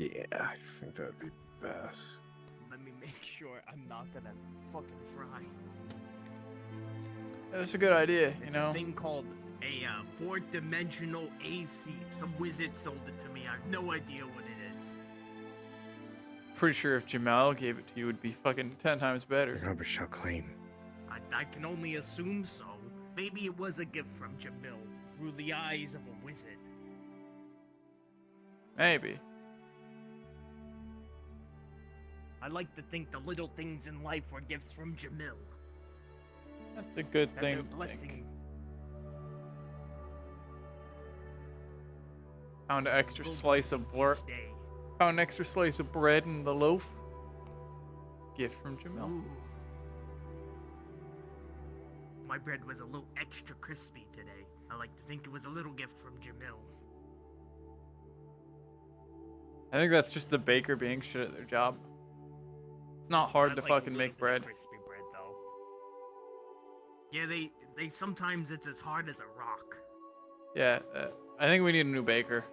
Yeah, I think that'd be best. Let me make sure I'm not gonna fucking fry. That's a good idea, you It's know? a thing called a fourth-dimensional AC. Some wizard sold it to me. I have no idea what it is. Pretty sure if Jamal gave it to you, it would be fucking 10 times better. Robert shall claim. I can only assume so. Maybe it was a gift from Jamil through the eyes of a wizard. Maybe. I like to think the little things in life were gifts from Jamil. That's a good That thing they're to blessing. think. Found an extra Full slice of blessings each day. Found an extra slice of bread in the loaf. Gift from Jamil. Ooh. My bread was a little extra crispy today. I like to think it was a little gift from Jamil. I think that's just the baker being shit at their job. It's not hard I to like a fucking little make bit of bread. crispy bread though. Yeah, they sometimes it's as hard as a rock. Yeah, I think we need a new baker.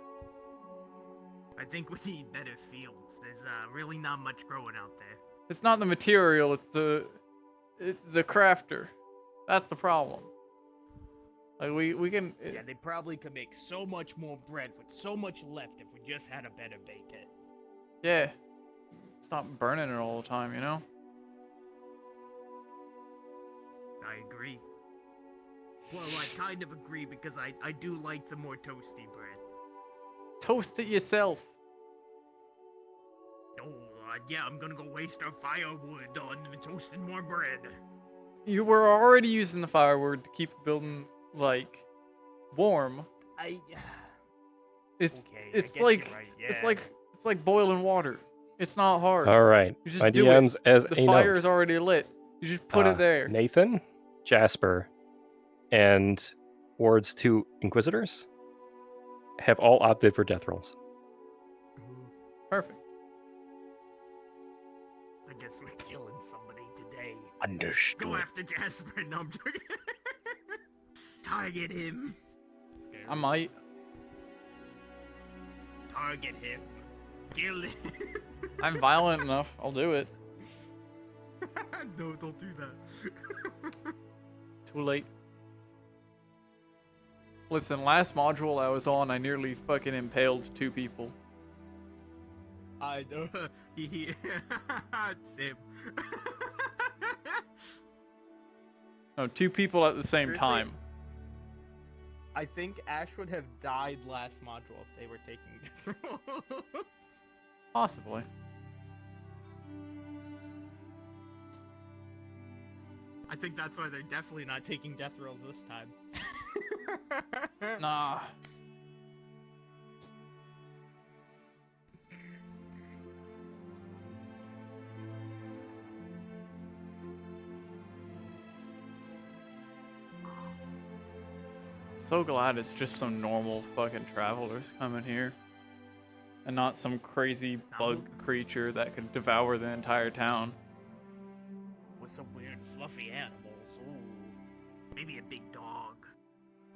I think we need better fields. There's really not much growing out there. It's not the material, it's the crafter. That's the problem. Like we can. Yeah, they probably could make so much more bread with so much left if we just had a better baker. Yeah. Stop burning it all the time, you know? I agree. Well, I kind of agree because I do like the more toasty bread. Toast it yourself. Oh, yeah, I'm gonna go waste our firewood on toasting more bread. You were already using the firewood to keep the building, like, warm. It's Okay, it's I guess like you're right, it's yeah. like boiling water. It's not hard. All right. You just My do DMs it. as The a fire note. is already lit. You just put it there. Nathan, Jasper, and Ward's 2 Inquisitors have all opted for death rolls. Perfect. I guess we're killing somebody today. Understood. Go after Jasper. No, I'm joking. Target him. I might. Target him. Kill him. I'm violent enough. I'll do it. No, don't do that. Too late. Listen, last module I was on, I nearly fucking impaled 2 people. I know. It's him. No, 2 people at the same Truthfully, time. I think Ash would have died last module if they were taking death rolls. Possibly. I think that's why they're definitely not taking death rolls this time. Nah. So glad it's just some normal fucking travelers coming here. And not some crazy bug creature that could devour the entire town. With some weird fluffy animals. Ooh. Maybe a big dog.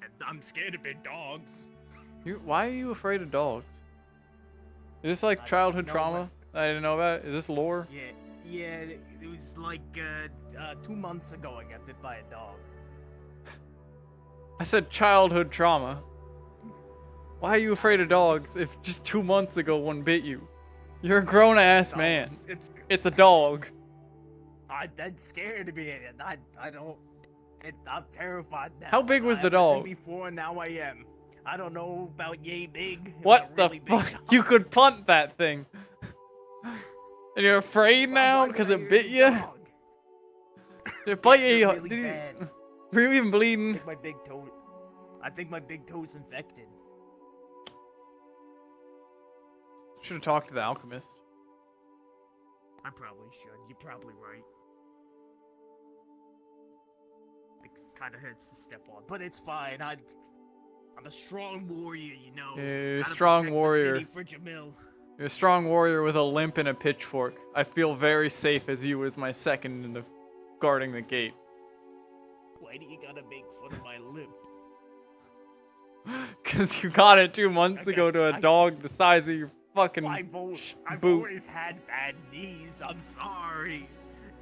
And I'm scared of big dogs. Why are you afraid of dogs? Is this like childhood know trauma that I didn't know about? Is this lore? Yeah, it was like 2 months ago I got bit by a dog. I said childhood trauma. Why are you afraid of dogs if just 2 months ago one bit you? You're a grown ass man. It's a dog. That's scared me. I don't. I'm terrified now. How big was the I wasn't dog? Before now I am. I don't know about yay big. It was What a the really big fuck? dog. You could punt that thing. And you're afraid now Why would because I it hurt bit a you? dog? Did it bite It you? hurt really Did you? bad. Were you even I bleeding? think my big toe's infected. Should have talked to the alchemist. I probably should. You're probably right. It kind of hurts to step on, but it's fine. I'm a strong warrior, you know. You're a Gotta strong protect warrior. The city for Jamil. You're a strong warrior with a limp and a pitchfork. I feel very safe as you as my second in the guarding the gate. Why do you gotta make fun of my limp? Cause you got it 2 months Okay, ago to a dog the size of your fucking I've boot. always had bad knees. I'm sorry.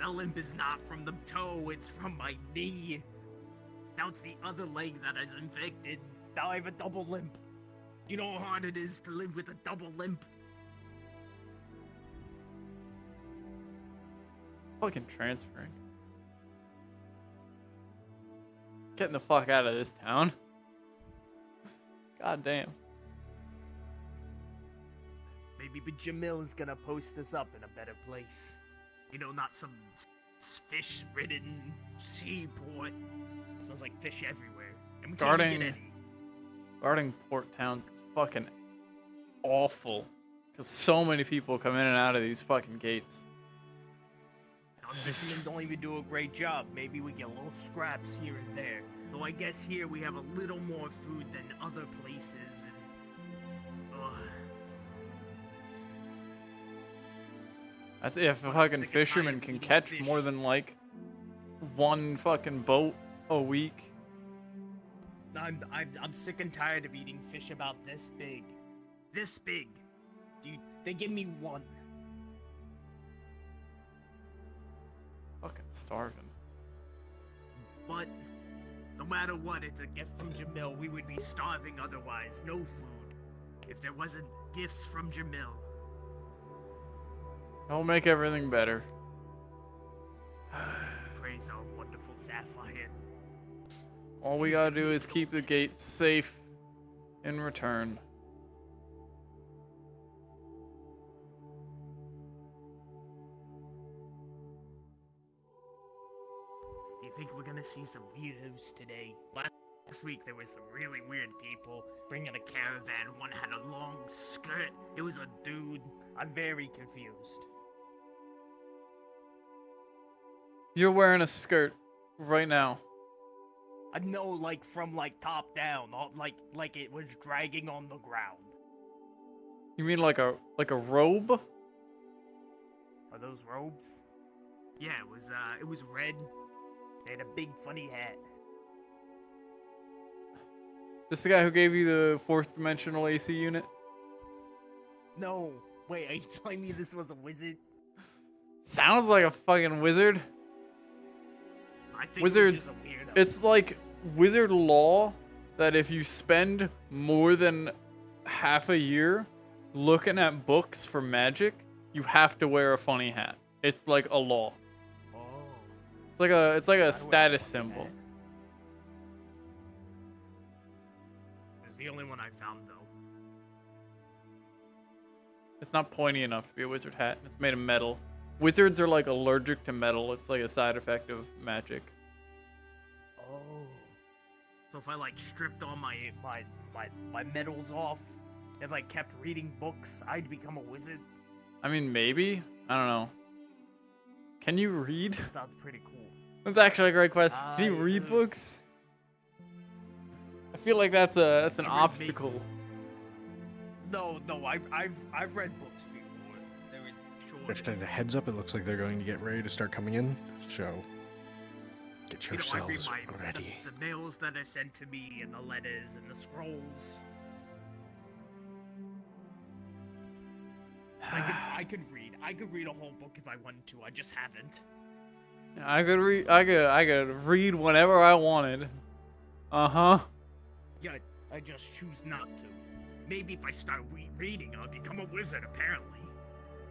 The limp is not from the toe, it's from my knee. Now it's the other leg that is infected. Now I have a double limp. You know how hard it is to live with a double limp? Fucking transferring. Getting the fuck out of this town. God damn. Maybe Jamil is gonna post us up in a better place. You know, not some fish-ridden seaport. Smells like fish everywhere. And we can't even get any. Guarding port towns is fucking awful. Because so many people come in and out of these fucking gates. Our fishermen don't even do a great job. Maybe we get little scraps here and there. Though I guess here we have a little more food than other places. And, That's if a I'm fucking sick and fisherman tired of can eating catch fish. more than like one fucking boat a week. I'm sick and tired of eating fish about this big. This big. They give me one. Fucking starving. But no matter what, it's a gift from Jamil. We would be starving otherwise. No food. If there wasn't gifts from Jamil. It'll make everything better. Praise our wonderful Sapphire. All we gotta do is keep the gates safe in return. Do you think we're gonna see some weirdos today? Last week there were some really weird people bringing a caravan. One had a long skirt. It was a dude. I'm very confused. You're wearing a skirt right now. I know, like from top down, like it was dragging on the ground. You mean like a robe? Are those robes? Yeah, it was red. They had a big funny hat. This the guy who gave you the fourth dimensional AC unit? No, wait, are you telling me this was a wizard? Sounds like a fucking wizard. I think Wizards, it was just a weirdo. it's like wizard law that if you spend more than half a year looking at books for magic, you have to wear a funny hat. It's like a law. Oh. It's like a I wear status funny symbol. hat. It's the only one I found though. It's not pointy enough to be a wizard hat. It's made of metal. Wizards are like allergic to metal. It's like a side effect of magic. Oh. So if I like stripped all my medals off and like kept reading books, I'd become a wizard? I mean, maybe. I don't know. Can you read? That sounds pretty cool. That's actually a great question. Can you read books? I feel like that's an I read obstacle. No, I've read books before. They were short. Just a heads up, it looks like they're going to get ready to start coming in. So get You know, I read yourselves ready. the mails that are sent to me and the letters and the scrolls. I could read. I could read a whole book if I wanted to. I just haven't. I could read. I could read whenever I wanted. Yeah, I just choose not to. Maybe if I start reading, I'll become a wizard. Apparently.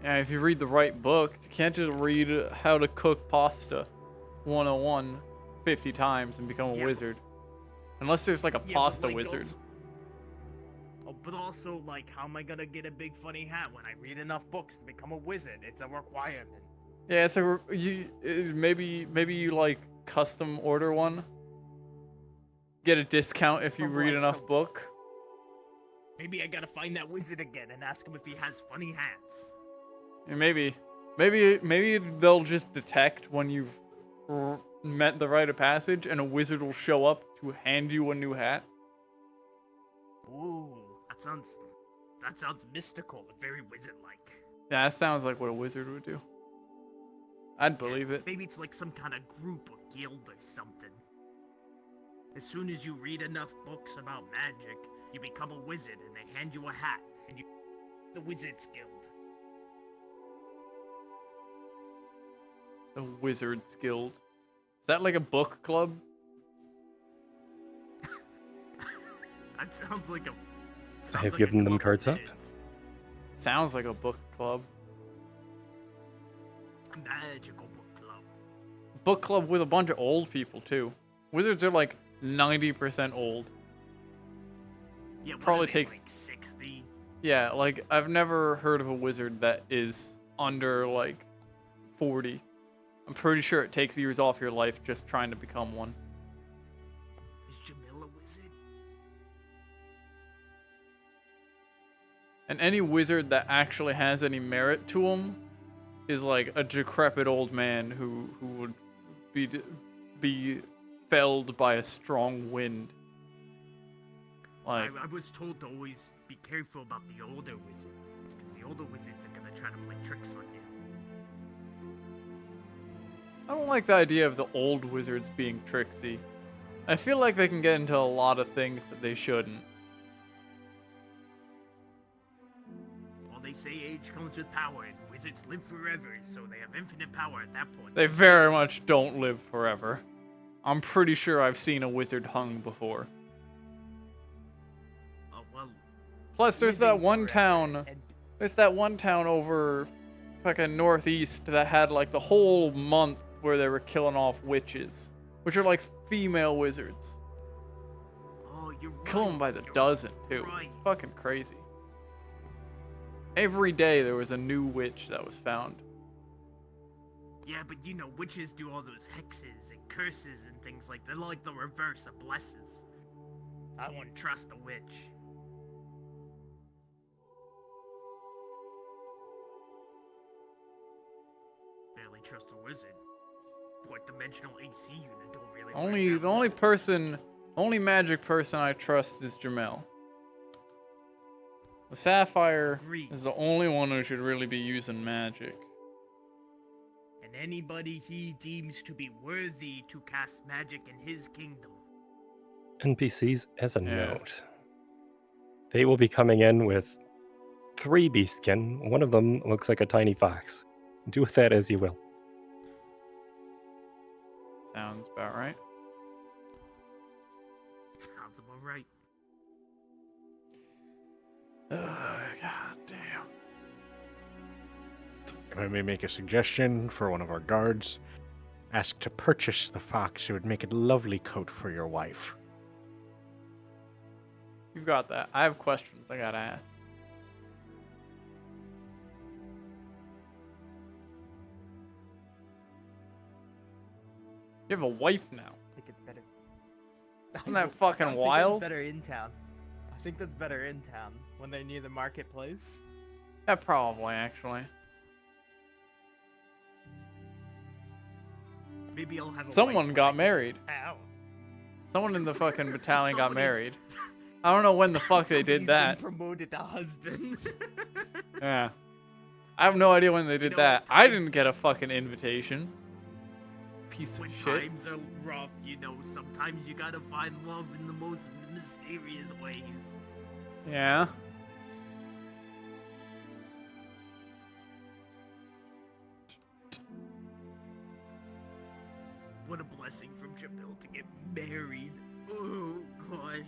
Yeah, if you read the right books, you can't just read how to cook pasta 101 50 times and become a Yeah. wizard. Unless there's like a Yeah, but, pasta like, wizard. also- Oh, but also, like, how am I gonna get a big funny hat when I read enough books to become a wizard? It's a requirement. Yeah, it's a maybe you like custom order one. Get a discount if you From, read like, enough some- book. Maybe I gotta find that wizard again and ask him if he has funny hats. And maybe they'll just detect when you've met the rite of passage, and a wizard will show up to hand you a new hat. Ooh, that sounds mystical and very wizard-like. Yeah, that sounds like what a wizard would do. I'd believe it. Maybe it's like some kind of group or guild or something. As soon as you read enough books about magic, you become a wizard and they hand you a hat. And The Wizards Guild. The Wizards Guild. Is that like a book club? That sounds like a. I Sounds have like a given them club of cards up. nerds. Sounds like a book club. A magical book club. Book club with a bunch of old people too. Wizards are like 90% old. Yeah, what Probably are they, takes- like 60. Yeah, like I've never heard of a wizard that is under like 40. I'm pretty sure it takes years off your life just trying to become one. Is Jamil a wizard? And any wizard that actually has any merit to him is like a decrepit old man who would be felled by a strong wind. Like, I was told to always be careful about the older wizards, because the older wizards are gonna try to play tricks on you. I don't like the idea of the old wizards being tricksy. I feel like they can get into a lot of things that they shouldn't. Well, they say age comes with power, and wizards live forever, so they have infinite power at that point. They very much don't live forever. I'm pretty sure I've seen a wizard hung before. Oh, well, Plus, there's that living one forever town. and- There's that one town over fucking northeast that had like the whole month where they were killing off witches, which are like female wizards. Oh, you're right. Kill them by the you're dozen too. right. Fucking crazy. Every day there was a new witch that was found. Yeah, but you know, witches do all those hexes and curses and things like that. They're like the reverse of blesses. I wouldn't trust a witch. Barely trust a wizard. Fourth dimensional AC unit don't really work that The only well. person, only magic person I trust is Jamel. The Sapphire Agreed. is the only one who should really be using magic. And anybody he deems to be worthy to cast magic in his kingdom. NPCs, as a Yeah. note, they will be coming in with 3 beastkin. One of them looks like a tiny fox. Do with that as you will. Sounds about right. Sounds about right. God damn. If I may make a suggestion for one of our guards, ask to purchase the fox. It would make a lovely coat for your wife. You got that. I have questions I gotta ask. You have a wife now. I think it's better. Isn't that fucking I think wild? that's better in town. I think that's better in town when they're near the marketplace. Yeah, probably, actually. Maybe I'll have a Someone wife got when I- married. Ow. Someone in the fucking battalion got Somebody's- married. I don't know when the fuck they did Somebody's that. been promoted to husband. Yeah. I have no idea when they did know, that. at I times- didn't get a fucking invitation. Piece of When shit. times are rough, you know, sometimes you gotta find love in the most mysterious ways. Yeah. What a blessing from Jamil to get married. Oh gosh.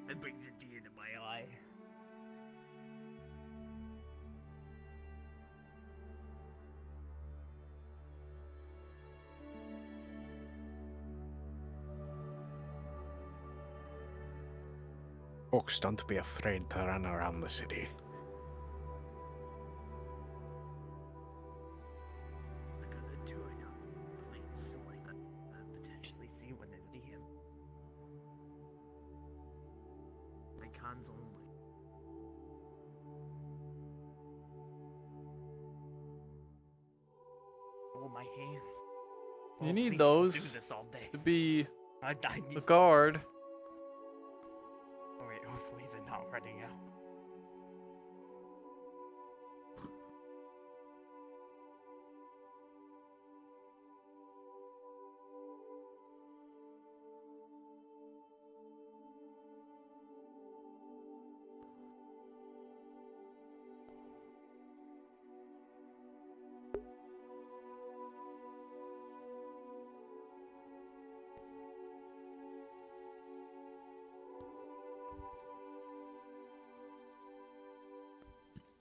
That brings a tear to my eye. Folks, don't be afraid to run around the city. I gotta turn up plates so I can potentially see when they see him. Icons only. Oh, my hands. You Oh, need please don't those do this all day. to be I a need. guard. Oh wait, hopefully they're not running out.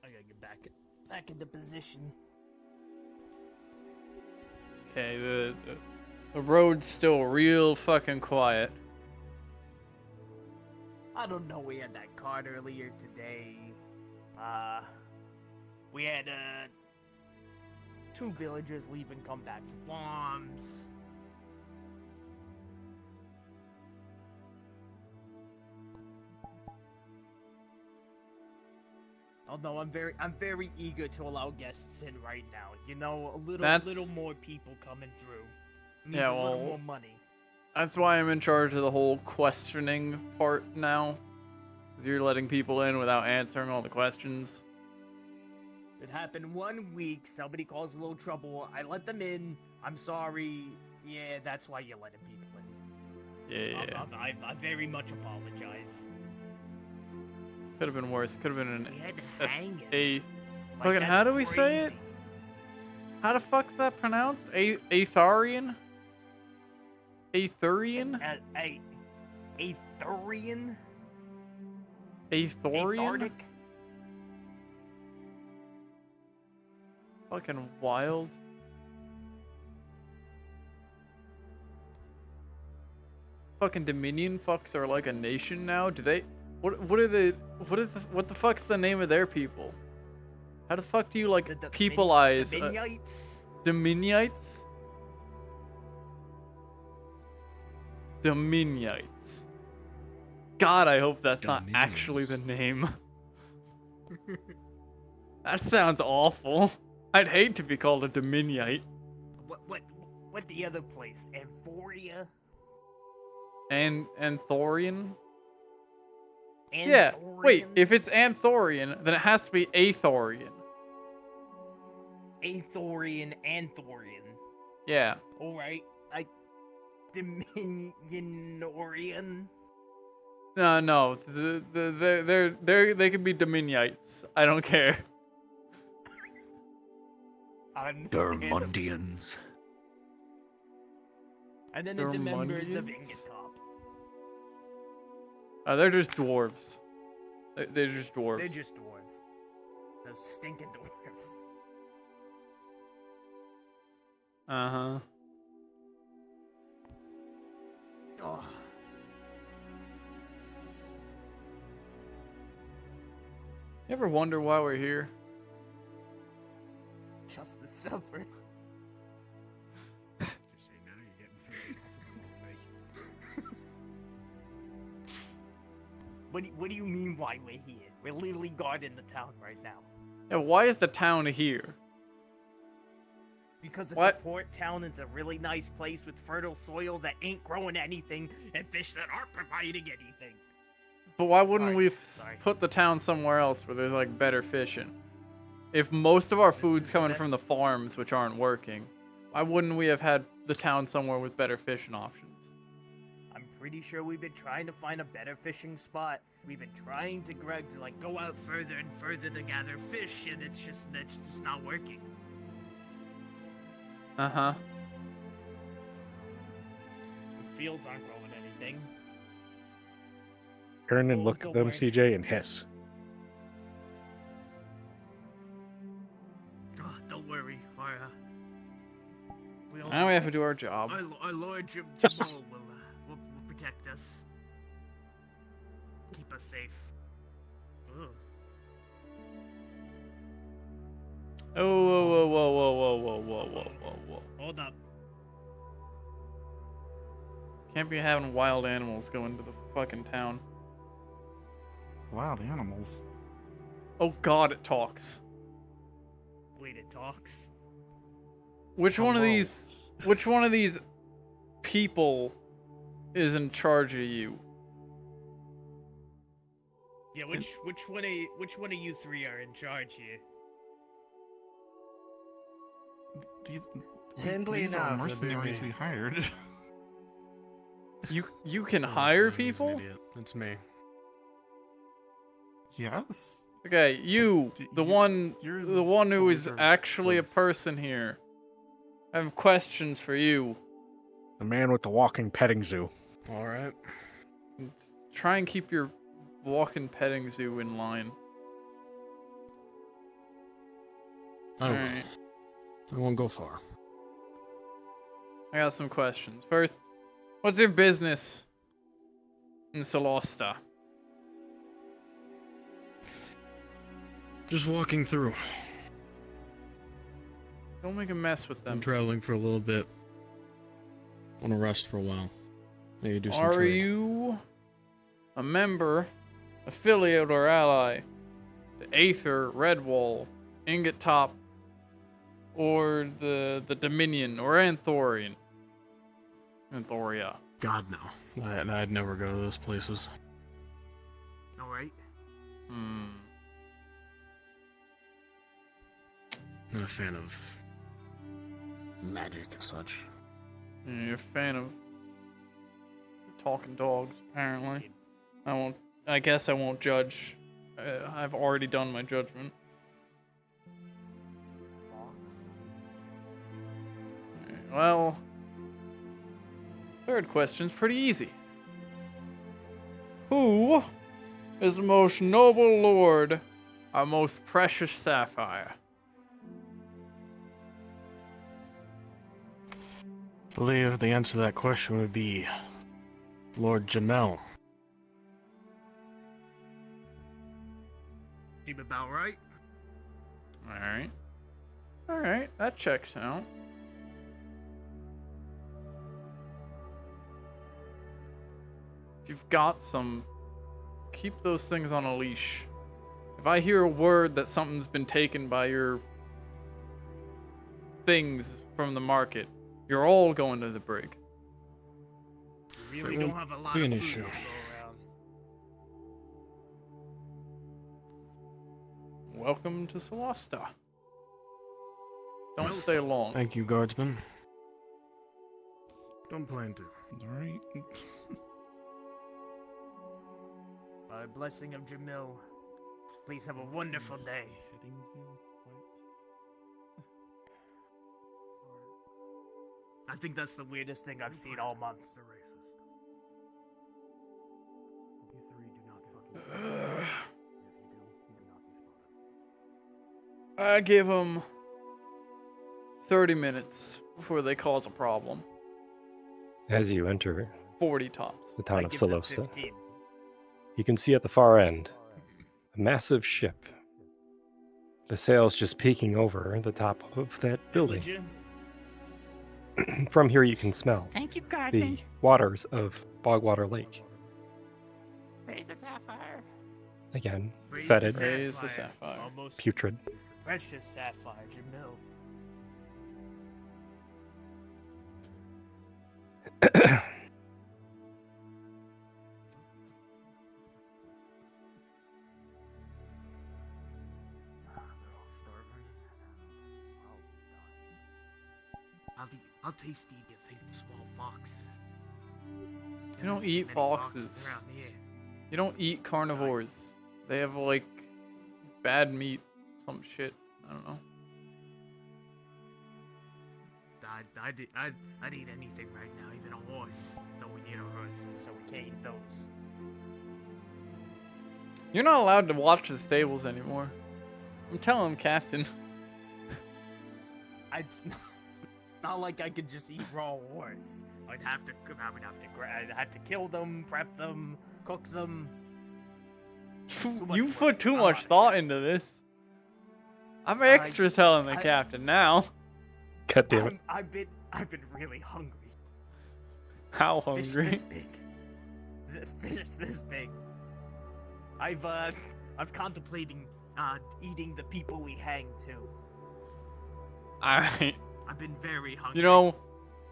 I gotta get back into position. Okay, the road's still real fucking quiet. I don't know. We had that card earlier today. We had 2 villagers leave and come back for bombs. Although I'm very eager to allow guests in right now. You know, a little more people coming through means Yeah, a little well, more money. That's why I'm in charge of the whole questioning part now. 'Cause you're letting people in without answering all the questions. It happened 1 week. Somebody caused a little trouble. I let them in. I'm sorry. Yeah, that's why you're letting people in. Yeah. I very much apologize. Could have been worse. Could have been We had to a, hang it. a Like, fucking. How that's do we say it? crazy. How the fuck's that pronounced? Aetharian? Aetherian? Aetherian? Aethorian? Athartic? Fucking wild. Fucking Dominion fucks are like a nation now. Do they? What the fuck's the name of their people? How the fuck do you like The peopleize Dominionites? Dominionites? Dominionites. God, I hope that's not actually the name. That sounds awful. I'd hate to be called a Dominionite. What the other place? Amphoria? And Anthorian? Yeah, wait, if it's Anthorian, then it has to be Aethorian. Aethorian, Anthorian. Yeah. Alright, Dominionorian? No, they could be Dominionites. I don't care. Understandable. Dermundians. And then it's members of Dermundians? Ingetop. They're just dwarves. They're just dwarves. They're just dwarves. Those stinking dwarves. Uh-huh. Oh. You ever wonder why we're here? Just to suffer. Just say now you're getting philosophical with me. What do you mean why we're here? We're literally guarding the town right now. Yeah, why is the town here? Because it's What? a port town, it's a really nice place with fertile soil that ain't growing anything, and fish that aren't providing anything. But why wouldn't Sorry, we sorry. put the town somewhere else where there's like better fishing? If most of our This food's is the coming from the best- farms, which aren't working, why wouldn't we have had the town somewhere with better fishing options? I'm pretty sure we've been trying to find a better fishing spot. We've been trying to go out further and further to gather fish, and it's just not working. Uh-huh. The fields aren't growing anything. Turn and Oh, look at don't them, worry. CJ, and hiss. Oh, don't worry, Now we have to do our job. Our Lord Jamal will protect us. Keep us safe. Ugh. Oh, whoa, whoa, whoa, whoa, whoa, whoa, whoa, whoa, whoa, whoa. Hold up. Can't be having wild animals go into the fucking town. Wild animals. Oh god, it talks. Wait, it talks. Which one of Hello. these people is in charge of you? Yeah, which one of you three are in charge here? These are mercenaries we hired. You can hire people? It's me. Yes. Okay, you, the one You're the one who is wizard actually a of- person here. I have questions for you. The man with the walking petting zoo. All right. Try and keep your walking petting zoo in line. I will. Alright. I won't go far. I got some questions. First, what's your business in Salosta? Just walking through. Don't make a mess with I'm them. traveling for a little bit. Want to rest for a while. Maybe do some Are trade. you a member, affiliate, or ally to Aether, Redwall, Ingot Top, or the Dominion, or Anthorian? Anthoria. God, no. I'd never go to those places. Alright. Not a fan of magic and such. You're a fan of talking dogs, apparently. I guess I won't judge. I've already done my judgment. Well, third question's pretty easy. Who is the most noble lord, our most precious sapphire? I believe the answer to that question would be Lord Jamel. Seem about right. Alright, that checks out. If you've got some, keep those things on a leash. If I hear a word that something's been taken by your things from the market, you're all going to the brig. We really don't have a lot be of an food issue. to go around. Welcome to Salosta. Don't stay long. Thank you, guardsman. Don't plan to. Alright. By blessing of Jamil, please have a wonderful day. I think that's the weirdest thing I've seen all month. I give them 30 minutes before they cause a problem. As you enter 40 tops. the town I of give them Salosta, 15. you can see at the far end a massive ship. The sails just peeking over the top of that building. Villager? From here, you can smell Thank you, the Guardian. waters of Bogwater Lake. Praise the sapphire. Again, Praise fetid, the Praise the sapphire. sapphire. Almost putrid. precious sapphire, Jamil. How tasty do you think the small foxes? You don't eat foxes. Around here. You don't eat carnivores. They have like bad meat, some shit. I don't know. I'd eat anything right now, even a horse. Though we need a horse, so we can't eat those. You're not allowed to watch the stables anymore. I'm telling him, Captain. It's not like I could just eat raw horse. I'd have to kill them, prep them, cook them. much You work. put too I'm much not a thought chef. into this. I'm extra telling the I- captain now. God damn it. I've been really hungry. How Fish hungry? this big. Fish this big. I've contemplating eating the people we hang too. Alright. I've been very hungry. You know,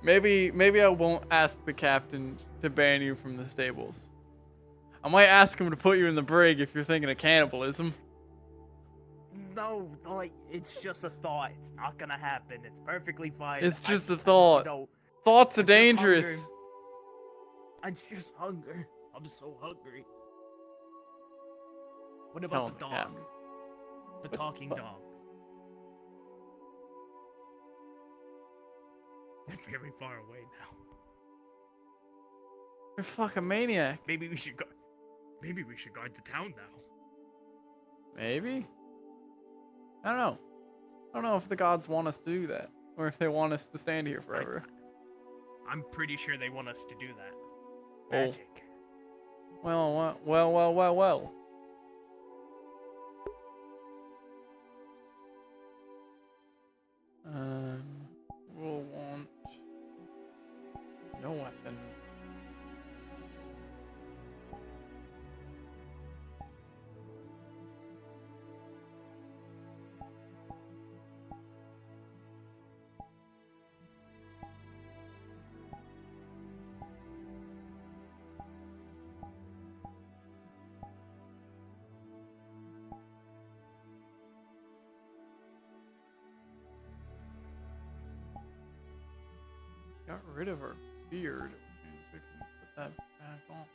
maybe I won't ask the captain to ban you from the stables. I might ask him to put you in the brig if you're thinking of cannibalism. No, like it's just a thought. It's not gonna happen. It's perfectly fine. It's just a you thought. know, Thoughts are I'm just dangerous. hungry. It's just hunger. I'm so hungry. What Tell about the him, dog? Captain. The talking dog. They're very far away now. You're a fucking maniac. Maybe we should go. Maybe we should guard the town now. Maybe? I don't know. I don't know if the gods want us to do that, or if they want us to stand here forever. I'm pretty sure they want us to do that. Oh. Magic. Well. We'll want no weapon. Got rid of her beard, which means we can put that back on.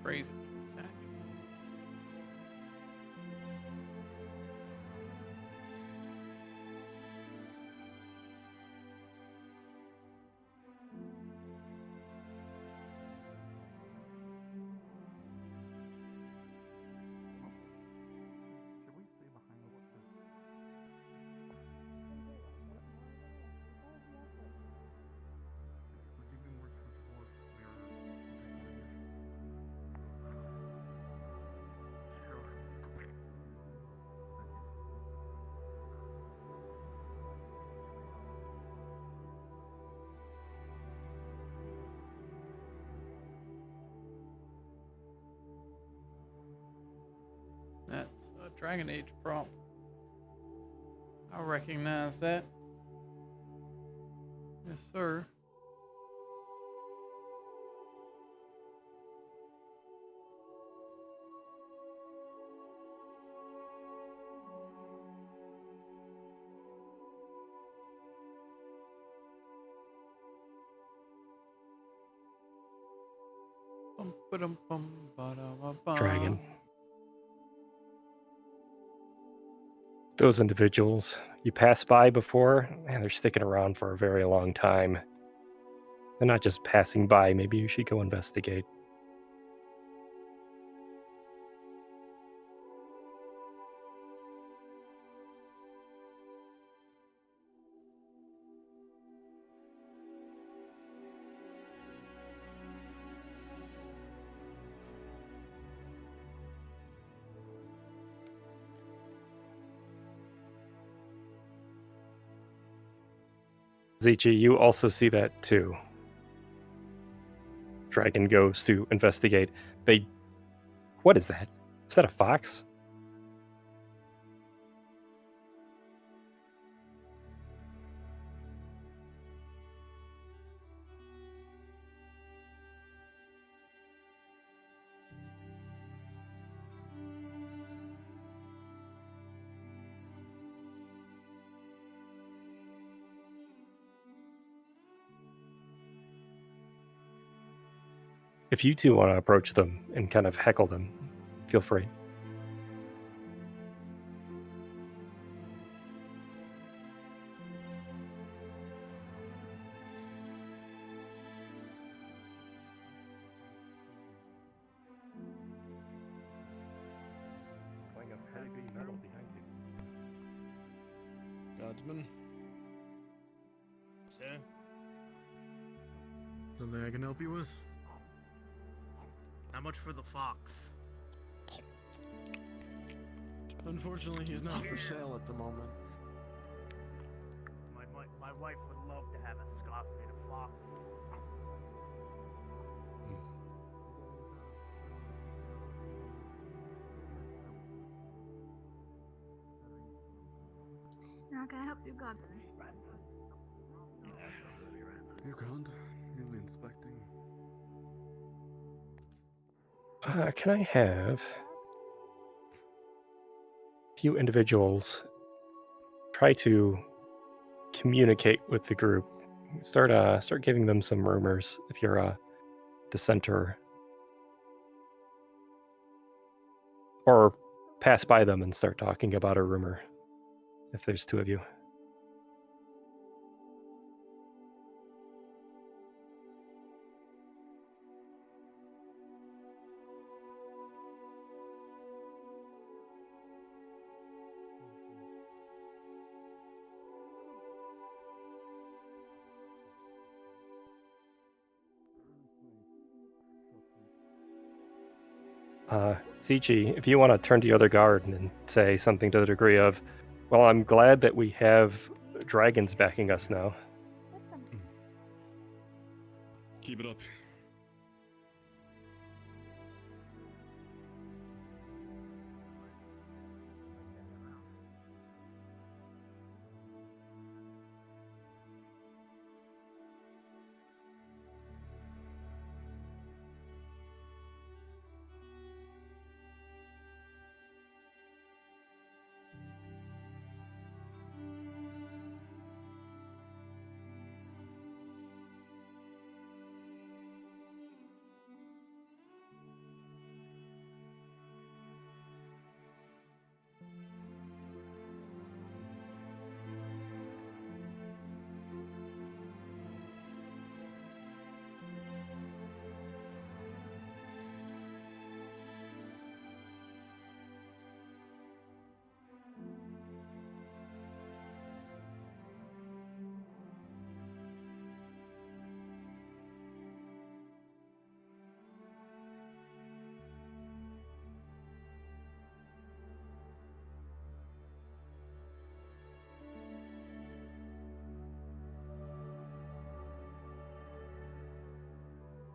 Crazy transaction. Should we stay behind what this? We're giving more towards their That's a Dragon Age prompt. I recognize that. Yes, sir. Bum, ba-dum, bum, ba-da-ba-bum. Dragon. Those individuals you passed by before, and they're sticking around for a very long time. They're not just passing by. Maybe you should go investigate. Zichi, you also see that too. Dragon goes to investigate. What is that? Is that a fox? If you two want to approach them and kind of heckle them, feel free. Guardsman, Sir? something I can help you with? How much for the fox? Unfortunately, he's not for sale at the moment. My wife would love to have a scarf made of fox. How can I help you, Guardsman? You can't. Merely inspecting. Can I have a few individuals try to communicate with the group? Start giving them some rumors if you're a dissenter. Or pass by them and start talking about a rumor, if there's two of you. Zichi, if you want to turn to the other guard and say something to the degree of, well, I'm glad that we have dragons backing us now. Keep it up.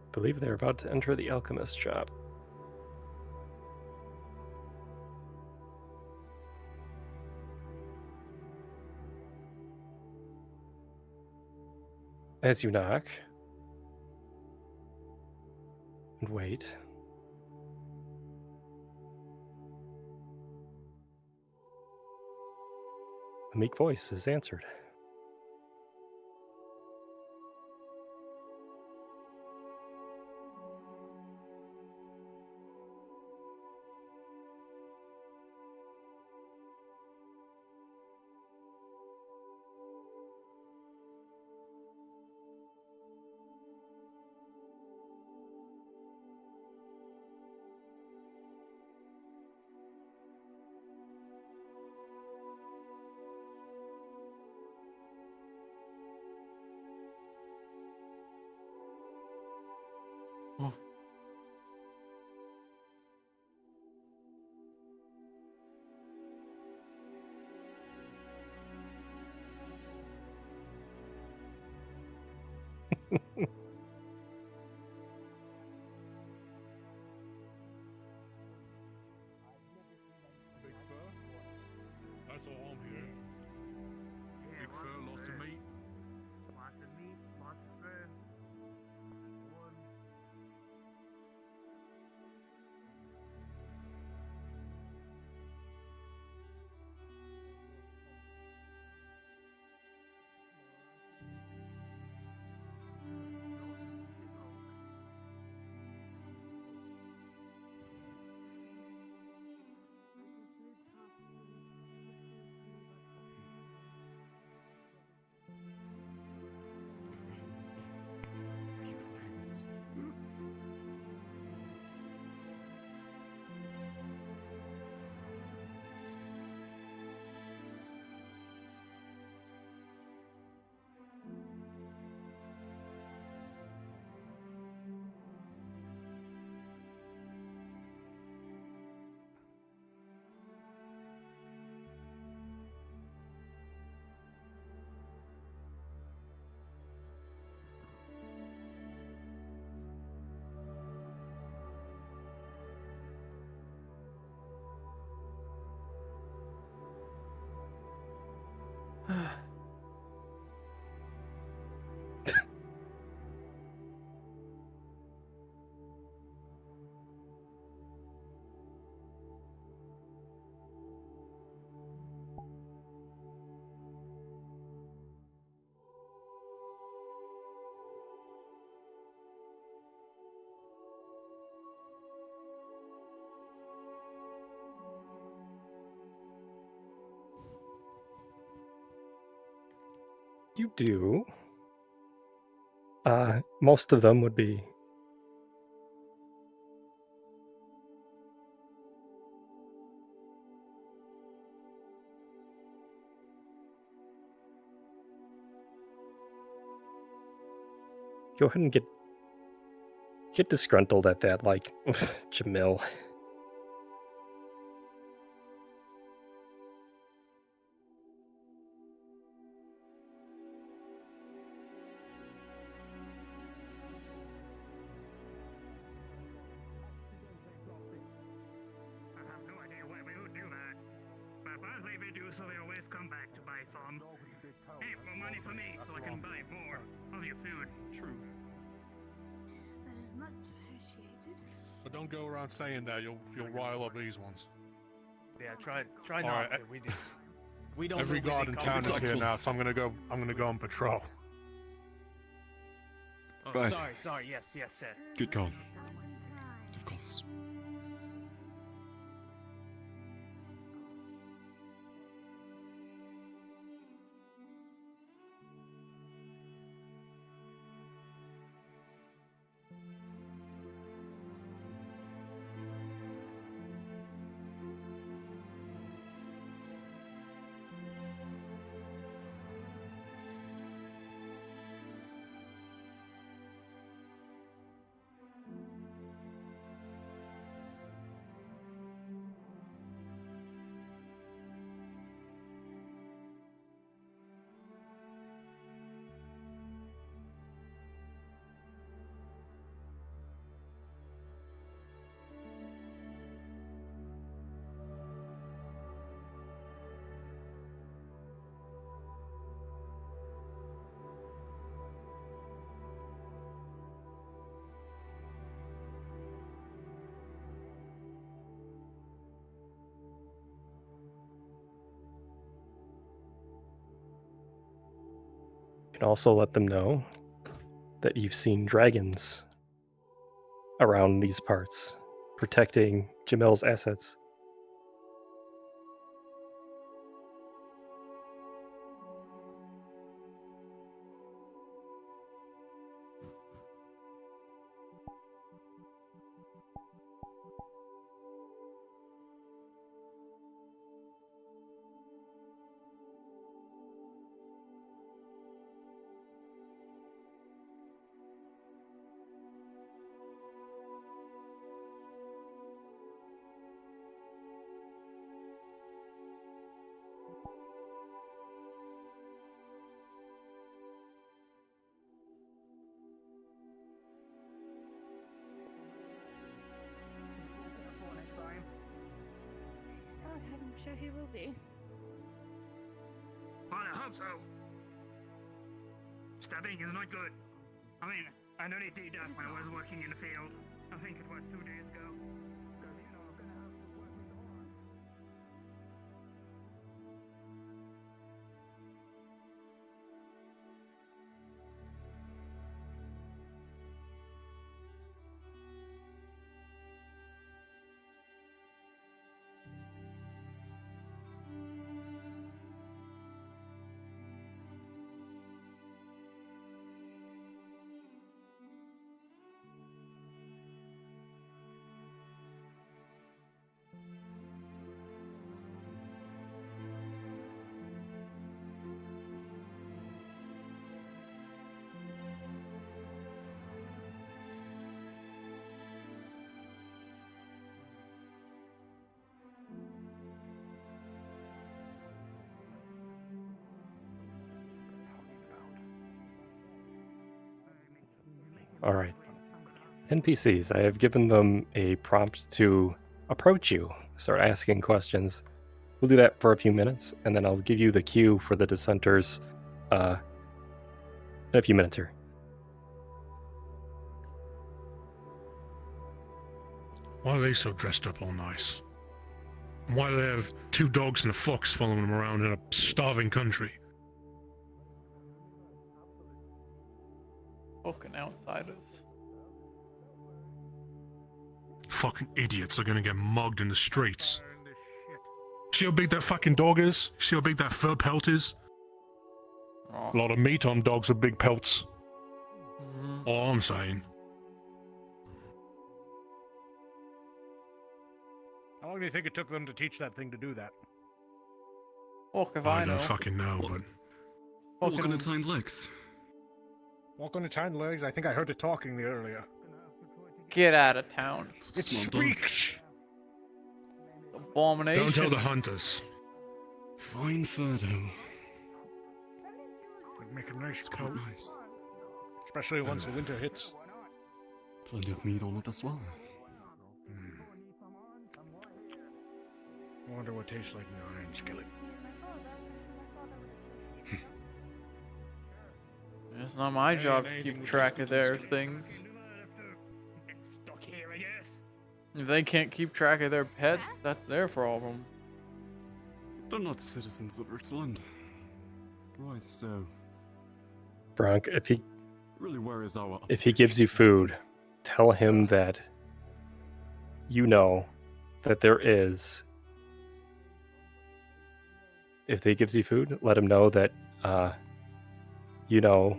I believe they're about to enter the alchemist shop. As you knock and wait, a meek voice is answered. You do. Most of them would be. Go ahead and get disgruntled at that, like, Jamil. I have no idea why we would do that. But apparently we do, so they always come back to buy some. Hey, more money for me, so I can buy more of your food. True. That is much appreciated. But don't go around saying that. You'll rile up these ones. Yeah, try All not right, to. We don't. Every know where guard they in come town is from. here now, so I'm gonna go on patrol. Oh, Right. sorry. Yes, sir. Good call. Of course. You can also let them know that you've seen dragons around these parts, protecting Jamil's assets. Oh, I'm sure he will be. Well, I hope so. Stabbing is not good. I mean, I nearly did that when I was working in the field. I think it was 2 days ago. Because, you know, I'm gonna have to work with the horn. Alright. NPCs, I have given them a prompt to approach you, start asking questions. We'll do that for a few minutes, and then I'll give you the cue for the dissenters in a few minutes here. Why are they so dressed up all nice? And why do they have 2 dogs and a fox following them around in a starving country? Fucking outsiders. Fucking idiots are gonna get mugged in the streets. See how big that fucking dog is? See how big that fur pelt is? Oh. A lot of meat on dogs with big pelts. Mhm. All I'm saying. How long do you think it took them to teach that thing to do that? Fuck if I I know. don't fucking know, but Walk on Fucking its hind legs. Walk on its hind legs? I think I heard it talking earlier. get out of town. It Small dog. speaks! Abomination. don't tell the hunters. Fine fur though. Would make a nice It's quite coat, nice. especially once the winter hits. Plenty of meat on it as well. I wonder what tastes like in the iron skillet. It's not my Hey, job to anything keep with track tasty of their biscuit. things. Get stuck here, I guess. If they can't keep track of their pets, that's their problem. They're not citizens of Ritzland. Right, so Bronk, really where is our if he gives you food, tell him that you know that there is. If he gives you food, let him know that you know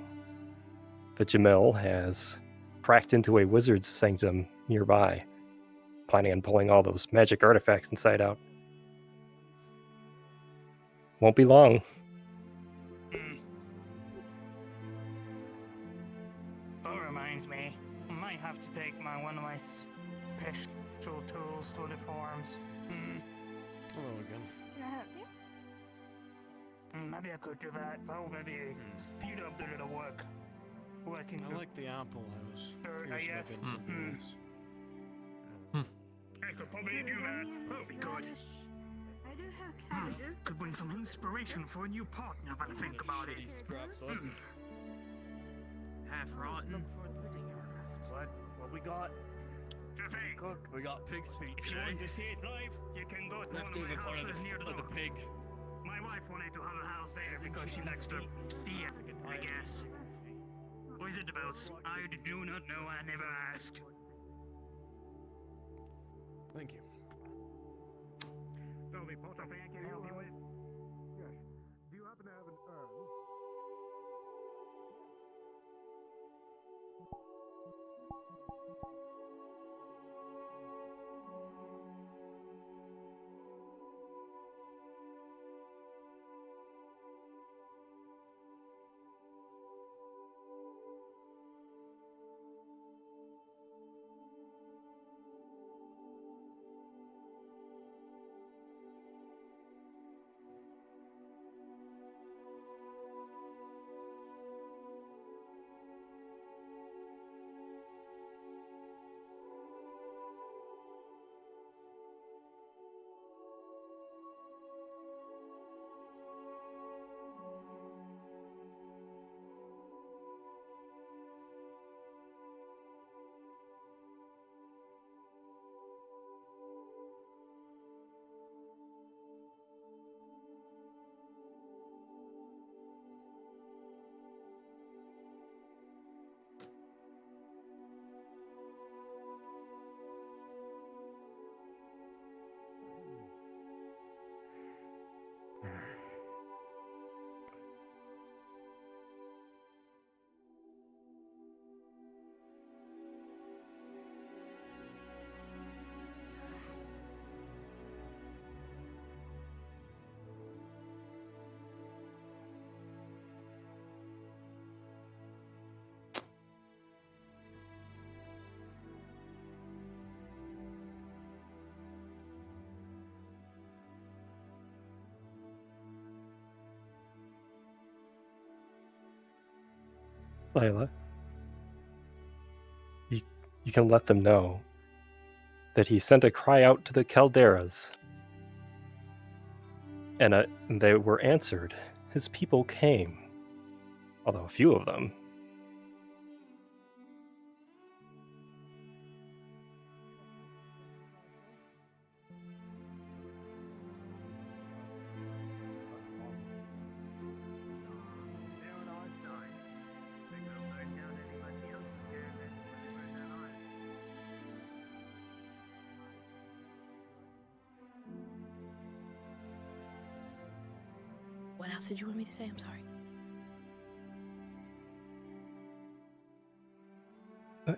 that Jamil has cracked into a wizard's sanctum nearby, planning on pulling all those magic artifacts inside out. Won't be long. That reminds me, I might have to take one of my special tools to the farms. Hello again. Can I help you? Maybe I could do that. That will maybe speed up the little work. Working. I like the apple. I was curious yes. about something else. I could probably do that. That would be good. I do have cabbages. Could bring some inspiration for a new pot now that I think about it. Scraps up. Half rotten. What we got? Jeffy, Cook. We got pig's feet if you want to see it live, you can go to one of my houses near the docks. pig. My wife wanted to have a house there because she likes to see it, I guess. What is it about? I do not know, I never asked. Thank you. So the pot of I can help you with? Yes. Do you happen to have an urn? Layla, you can let them know that he sent a cry out to the calderas, and they were answered. His people came, although a few of them. What else did you want me to say? I'm sorry.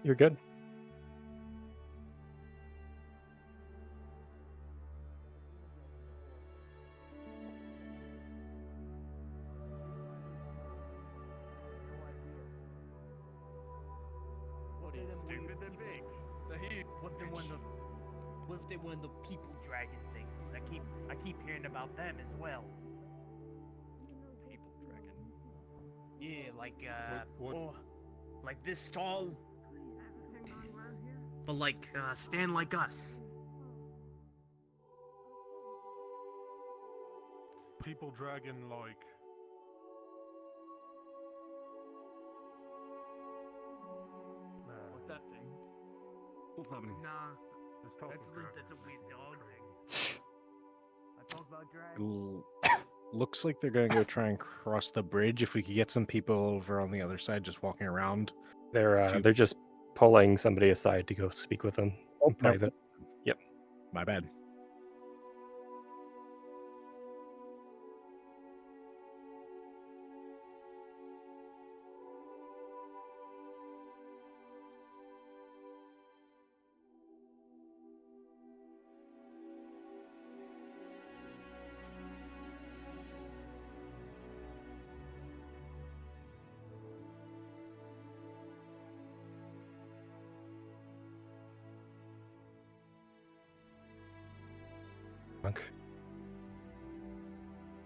You're good. What is stupid and big? What if they win the people dragon things? I keep hearing about them as well. People dragon. Yeah, like What? oh, like this tall, but like stand like us. People dragon like. What's that thing? What's happening? Nah, It's talking that's a weird dog thing. I talk about dragons. Looks like they're gonna go try and cross the bridge. If we could get some people over on the other side, just walking around. They're just pulling somebody aside to go speak with them in no. private. Yep. My bad.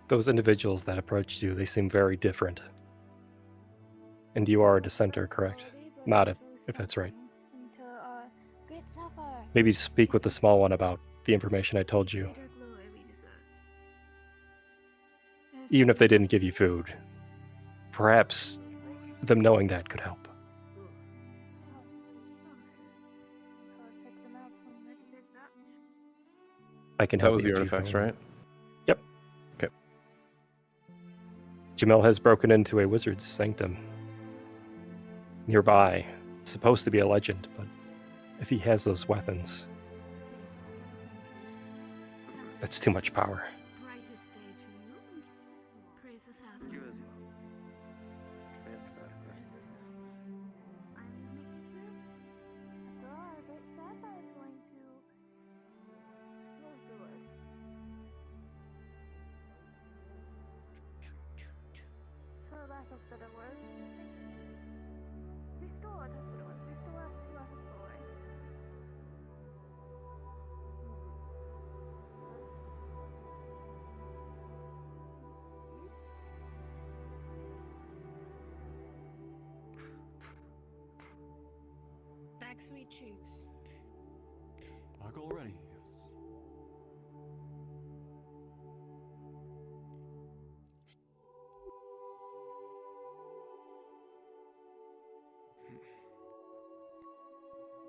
Those individuals that approached you, they seem very different. And you are a dissenter, correct? Not if that's right. Maybe speak with the small one about the information I told you. Even if they didn't give you food, perhaps them knowing that could help. I can That help was you the if you artifacts, can. right? Yep. Okay. Jamil has broken into a wizard's sanctum. Nearby, supposed to be a legend, but if he has those weapons, that's too much power. Sweet cheeks. Back already, yes.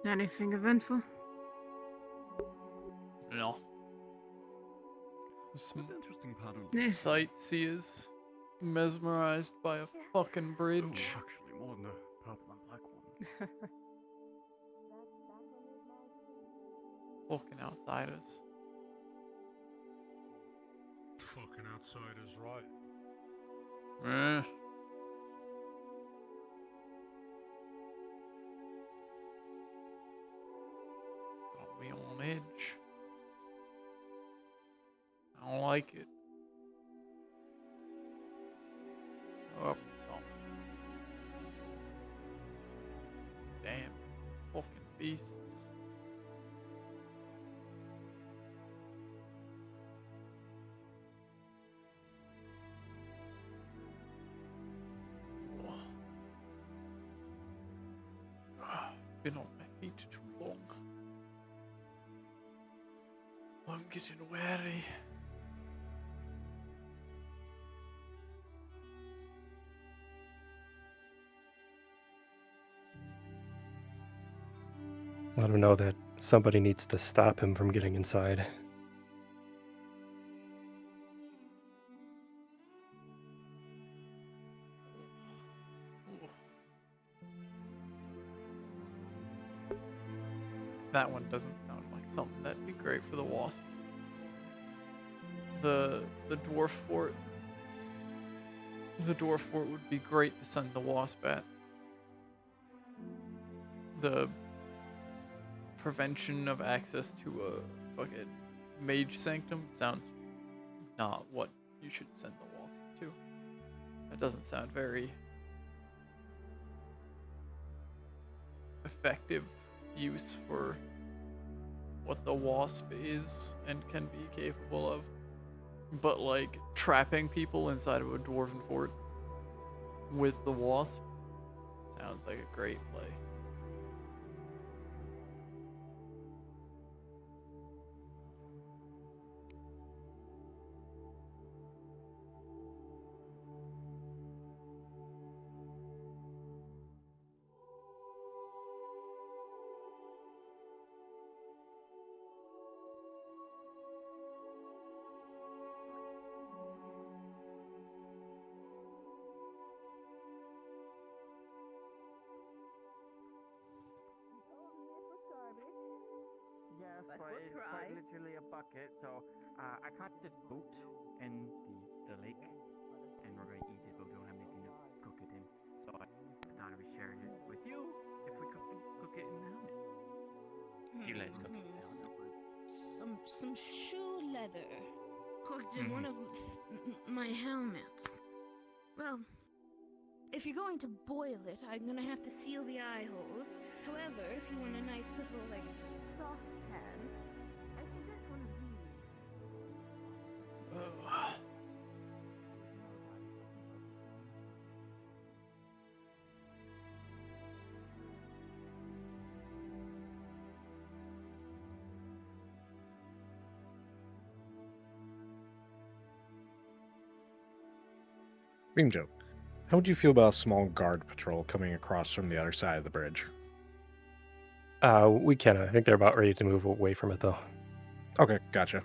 Anything eventful? No. What Some an interesting pattern. sightseers mesmerized by a fucking Oh, bridge. actually, more than the purple and black one. Fucking outsiders. Fucking outsiders, right? Eh. Got me on edge. I don't like it. Oh, so. Damn. Fucking beasts. Been on my feet too long. I'm getting weary. Let him know that somebody needs to stop him from getting inside. That one doesn't sound like something that'd be great for the wasp. The dwarf fort. The dwarf fort would be great to send the wasp at. the prevention of access to a fucking mage sanctum sounds not what you should send the wasp to. That doesn't sound very effective use for what the wasp is and can be capable of. But like trapping people inside of a dwarven fort with the wasp sounds like a great play. Yes, But but we'll it's try. quite literally a bucket, so I caught this boat in the lake, and we're gonna eat it, but we don't have anything to cook it in. So I thought I'd be sharing it with you if we cook it in the helmet. You guys cook it in the helmet. Some shoe leather cooked in one of my helmets. Well, if you're going to boil it, I'm gonna have to seal the eye holes. However, if you want a nice little like saucepan, I suggest one of these. Oh. Beam Joe, how would you feel about a small guard patrol coming across from the other side of the bridge? We can. I think they're about ready to move away from it, though. Okay, gotcha.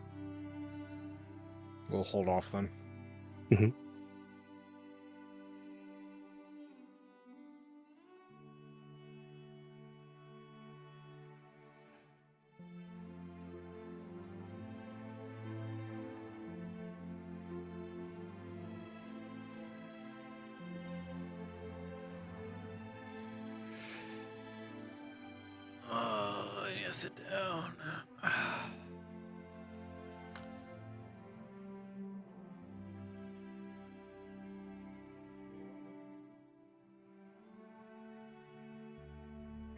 We'll hold off then. Mm-hmm. I need to sit down.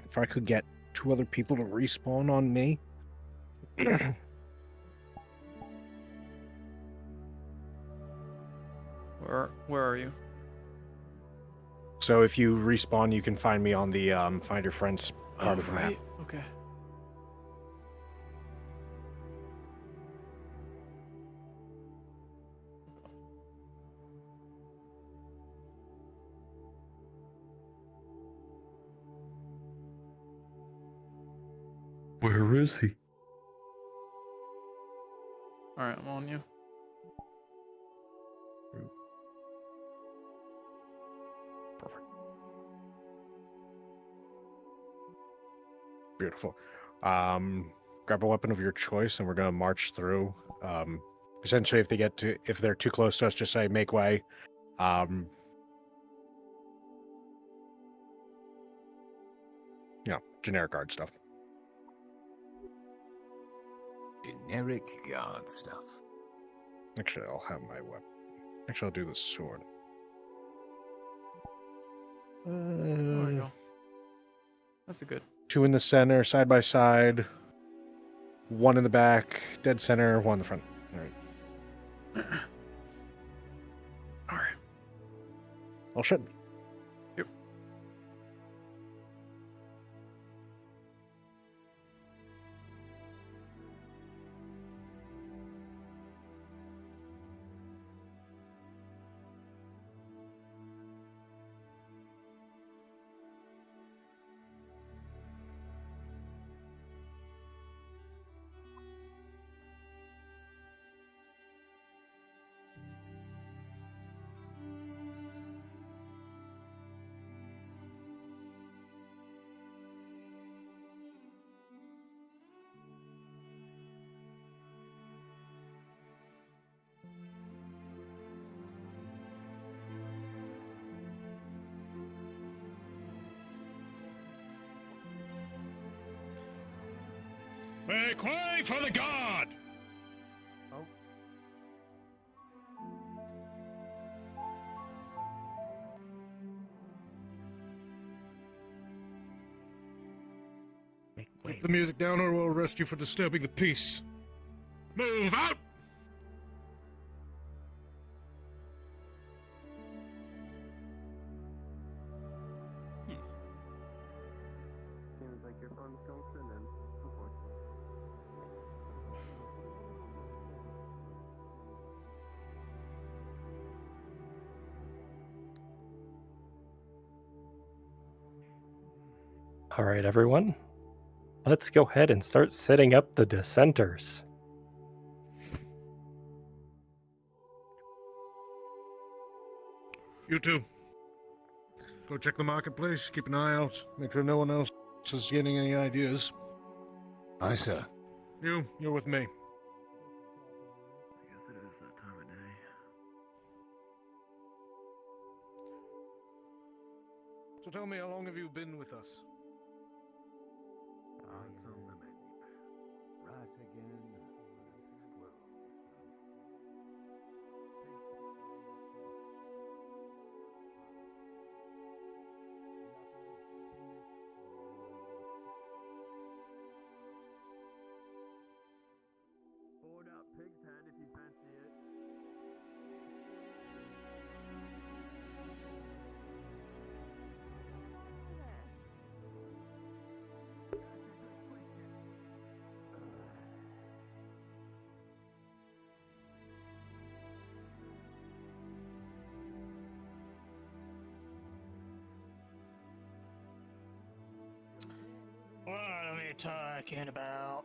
If I could get 2 other people to respawn on me. Where are you? So if you respawn, you can find me on the Find Your Friends part of the map. Okay. Where is he? Alright, I'm on you. Perfect. Beautiful. Grab a weapon of your choice, and we're gonna march through. Essentially, if they're too close to us, just say make way. Generic guard stuff. Generic guard stuff. Actually, I'll have my weapon. Actually, I'll do the sword. There we go. That's a good. 2 in the center, side by side. 1 in the back, dead center, 1 in the front. All right. Alright. Oh shit. Yep. Make way for the guard! Oh. Keep the music down or we'll arrest you for disturbing the peace. Move out! Seems like your phone's going then, unfortunately. All right, everyone. Let's go ahead and start setting up the dissenters. You two. Go check the marketplace, keep an eye out, make sure no one else is getting any ideas. Aye, sir. You're with me. I guess it is that time of day. So tell me, how long have you been with us? Until the menu. Right again. Squirrel. Board out Pig's Head if you fancy it. What are we talking about?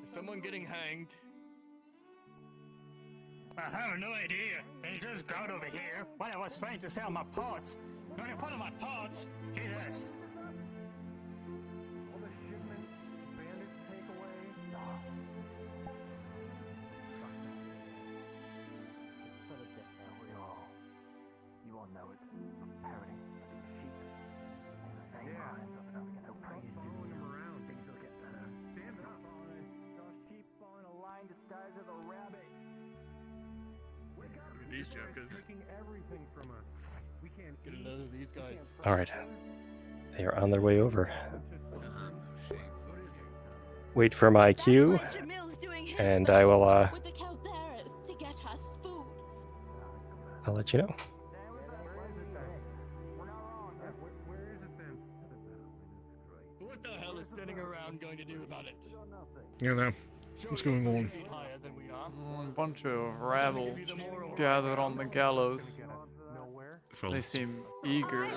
Is someone getting hanged? I have no idea. They just got over here when I was trying to sell my parts. Not in front of my parts. Jesus. All the shipments, bandits take away. Sort of get there, we all. You all know it. I'm parroting sheep. And the same lines over and over again. No praise. Following them around, things will get better. Stand up. Saw sheep following a line disguised as a rabbit. Wake up. These jokers. Taking everything from us. We can't Get eat. a load of these guys. All right. They are on their way over. Wait for my cue, Jamil's doing his and I will, best with the Calderas to get us food. I'll let you know. Where is it then? What the hell is standing around going to do about it? You're there. What's going on? Feet higher than we are. A bunch of rabble gathered on the gallows. They Fellas. seem eager.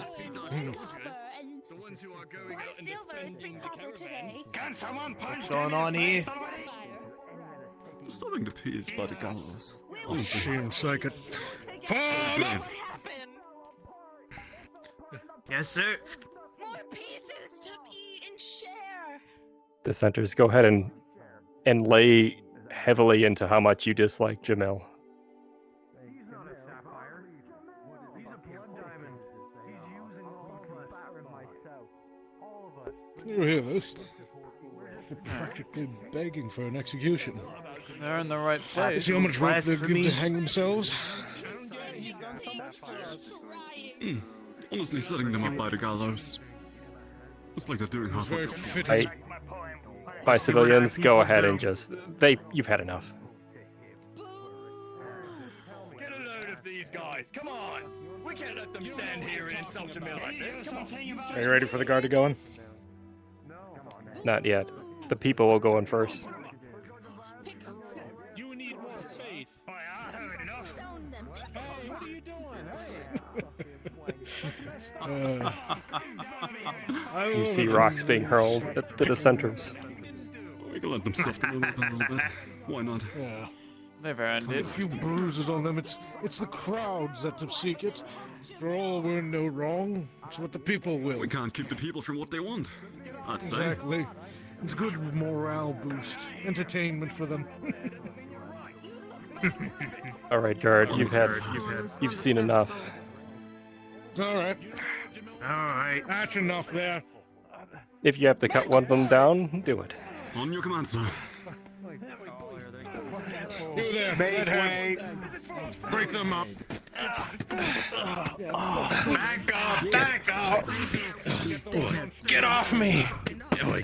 The ones who are going out and defending the caravans. Can someone punch What's going on here? somebody? Starting to pierce by the gallows. Oh, shame, psychic. Fall up! Yes, sir. More pieces to eat and share. Dissenters, go ahead and lay heavily into how much you dislike Jamil. He's not a sapphire. He's a blood diamond. He's using all of us. Myself. All of us. You hear this? They're practically begging for an execution. They're in the right place. See how much rope they'll give to hang themselves? Honestly, setting them up by the gallows. It's like they're doing It's half very of the job. fitting. By civilians, go ahead and just you've had enough. Get a load of these guys. Come on. We can't let them stand here and insult a mill like this. Come on. Are you ready for the guard to go in? Not yet. The people will go in first. You need more faith. Why, I heard enough. Hey, what are you doing? Hey. You see rocks being hurled at the dissenters. We can let them soften them up a little bit. Why not? Yeah. They've earned A it. few bruises on them. It's the crowds that seek it. For all we're no wrong, it's what the people will. We can't keep the people from what they want. I'd say. Exactly. It's good morale boost. Entertainment for them. All right, guard. You've seen enough. All right. That's enough there. If you have to cut one of them down, do it. On your command, sir. You there, redhead. Break them up. Back up! Get off me!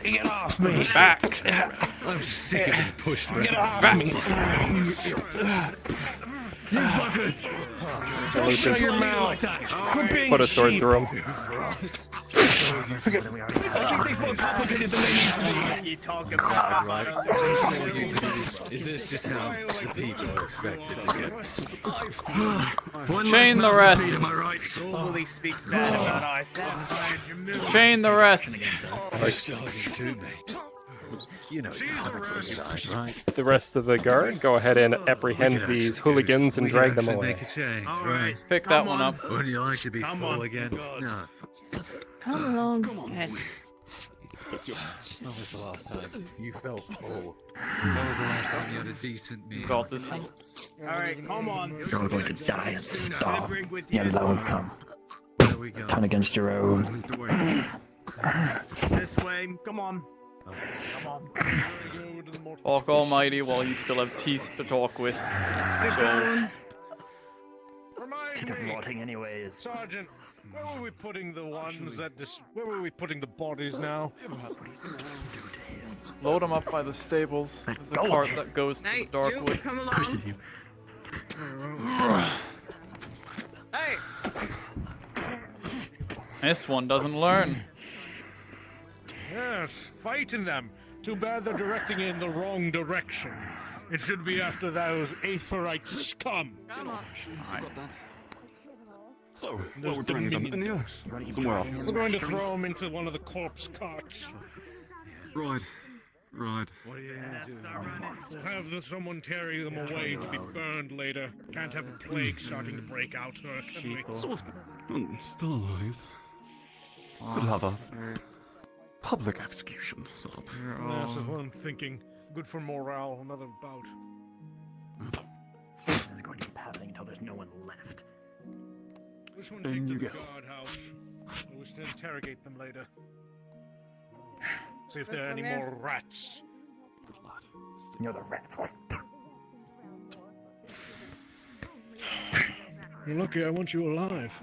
Get off me! Back! I'm sick of being pushed back. Get off me! You fuckers! Don't Don't shut shut your your mouth. like that! Quit being Put a sword sheep. through him. Forget that we already have. I think things more complicated than they need to be. You talk about Right. Is this just how the people are expected to get? Chain the rest. Am I right? Nobody speaks bad about our Chain the rest. I started too, mate. You know, you have a close eye, right? The rest of the guard, go ahead and apprehend these hooligans and drag them away. Make a change, All right? right. Pick that one up. Would you like to be Come full on. again? No. Come along. When was the last time you felt full? When was the last time you had a decent meal? Got this. All right, come on. You're going to die and starve. Bring with You're you. lonesome. There we go. Turn against your own. This way. Come on. Come on. Talk almighty while you still have teeth to talk with. So, Keep rotting anyways. Sergeant, where were we putting the ones that where were we putting the bodies now? load them up by the stables. There's a go of cart it. that goes to the Hey, you Darkwood. come along. Pushes you. Hey, This one doesn't learn. Yes, fighting them. Too bad they're directing in the wrong direction. It should be after those Aetherite scum. come on. So, where Those we're bringing them in here? Somewhere else. We're going to throw them into one of the corpse carts. Right. Right. Have someone carry them away to be burned later. Can't have a plague starting to break out, can we? So, if I'm still alive, we'll have a public execution set up. This is what I'm thinking. Good for morale, another bout. It's going to keep happening until there's no one left. This one In take to you the go. guardhouse. So we can interrogate them later. See if This there are one any there? more rats. Good lad. You're the rats. You're lucky I want you alive.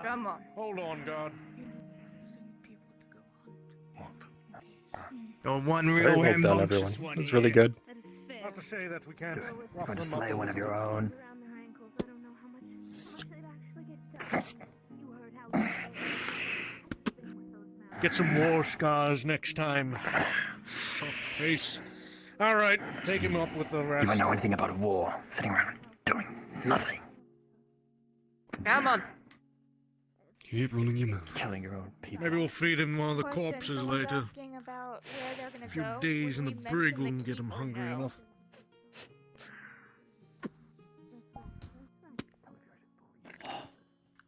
Come on. Hold on, guard. Got one Very real well done, rambunctious everyone. one It was really here. good. That is fair. Not to say that we can't Going rough to them slay up. one of your own. Around their ankles, I don't know how much they'd actually get done. You heard how Get some war scars next time. Peace. All right, take him up with the You rest. don't know anything about war. Sitting around doing nothing. Come on. Keep running your mouth. Killing your own people. Maybe we'll feed him one of the Question, corpses someone's later. asking about where they're gonna A few go. days in Would the we brig mention will get him keep or hungry no? enough.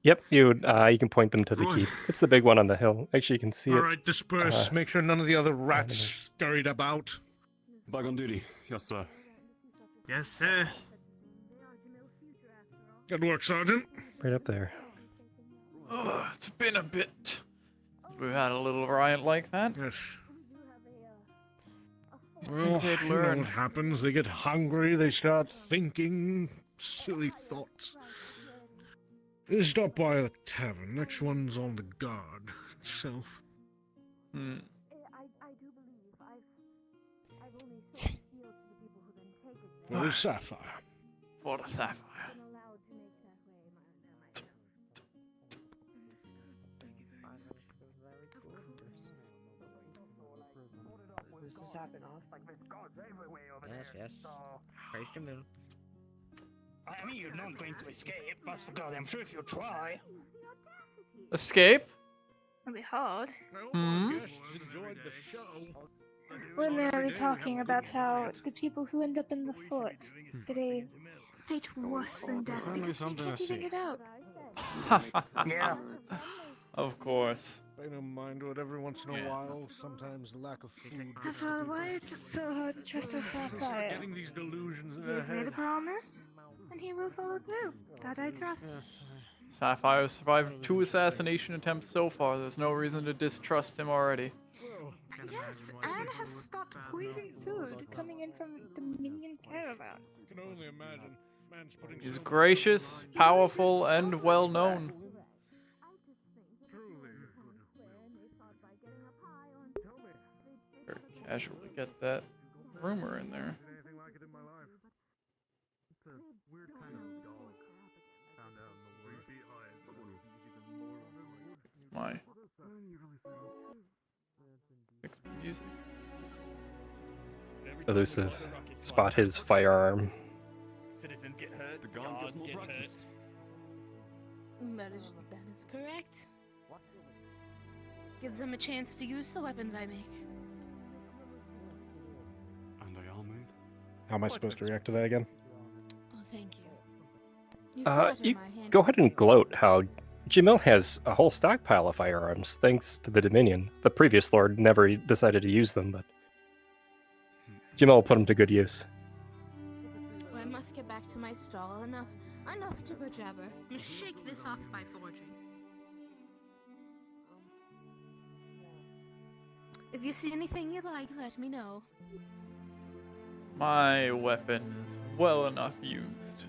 Yep, you can point them to the keep. It's the big one on the hill. Actually, you can see All it. right, disperse. Make sure none of the other rats scurried about. Back on duty. Yes, sir. Yes, sir. Good work, Sergeant. Right up there. Oh, it's been a bit. We've had a little riot like that. Yes. You'd Well, think they'd you know learn. what happens. They get hungry. They start thinking silly thoughts. They stop by the tavern. Next one's on the guard itself. Hmm. Well, there's Sapphire. For the sapphire. Yes, yes. Praise the moon. I mean, you're not going to escape. That's for God. I'm sure if you try. Escape? It'll be hard. Hmm? We're merely talking about how the people who end up in the fort get a fate worse than death because they can't even get out. Yeah. Of course. Pay no mind to it every once in a Yeah. while. Sometimes the lack of food gets After to all, people. why is it so hard to trust our They start sapphire? getting these delusions in He their has made a head. promise, and he will follow through. That I trust. Sapphire survived 2 assassination attempts so far. There's no reason to distrust him already. Yes, Anne has stopped poisoned food coming in from the minion caravans. I can only imagine. Man's putting He's so much gracious, effort powerful, and well known. Very casually get that rumor in there. It's my fixed music. Elusive. Spot his firearm. Citizens get hurt, The guard gets guards more get practice. That is correct. Gives them a chance to use the weapons I make. And I armored. How am I supposed to react to that again? Oh, thank you. You flatter You my hand. go ahead and gloat how Jamil has a whole stockpile of firearms, thanks to the Dominion. The previous Lord never decided to use them, but Jamil put them to good use. I must get back to my stall. Enough jibber jabber. Must shake this off by forging. If you see anything you like, let me know. My weapon is well enough used.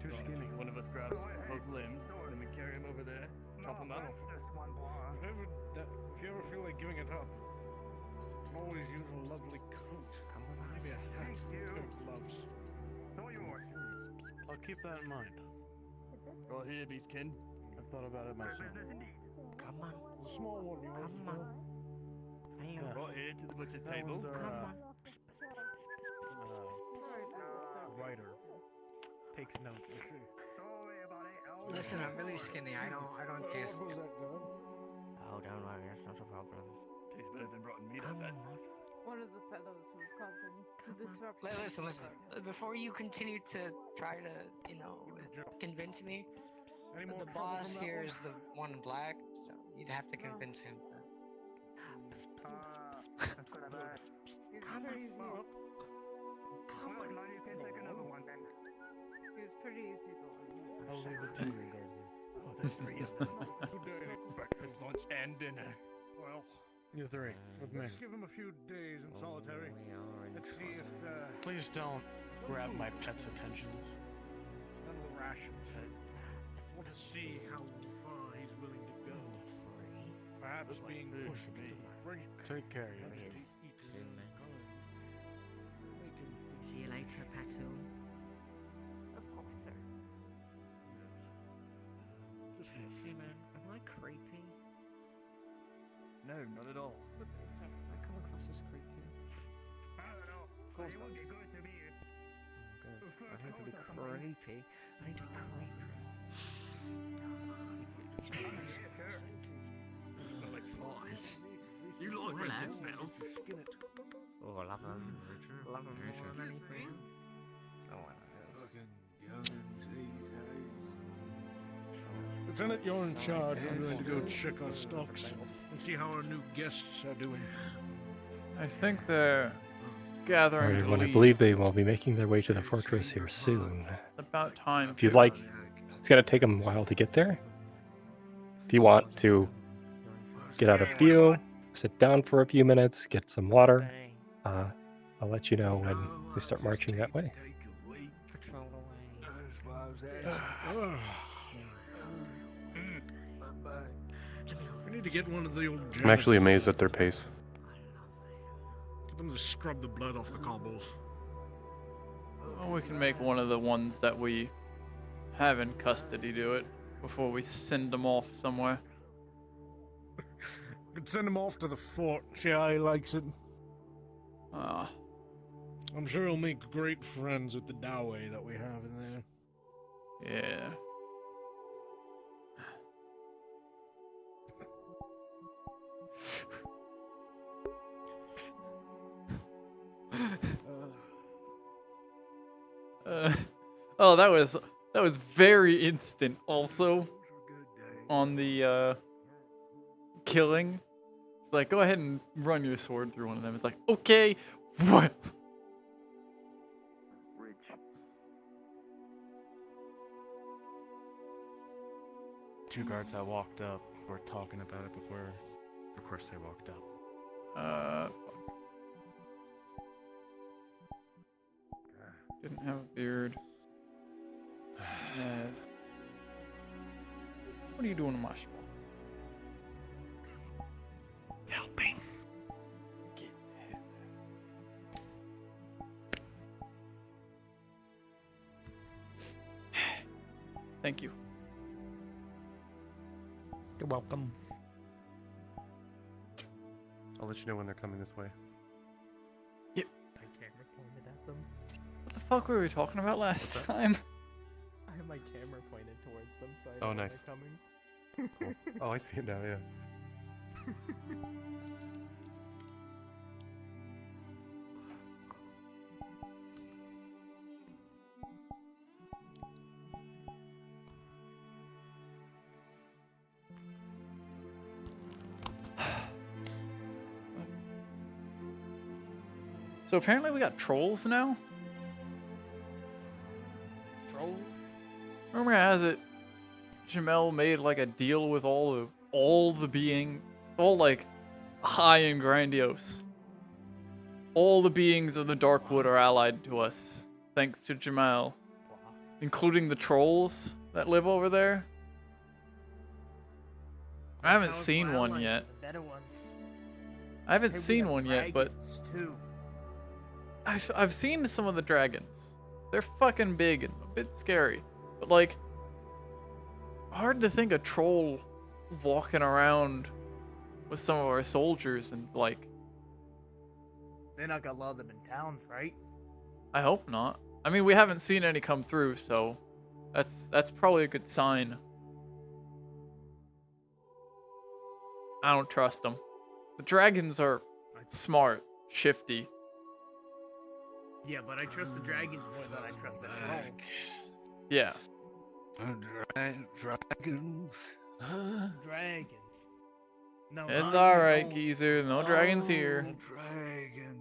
Too skinny. One of us grabs both limbs, then we carry him over there, chop him up. If you ever feel like giving it up, always use a lovely coat. Maybe a hat and silk gloves. I'll keep that in mind. Right here, Beastkin. I've thought about it myself. Come on. Small one, you Come on. Right here to the butcher's table. Come on. Writer takes notes. Listen, I'm really skinny. I don't taste. Oh, don't worry, that's not a problem. Tastes better than rotten meat, I bet. One of the fellows was causing disruption. Listen. Before you continue to try to, convince me, the boss here is the one in black, so you'd have to convince him. Come on. Come on. You can take another one then. He was pretty easy going. I'll leave it to you, Garvey. Oh, there's 3 of them. Breakfast, lunch, and dinner. Well, You 3, with me. let's give him a few days in solitary. Let's see if, Please don't grab my pet's attentions. none of the rations. I want to see how far he's willing to go. Perhaps being pushed to the brink. Take care, you Let's two. eat. See you later, Patu. Of course, sir. Hey man, am I creepy? No, not at all. I come across as creepy. I don't know. Of course You not. would be good to me. Good. So I need to be creepy. I need to be creepy. You smell like flies. You like wretched smells. Oh, I love them. Love them more than anything. Oh, Lieutenant, you're in charge. I'm going to go check our stocks and see how our new guests are doing. I think they're gathering Alright, to everyone, I leave. believe they will be making their way to the fortress here soon. It's about time. If you'd like, it's going to take them a while to get there. If you want to get out of view, sit down for a few minutes, get some water, I'll let you know when we start marching that way. Patrol away. We need to get one of the old I'm actually amazed at their pace. Get them to scrub the blood off the cobbles. Well, we can make one of the ones that we have in custody do it before we send them off somewhere. Could send him off to the fort. See how he likes it. Ah, I'm sure he'll make great friends with the Dawei that we have in there. yeah. Oh, that was very instant. Also, on the killing, it's like go ahead and run your sword through one of them. It's like okay, what? Two guards that walked up were talking about it before, of course, they walked up. Didn't have a beard. What are you doing in my spot? Helping. Thank you. You're welcome. I'll let you know when they're coming this way. Yep. My camera pointed at them. What the fuck were we talking about last time? I have my camera pointed towards them, so I know Oh, when nice. they're coming. Cool. Oh, I see it now, yeah. So apparently we got trolls now? Trolls? Rumor has it Jamel made like a deal with all the being, all like high and grandiose. All the beings of the Darkwood are allied to us, thanks to Jamel. Including the trolls that live over there. I haven't Powerful seen one allies yet. are the better ones. I haven't Hey, we seen have one yet, but dragons, too. I've seen some of the dragons. They're fucking big and a bit scary. But like, hard to think a troll walking around with some of our soldiers and like, They're not gonna allow them in towns, right? I hope not. I mean, we haven't seen any come through, so that's probably a good sign. I don't trust them. The dragons are smart, shifty. Yeah, but I trust the dragons more than I trust the troll. Yeah. Dragons? Huh? Dragons. No, It's not alright, you, geezer. No dragons here. Dragon.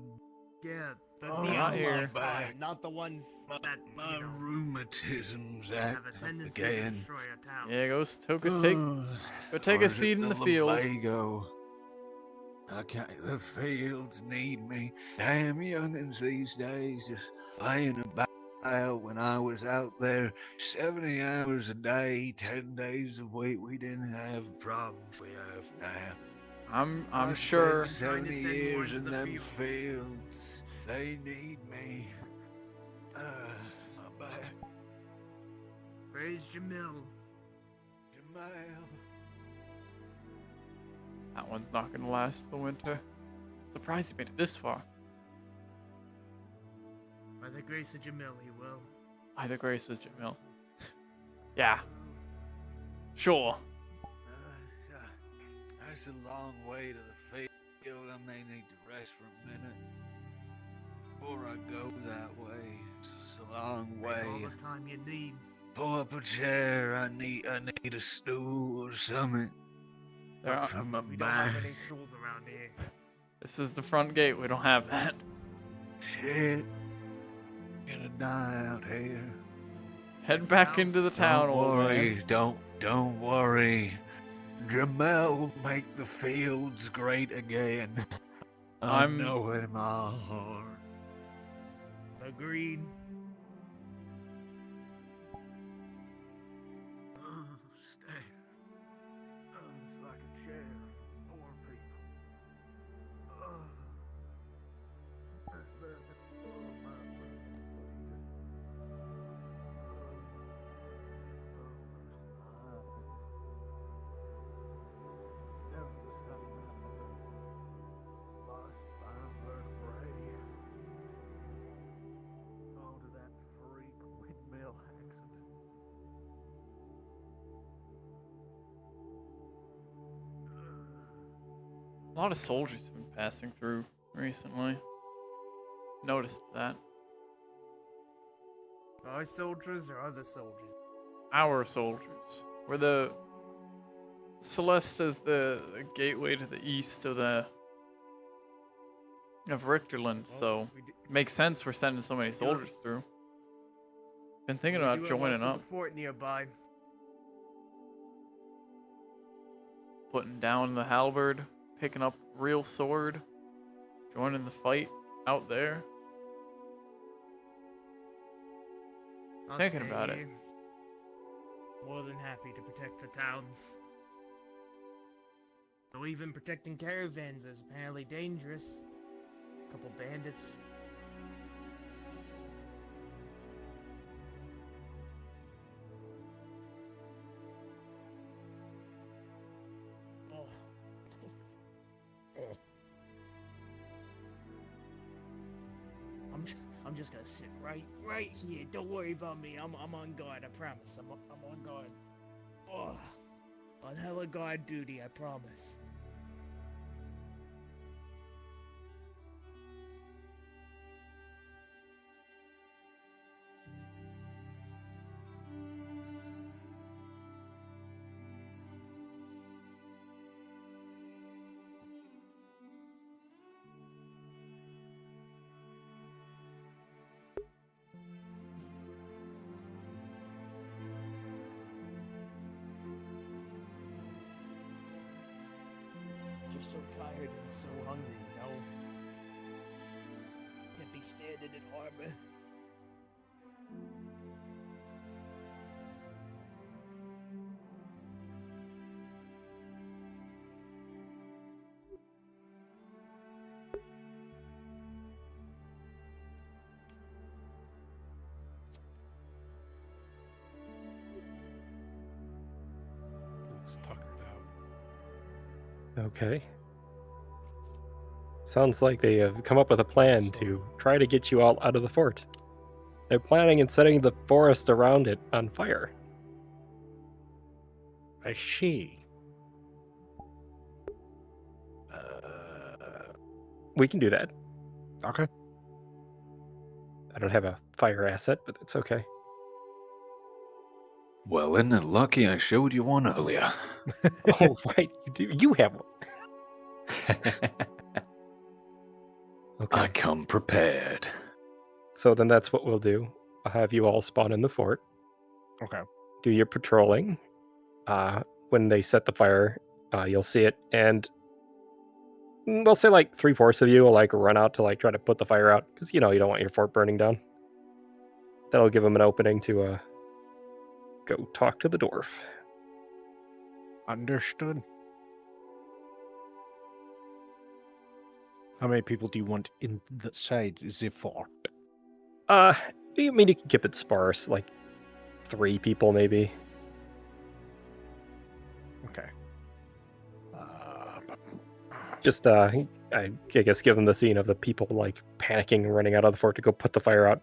Yeah, the Not here. kind, not the ones that, My rheumatism's have a acting up tendency again. to destroy a town. Yeah, go take a seat in the field. Go. Okay, the fields need me. Damn youngins these days just laying about. When I was out there 70 hours a day, 10 days a week, we didn't have problems we have now. I'm sure. 70 years in them fields. They need me. My back. Praise Jamil. Jamal. That one's not gonna last the winter. Surprised he made it this far. By the grace of Jamil, he will. By the grace of Jamil. Yeah. Sure. That's a long way to the field. I may need to rest for a minute. Before I go that way. It's a long way. Take all the time you need. Pull up a chair. I need a stool or something. There are- From my We don't have back. any stools around here. This is the front gate. We don't have that. Shit. Gonna die out here. Head back into the town, Don't old worry. man. Don't worry. Jamel will make the fields great again. I know it in my heart. Agreed. Stay. It's like a chair. Poor people. A lot of soldiers have been passing through recently. Noticed that. Our soldiers or other soldiers? Our soldiers. We're the Celeste is the gateway to the east of Richterland, so makes sense we're sending so many soldiers through. Been thinking We about do have joining also up, the fort nearby. putting down the halberd, picking up real sword, joining the fight out there. I'll Thinking stay about it. here. More than happy to protect the towns. Though even protecting caravans is apparently dangerous. Couple bandits. Oh. I'm just gonna sit right here. Don't worry about me. I'm on guard. I promise. I'm on guard. Oh, on hella guard duty. I promise. Just so tired and so hungry, you know? Can't be standing in harbor. Looks tuckered out. Okay. Sounds like they have come up with a plan to try to get you all out of the fort. They're planning on setting the forest around it on fire. I see. We can do that. Okay. I don't have a fire asset, but it's okay. Well, isn't it lucky I showed you one earlier? Oh, right. You do. You have one. Okay. I come prepared. So then that's what we'll do. I'll have you all spawn in the fort. Okay. Do your patrolling. When they set the fire, you'll see it, and we'll say like 3/4 of you will like run out to like try to put the fire out, because you don't want your fort burning down. That'll give them an opening to go talk to the dwarf. Understood. How many people do you want inside the fort? I mean, you can keep it sparse, like 3 people maybe. Okay. Just I guess give them the scene of the people like panicking and running out of the fort to go put the fire out.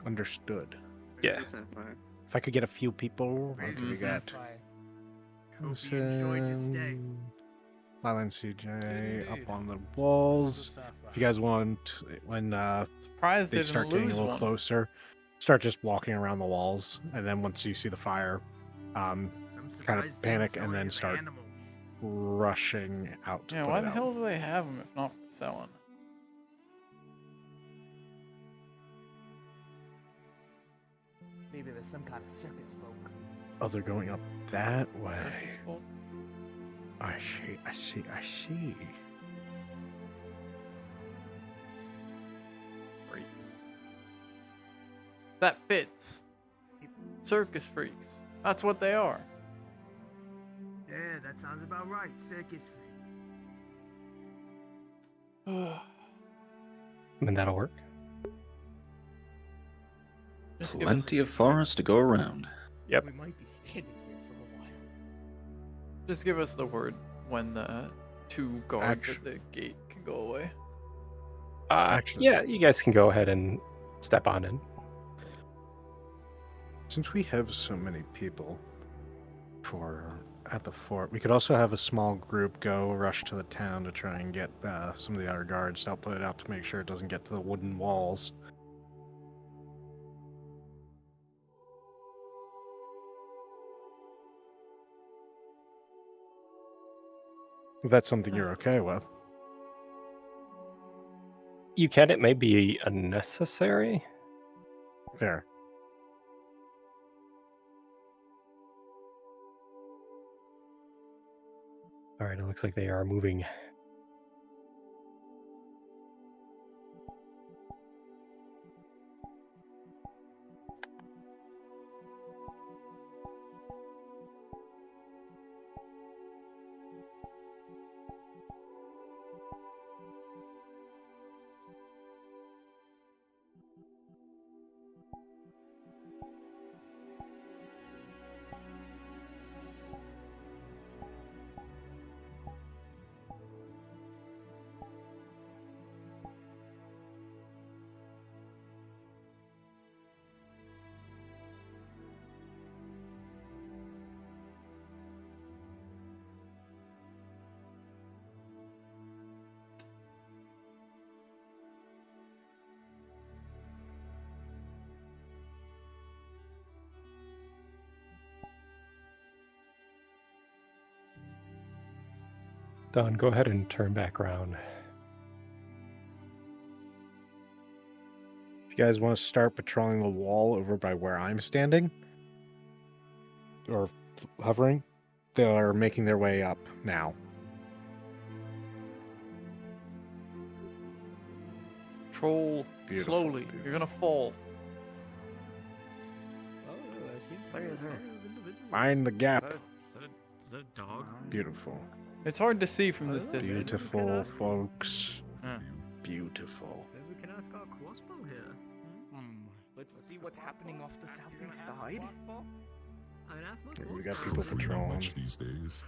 Understood. Yeah. If I could get a few people, what do we got? Mylan CJ up on the walls. If you guys want, when Surprised they they start didn't getting a lose little one. closer, start just walking around the walls, and then once you see the fire, kind of panic and then start rushing out to Yeah, put why it the out. hell do they have them if not for selling? Maybe there's some kind of circus folk. Oh, they're going up that way. I see. Freaks. That fits. Circus freaks. That's what they are. Yeah, that sounds about right. Circus I mean, that'll work. Plenty of forest to go around. Yep. We might be standing here for a while. Just give us the word when the 2 guards at the gate can go away. Yeah, you guys can go ahead and step on in. Since we have so many people for at the fort. We could also have a small group go rush to the town to try and get some of the other guards to help put it out to make sure it doesn't get to the wooden walls. If that's something you're okay with. You can. It may be unnecessary. Fair. All right, it looks like they are moving. Don, go ahead and turn back around. If you guys want to start patrolling the wall over by where I'm standing, or hovering, they are making their way up now. Troll Beautiful, slowly. You're gonna fall. Find the gap. Is that a dog? Beautiful. It's hard to see from this distance. Beautiful, folks. Huh. Beautiful. Maybe we can ask our crossbow here. Let's see what's happening off the southeast side. I mean, ask my We got crossbow. people patrolling. Much these days.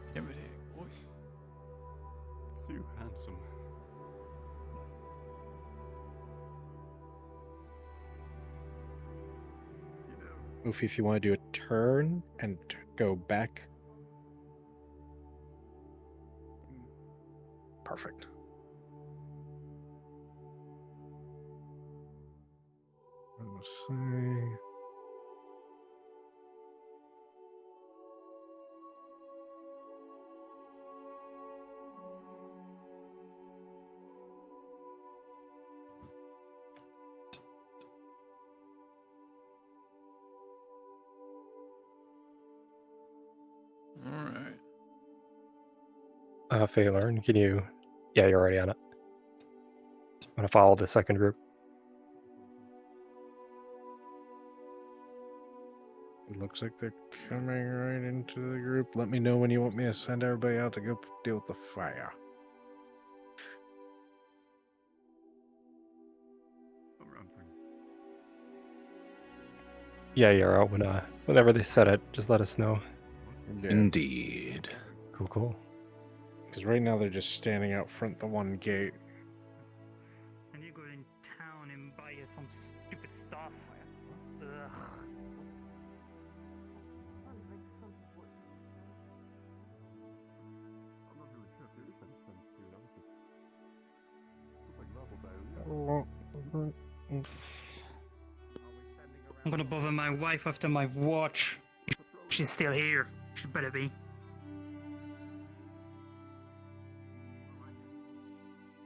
Intimidating voice. Too handsome. Oofy, if you want to do a turn and go back. Perfect. Let's see. Alright. Phaelern, can you... Yeah, you're already on it. Want to follow the second group? It looks like they're coming right into the group. Let me know when you want me to send everybody out to go deal with the fire. Yeah, Yarrow, whenever they set it, just let us know. Yeah. Indeed. Cool. Because right now they're just standing out front the one gate. And you go in town and buy you some stupid stuff. Ugh. I'm gonna bother my wife after my watch. She's still here. She better be.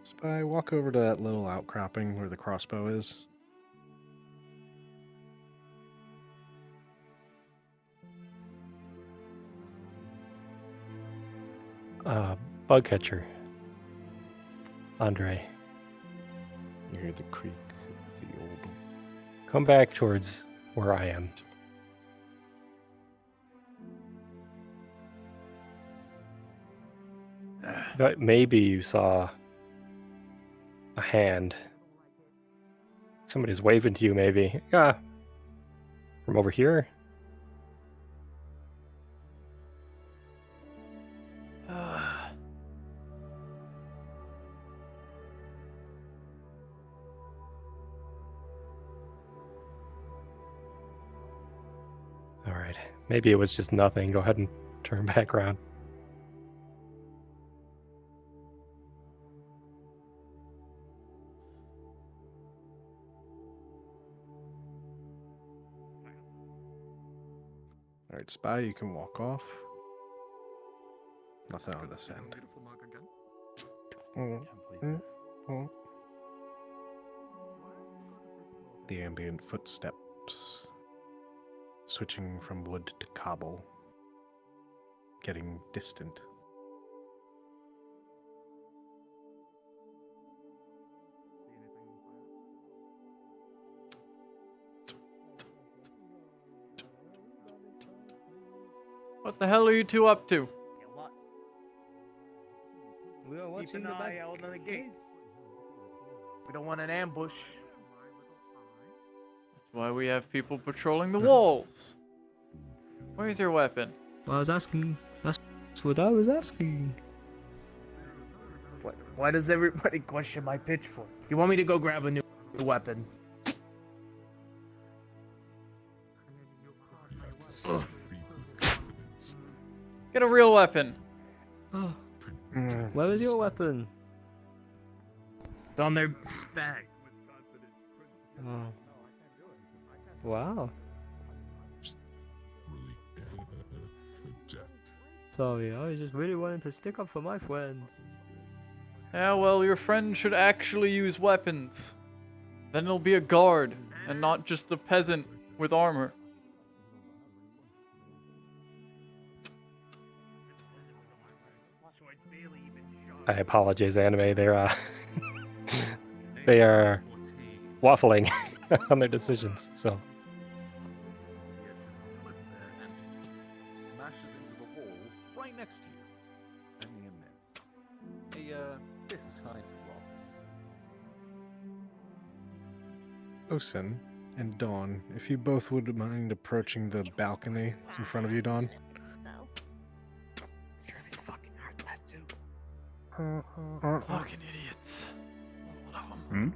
Spy, walk over to that little outcropping where the crossbow is. Bug catcher. Andre. You hear the creak of the old one. Come back towards where I am. That maybe you saw a hand. Somebody's waving to you, maybe. Ah, from over here. Alright, maybe it was just nothing. Go ahead and turn back around. Alright, Spy, you can walk off. Nothing on this end. The ambient footsteps switching from wood to cobble, getting distant. What the hell are you two up to? We are watching the eye out on the gate. We don't want an ambush. That's why we have people patrolling the walls. Where's your weapon? I was asking. That's what I was asking. Why does everybody question my pitch for? You want me to go grab a new weapon? Get a real weapon. Oh. Where is your weapon? It's on their bag. Oh. Wow. Sorry, I was just really wanting to stick up for my friend. Yeah, well, your friend should actually use weapons. Then he'll be a guard, and not just a peasant with armor. I apologize, anime. They're they are waffling on their decisions. So Smashes into the wall right next to you. Only a miss. This size block. Osen and Dawn, if you both would mind approaching the balcony in front of you, Dawn. So. Sure, they fucking heard that too. Fucking idiots. A lot of them.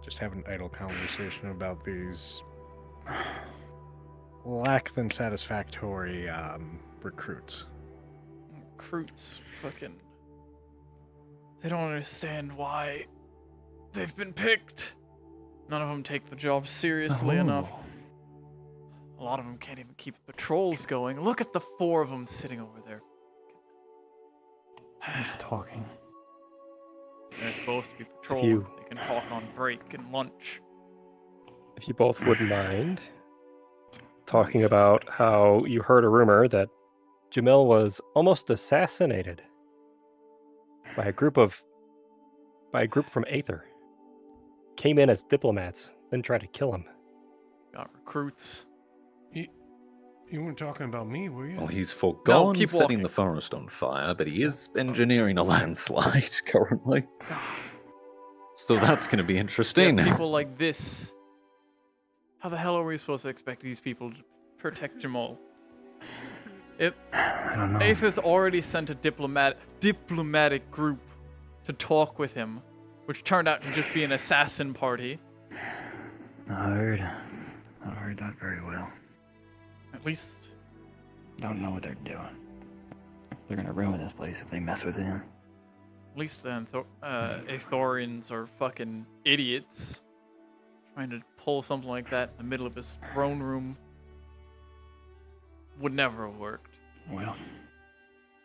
Just have an idle conversation about these lack than satisfactory recruits. Recruits, fucking. They don't understand why they've been picked. None of them take the job seriously enough. A lot of them can't even keep patrols going. Look at the 4 of them sitting over there. He's talking. They're supposed to be patrolling. They can talk on break and lunch. if you both wouldn't mind talking about how you heard a rumor that Jamil was almost assassinated by a group from Aether. Came in as diplomats, then tried to kill him. Got recruits. You weren't talking about me, were you? Well, he's forgone keep setting walking. the forest on fire, but he is engineering a landslide currently. So that's going to be interesting. Yeah, people like this. How the hell are we supposed to expect these people to protect Jamal? I don't know. Aether's already sent a diplomatic group to talk with him, which turned out to just be an assassin party. I heard that very well. At least. Don't know what they're doing. They're gonna ruin this place if they mess with him. At least the Aethorians are fucking idiots. Trying to pull something like that in the middle of his throne room would never have worked. Well,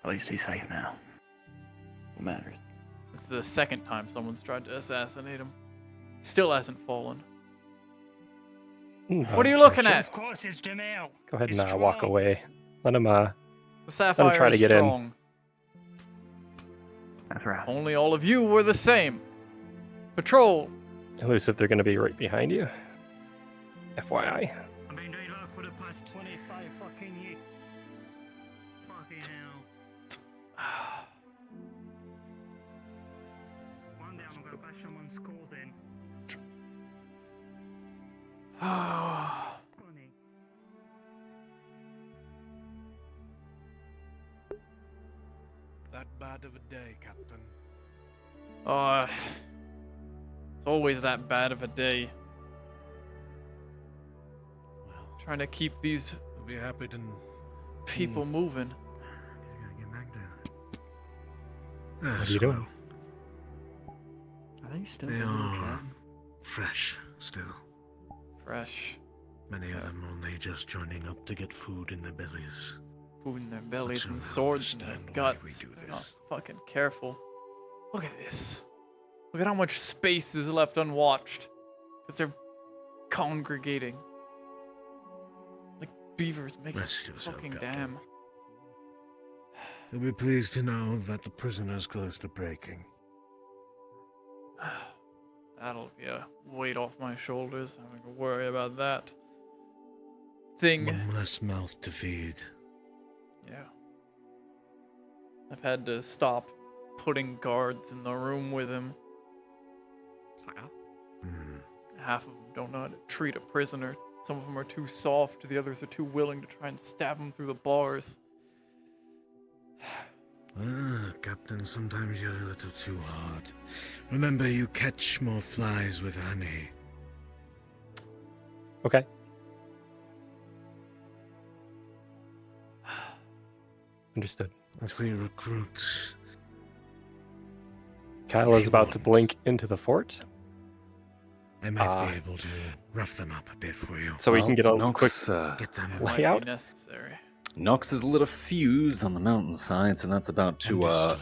at least he's safe now. What matters? This is the second time someone's tried to assassinate him. Still hasn't fallen. What are you looking at? Of course, it's Jamel. Go ahead He's and walk strong. away. Let him The Sapphire try to is get in. strong. That's right. Only all of you were the same. Patrol. Elusive, they're going to be right behind you. FYI. I've been doing that for the past 25 fucking years. Fucking hell. One day I'm gonna bash someone's skulls in. Funny. That bad of a day, Captain. It's always that bad of a day. Trying to keep these I'll be happy to. people moving. Yes, What are you doing? Are they still They busy with are chatting? fresh still. Fresh. Many of them only just joining up to get food in their bellies. Food in their bellies soon and they'll swords in their understand why we guts. do They're not this. fucking careful. Look at this. Look at how much space is left unwatched. Because they're congregating. Like beavers making Rest yourself, fucking Captain. dam. You'll be pleased to know that the prisoner's close to breaking. That'll be a weight off my shoulders. I'm not gonna worry about that thing. One less mouth to feed. Yeah. I've had to stop putting guards in the room with him. Half of them don't know how to treat a prisoner. Some of them are too soft, the others are too willing to try and stab him through the bars. Captain, sometimes you're a little too hard. Remember, you catch more flies with honey. Okay. Understood. As we recruit, Kyle is about to blink into the fort. I might be able to rough them up a bit for you. So we can get a quick get them layout. Necessary. Nox has lit a fuse on the mountainside, so that's about to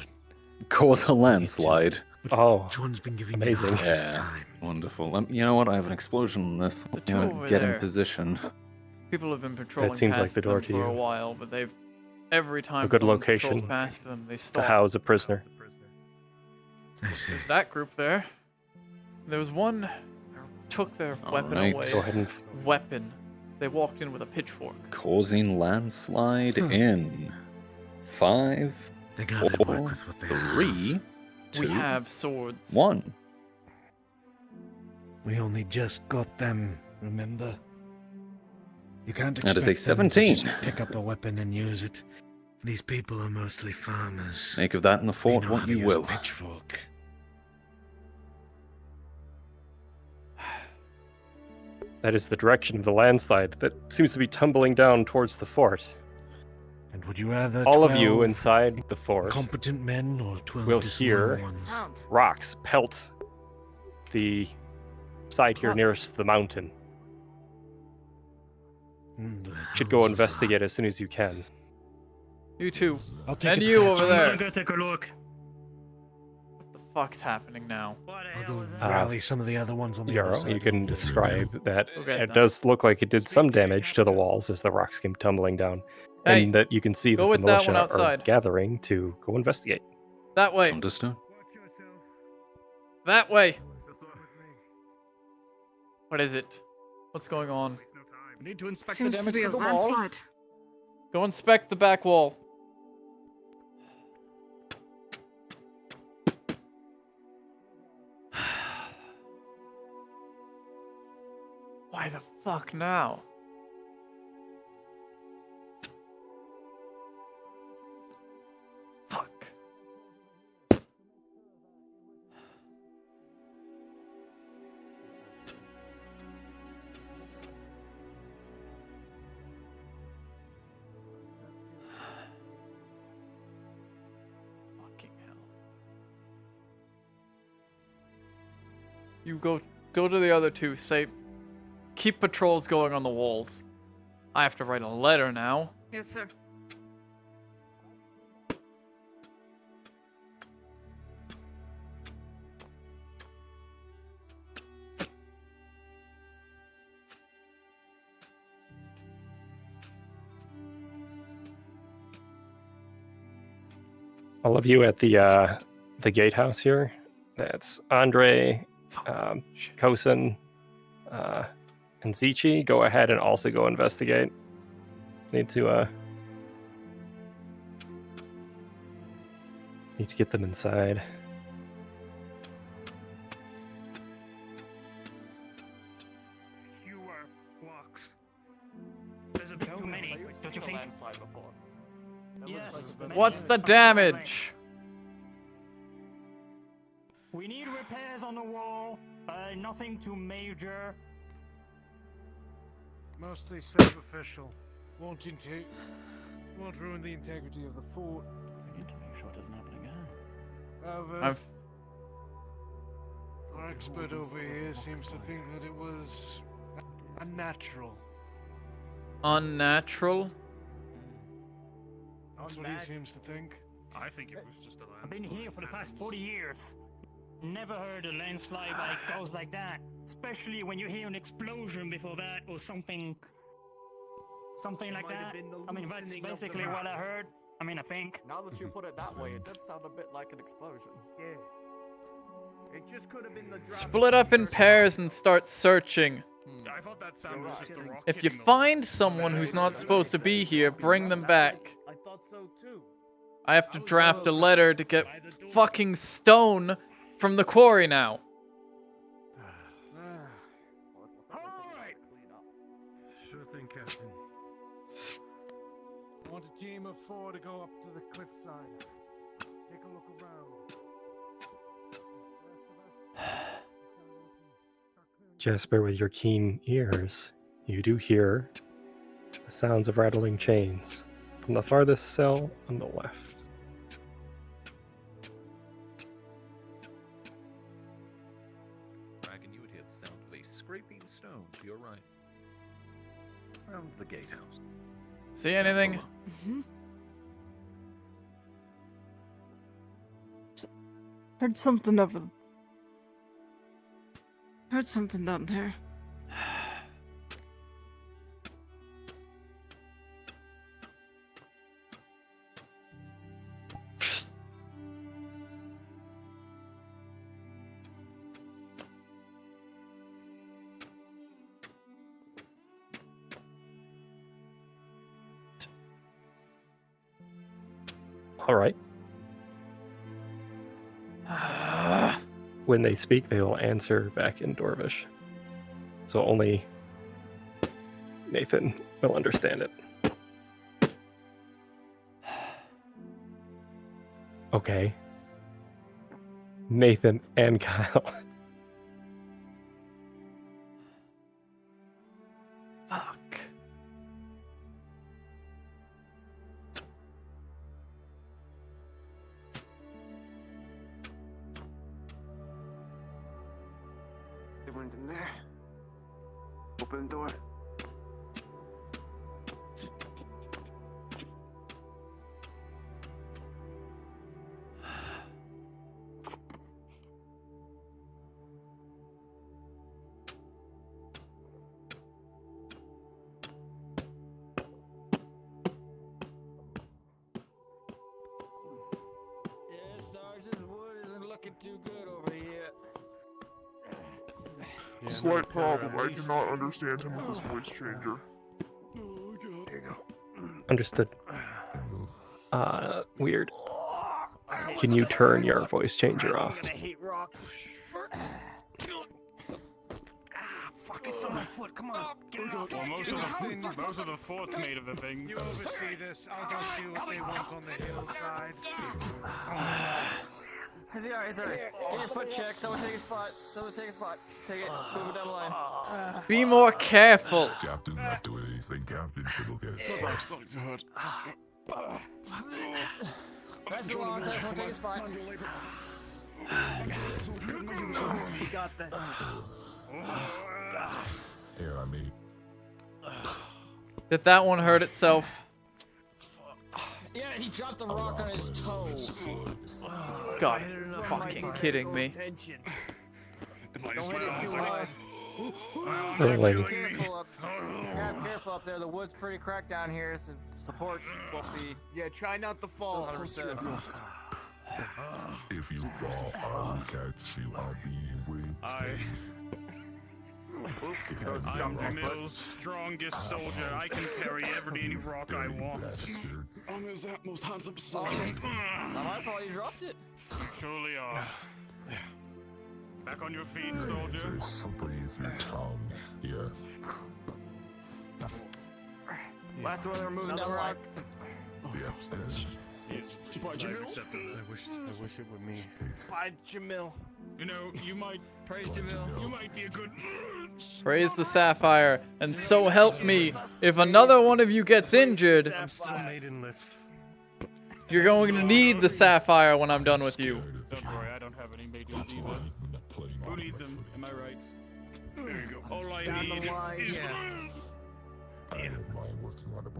cause a landslide. Oh, Which one's been giving amazing. you the hardest Yeah, time? wonderful. You know what? I have an explosion on this. two over Get there. in position. People have been patrolling seems like past the door them to for a you. while, but they've every time A good someone patrols location past them, they to stop. house a prisoner. There's that group there. There was one who took their weapon Alright. away. Go ahead and- Weapon. They walked in with a pitchfork. Causing landslide in 5, They gotta 4, work with what they 3, 2, We have swords. 1. We only just got them, remember? You can't That expect is a them to 17. just pick up a weapon and use it. These people are mostly farmers. Make of that in the They fort know what how to you use a will. pitchfork. That is the direction of the landslide that seems to be tumbling down towards the fort. And would you rather All of you 12 inside the fort competent men or 12 will disloyal hear ones? rocks pelt the side here nearest the mountain. Should go investigate as soon as you can. You two. I'll take And it you back. over I'm there. gonna go take a look. What the fuck's happening now? I'll go rally some of the other ones on the other Yarrow, side. you can describe that Okay, it then. does look like it did some damage to the walls as the rocks came tumbling down. Hey, and that you can see that go the with that one militia are outside. gathering to go investigate. That way. Understood. That way. What is it? What's going on? We need to inspect Seems the to damage be to a the wall. landslide. Go inspect the back wall. Why the fuck now? Fuck. Fucking hell. You go to the other two, say keep patrols going on the walls. I have to write a letter now. Yes, sir. All of you at the gatehouse here. That's Andre, Kosen, and Zichi. Go ahead and also go investigate. Need to get them inside. Fewer walks. There's a bit too many, don't you think? What's the damage? We need repairs on the wall. Nothing too major. Mostly superficial. Won't ruin the integrity of the fort. We need to make sure it doesn't happen again. However, our expert over here seems to think that it was unnatural. Unnatural? That's what he seems to think. I think it was just a landslide. I've been here for the past 40 years. Never heard a landslide goes like that. Especially when you hear an explosion before that or something like that. I mean, that's basically what I heard. I mean, I think. Now that you put it that way, it did sound a bit like an explosion. Yeah. It just could have been the Split up in pairs and start searching. I thought that sound was just a rock. If you find someone who's not supposed to be here, bring them back. I thought so too. I have to draft a letter to get fucking stone from the quarry now. Alright! Sure thing, Captain. I want a team of 4 to go up to the cliffside. Take a look around. Jasper, with your keen ears, you do hear the sounds of rattling chains from the farthest cell on the left. Reckon you would hear the sound of a scraping stone to your right. Around the gatehouse. See anything? Heard something over. Heard something down there. All right. When they speak, they will answer back in Dwarvish. So only Nathan will understand it. Okay. Nathan and Kyle. Fuck. They went in there. Open the door. Yeah, Sarge, this wood isn't looking too good over here. Slight problem. I do not understand him with his voice changer. There you go. Understood. Weird. Can you turn your voice changer off? Fuck, it's on my foot. Come on, get it off. Well, most of the fort's made of the thing. You oversee this. I'll go see what they want on the hillside. He's alright. Get your foot checked. Someone take a spot. Take it. Move it down the line. Be more careful. Captain, not doing anything. Captain should look at it. My starting to hurt. That's the long time. Someone take a spot. You got that. Here, I mean. Did that one hurt itself? Yeah, he dropped the rock on his toe. God, you're fucking kidding me. Don't hit it too hard. Early. Careful up there. The wood's pretty cracked down here, so support won't be. Yeah, try not to fall. 100%. If you fall, I will catch you. I'll be waiting. I'm Jamil's strongest soldier. I can carry any rock I want. I'm his most handsome Oh, soldier. not my fault. You dropped it. Surely are. Back on your feet, soldier. There's somebody through town. Yeah. Last one, they're moving down the line. Yeah. Yes, I accept it. I wish it were me. Bye, Jamil. You know, you might praise Jamil. You might be a good. Praise the sapphire, and so help me, if another one of you gets injured, I'm still maidenless. you're going to need the sapphire when I'm done with you. Don't worry, I don't have any maidens either. Who needs them? Am I right? There you go. All I Down need the line, is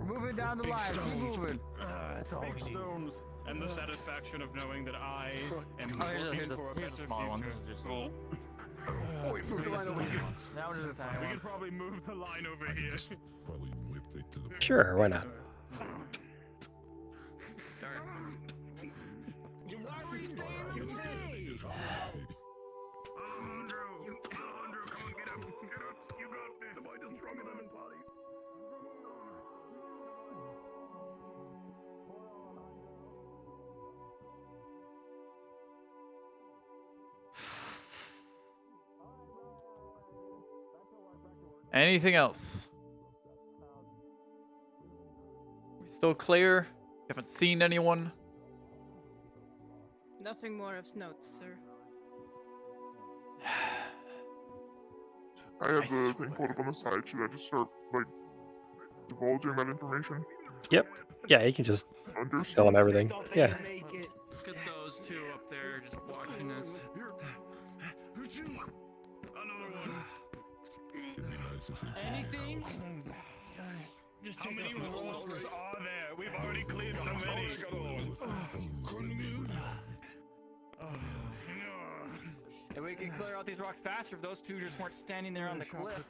Moving down the line, keep moving. that's all big stones, and the satisfaction of knowing that I am Oh, working here's for a a better smaller one. future. This is just. Oh, we moved the line over here. Now to the We can probably move the line over here. Sure, why not? Anything else? We still clear? Haven't seen anyone? Nothing more of notes, sir. I have the thing pulled up on the side. Should I just start, like, divulging that information? Yep. Yeah, you can just tell them everything. Yeah. Look at those two up there just watching this. Anything? How many rocks are there? We've already cleared so many. And we can clear out these rocks faster if those two just weren't standing there on the cliff.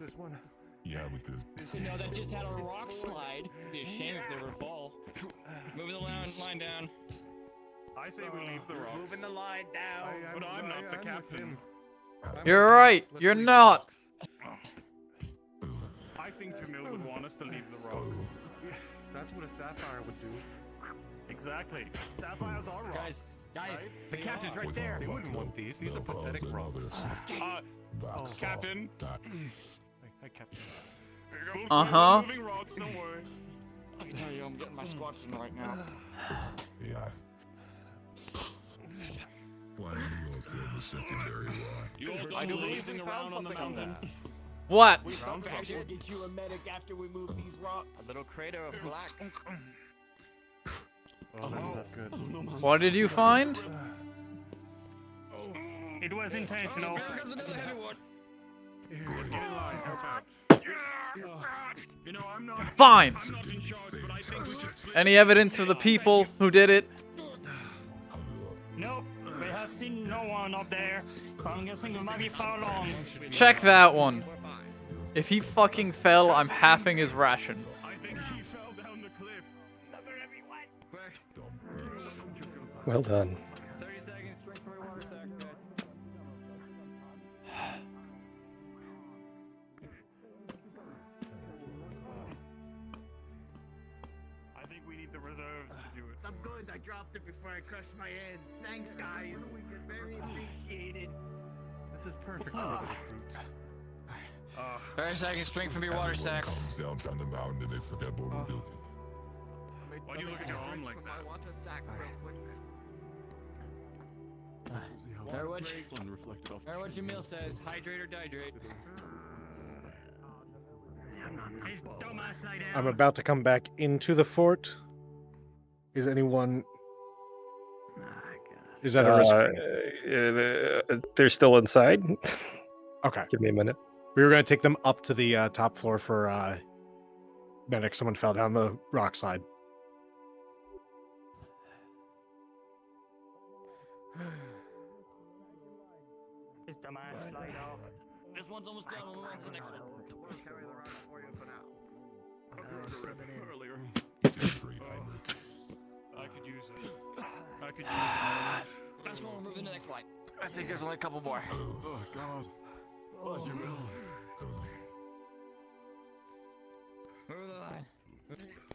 Yeah, because You know, that just had a rock slide. It'd be a shame if they were to fall. Moving the line down. I say we leave the rocks. Moving the line down. But I'm not the captain. You're right, you're not. I think Jamil would want us to leave the rocks. That's what a sapphire would do. Exactly. Sapphires are rocks. Guys, right? the captain's right there. They wouldn't want these. These are pathetic rocks. Captain. Hey, Captain. Uh-huh. Moving rocks, don't worry. I can tell you, I'm getting my squats in right now. yeah. Why do you all feel the secondary line? You all go lazing around on the mountain. What? We'll get you a medic after we move these rocks. A little crater of black. Oh, that's not good. What did you find? It was intentional. Here comes another heavy one. Let's get in line. Help out. You know, I'm not. Fine. I'm not in charge, but I think we should split. Any evidence of the people who did it? Nope, we have seen no one up there, so I'm guessing we might be far along. Check that one. If he fucking fell, I'm halving his rations. I think he fell down the cliff. Another heavy one. Well done. 30 seconds, drink for your water sack, guys. I think we need the reserves to do it. I'm good. I dropped it before I crushed my hands. Thanks, guys. Very appreciated. This is perfect. 30 seconds, drink from your water sacks. Comes down from the mountain and they forget about the building. Why do you look at your arm like that? water sack real quick. Heard what Jamil says, hydrate or dihydrate. Dumbass lie down. I'm about to come back into the fort. Is anyone? Is that a risk? They're still inside. Okay. Give me a minute. We were going to take them up to the top floor for medic. Someone fell down the rock slide. This dumbass slide off. This one's almost done, we'll move on to the next one. We'll carry the rock for you for now. Earlier. I could use it. I could use it. Last one, we'll move to the next flight. I think there's only a couple more. Oh, God. Oh, Jamil. Move the line.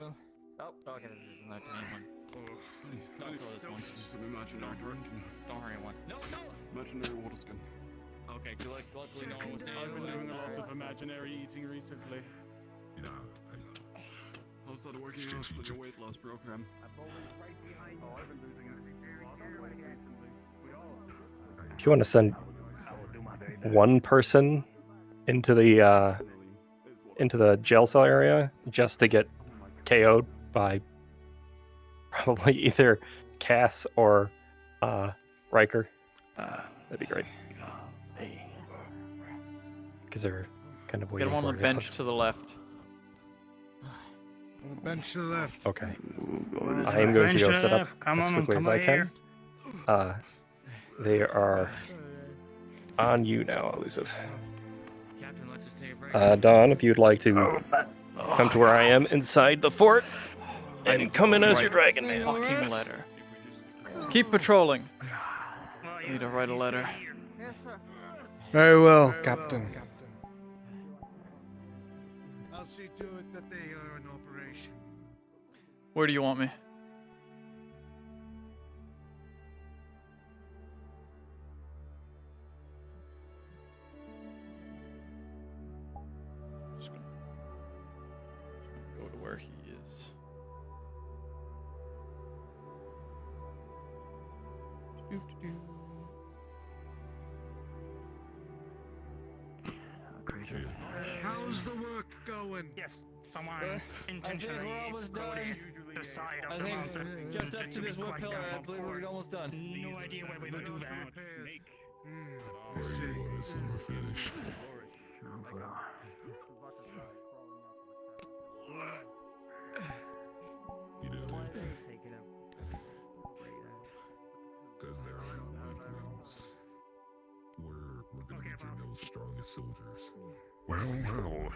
Oh, okay, this is another tiny one. Please, don't throw this one. It's just an imaginary direction. Don't hurry one. No, no! Imaginary water skin. Okay, luckily no one was I've been doing a lot of imaginary eating recently. Yeah. How's that working out with your weight loss program? I'm always right behind you. Oh, I've been losing a lot of weight recently. We all. if you want to send one person into the jail cell area just to get KO'd by probably either Cass or Riker, that'd be great. Because they're kind of waiting Get him on for the you. bench to the left. On the bench to the left. Okay. I am going to go set up Come as on, quickly as come I over can. They are on you now, Elusive. Captain, let's just take a break. Don, if you'd like to come to where I am inside the fort and come in as your dragon man. Fucking letter. Keep patrolling. I need to write a letter. Yes, sir. Very well, Captain. I'll see to it that they are in operation. Where do you want me? Just gonna go to where he is. How's the work going? Yes, someone intentionally exploded the side of the mountain. Just up to this wood pillar, I believe we're almost done. No idea where we would do that. I see. Finished. You know what? Because there are no weaklings. We're gonna get your no strongest soldiers. Well.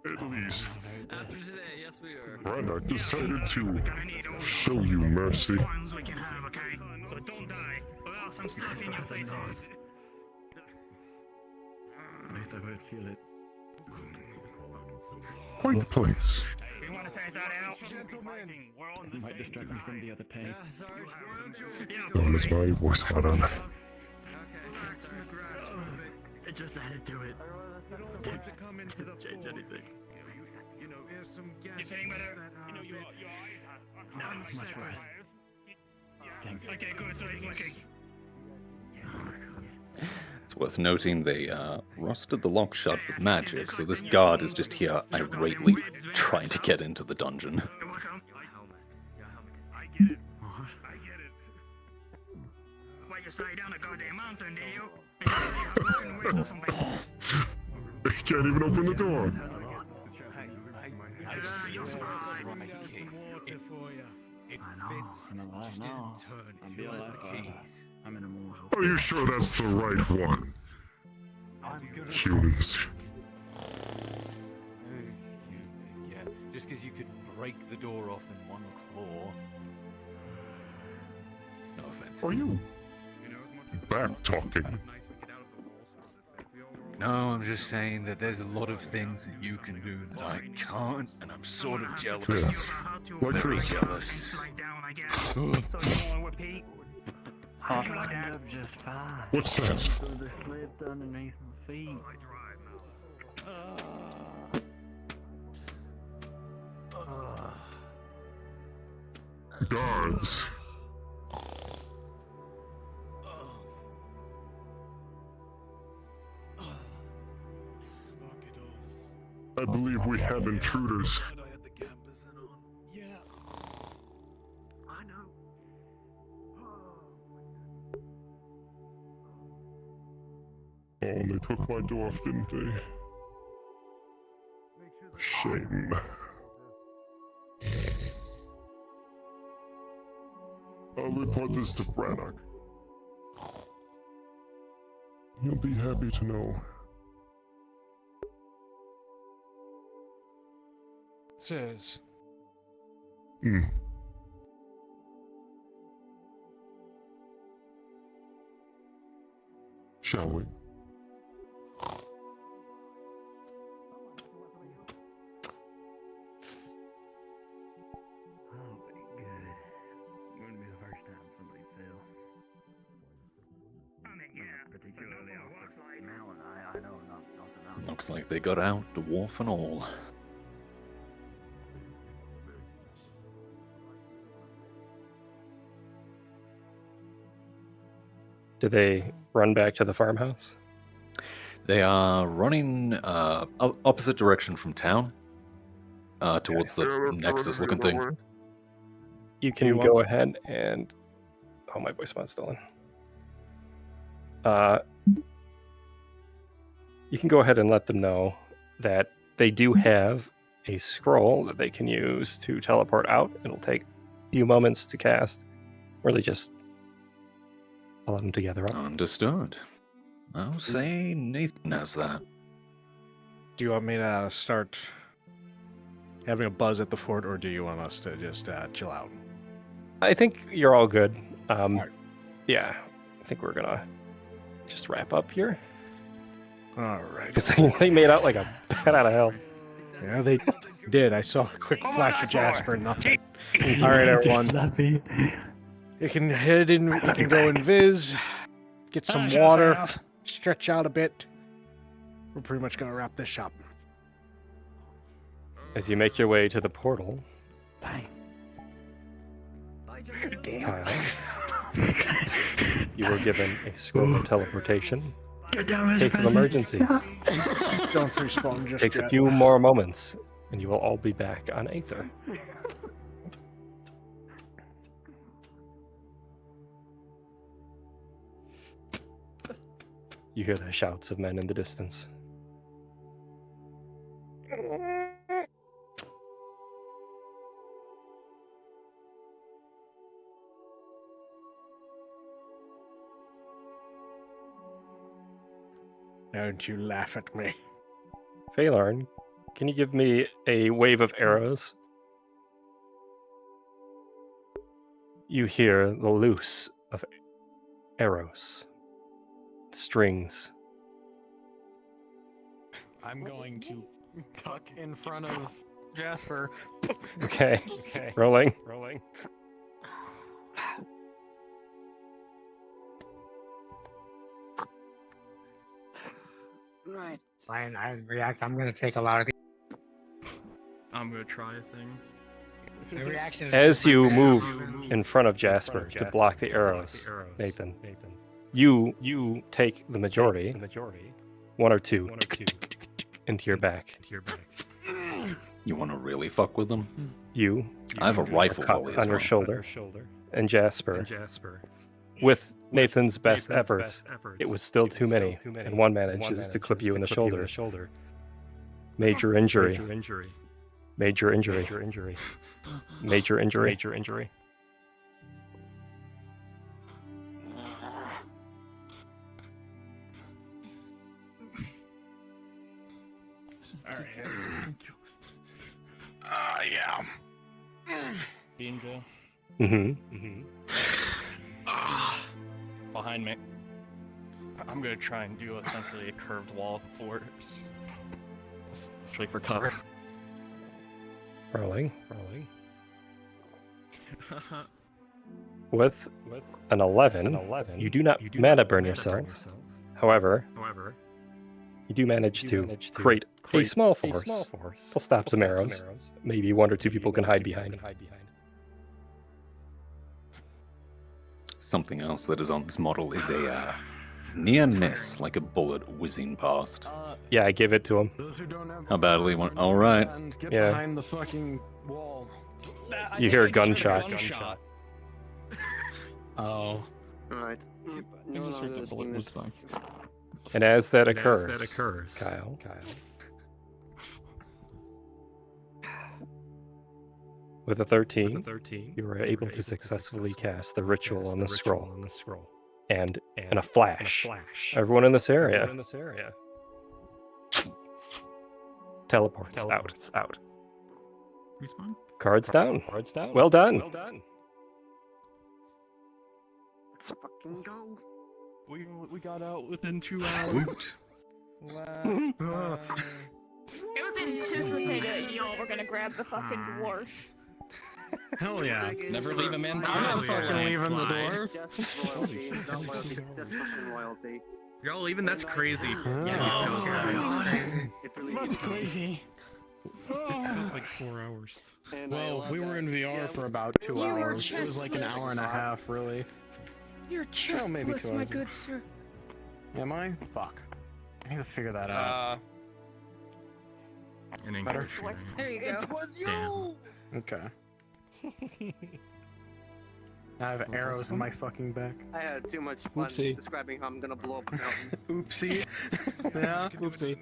At least, After today, yes we are. Branagh decided to show you mercy. Ones we can have, okay? So don't die without some stuff in your face off. At least I would feel it. Quiet place. We want to test that out. Gentlemen, It might distract me from the other pay. That was my voice got on. relax in the grass for a bit. It just added to it. You don't want to come into the Change fort. anything. There's some guests feeling better? that are a bit Much worse. Stinks. Okay, good. So he's looking. It's worth noting they rusted the lock shut with magic, so this guard is just here irately trying to get into the dungeon. I get it. Why you slide down a goddamn mountain, do you? And you say you're broken away or something. They can't even open the door. You'll survive. Some water for you. It fits. I'm alive now. I'm be alive. I'm an immortal. Are you sure that's the right one? Humans. Yeah, just because you could break the door off in one claw. No offense. Are you back talking? No, I'm just saying that there's a lot of things that you can do that I can't, and I'm sort of jealous. Yes. Like Very this. jealous. Slide down, I guess. So you want to repeat? I'm just fine. What's that? So they slipped underneath my feet. Guards. I believe we have intruders. Yeah. I know. Oh, they took my dwarf, didn't they? Shame. I'll report this to Branagh. He'll be happy to know. Says. Shall we? Oh, be good. Wouldn't be the first time somebody fell. Particularly off the mountain. I know nothing else. Looks like they got out, dwarf and all. Do they run back to the farmhouse? They are running opposite direction from town, towards the Nexus-looking thing. You can go ahead and... Oh, my voice mod's still in. You can go ahead and let them know that they do have a scroll that they can use to teleport out. It'll take a few moments to cast. Really just allow them to gather up. Understood. I'll say Nathan has that. Do you want me to start having a buzz at the fort, or do you want us to just chill out? I think you're all good. Yeah, I think we're gonna just wrap up here. All right. Because they made out like a bat out of hell. Yeah, they did. I saw a quick flash of Jasper. Nothing. All right, everyone. You can head in. You can go in Viz, get some water, stretch out a bit. We're pretty much gonna wrap this up. As you make your way to the portal, Kyle, you were given a scroll of teleportation. In case of emergencies. Don't respawn just Takes yet. a few more moments, and you will all be back on Aether. You hear the shouts of men in the distance. Don't you laugh at me. Phalarn, can you give me a wave of arrows? You hear the loose of arrows. Strings. I'm going to tuck in front of Jasper. Okay. Rolling. Right. Fine, I react. I'm gonna take a lot of the. I'm gonna try a thing. The reaction is As just my you best. move in front of Jasper to block the arrows, Nathan, you take the majority, one or two, into your back. You want to really fuck with them? I have a rifle cup volley on as your well. shoulder, and Jasper, with Nathan's best efforts, it was still too many, and one manages to clip you in the shoulder. Major injury. Major injury. Major injury. All right. Yeah. Angel. Behind me. I'm gonna try and do essentially a curved wall of force. Let's wait for cover. Rolling. With an 11, you do not mana burn yourself. However, you do manage to create a small force. Will stop some arrows. Maybe one or two people can hide behind. Something else that is on this model is a near miss, like a bullet whizzing past. Yeah, I give it to him. How badly want? All right. Get Yeah. behind the fucking wall. You hear a gunshot. Oh. Alright. You just heard the bullet was fine. And as that occurs, Kyle, with a 13, you were able to successfully cast the ritual on the scroll. And in a flash, everyone in this area teleports out. Respawn? Cards down. Well done. Let's fucking go. We got out within 2 hours. It was anticipated that y'all were gonna grab the fucking dwarf. Hell yeah. Never leave a man I'm not behind. fucking leaving the door. Just loyalty, not loyalty, just fucking loyalty. Y'all leaving? That's crazy. Yeah, It's crazy. It's really That's crazy. Like 4 hours. Well, we were in VR for about 2 You were hours. It was like an hour and a half, really. You're just maybe bliss, two my of you. good sir. Am I? Fuck. I need to figure that out. In Better? English. There you go. It was you! Okay. I have arrows in my fucking back. I had too much fun Oopsie. describing how I'm gonna blow up a mountain. Oopsie. Yeah, oopsie.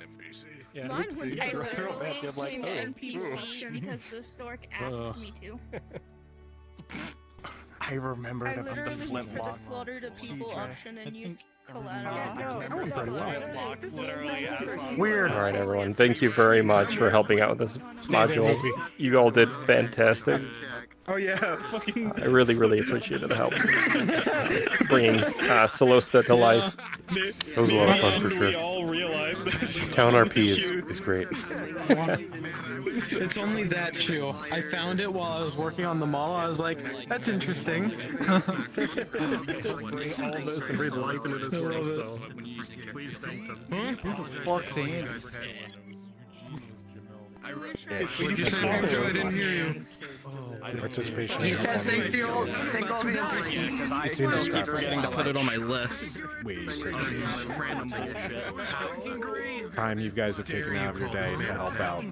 Yeah, Mine oopsie. would be Throw it literally back, you're like, an oh. NPC because the stork asked me to. I remember I that on the literally went for the flintlock. slaughter to people CJ. option and used collateral. Weird. All right, everyone. Thank you very much for helping out with this module. You all did fantastic. Oh yeah, fucking. I really, really appreciated the help. Bringing Solosta to life. It was a lot of fun for We sure. all realized this. Count RP is great. It's only that too. I found it while I was working on the model. I was like, that's interesting. Bring all this and breathe life into this world, so please thank them. What'd you say, Mojo? I didn't hear you. Participation. He says thank you. It's I keep indescribable. forgetting to put it on my list. Wait, Random bullshit. time you guys have taken out of your day to help out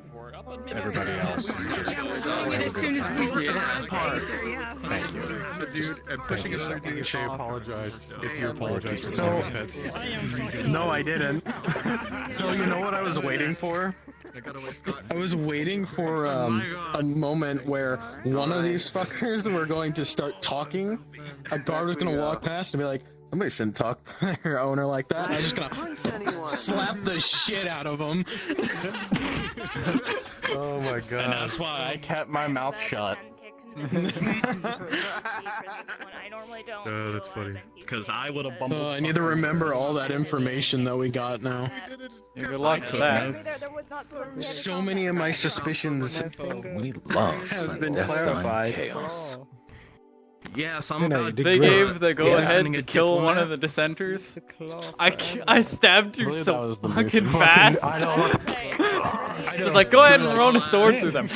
everybody else. And just As soon as we Thank you. Dude, and pushing it up to Shay apologized. If you apologized for So, the pets. no, I didn't. So you know what I was waiting for? I was waiting for a moment where one of these fuckers were going to start talking. A guard was gonna walk past and be like, "Somebody shouldn't talk to their owner like that." And I was just gonna slap the shit out of him. Oh my god. And that's why I kept my mouth shut. I normally don't. Oh, that's funny. Because I would have bumbled. I need to remember all that information that we got now. Good luck to that. There was not supposed to be any So many of my suspicions We love have been clandestine clarified. chaos. Yes, I'm You know, you about did They great. gave the go-ahead sending to a kill one diplomat. of the dissenters. I stabbed you Believe that so was the fucking move. fast. I know. Just like, go ahead and run a sword through them.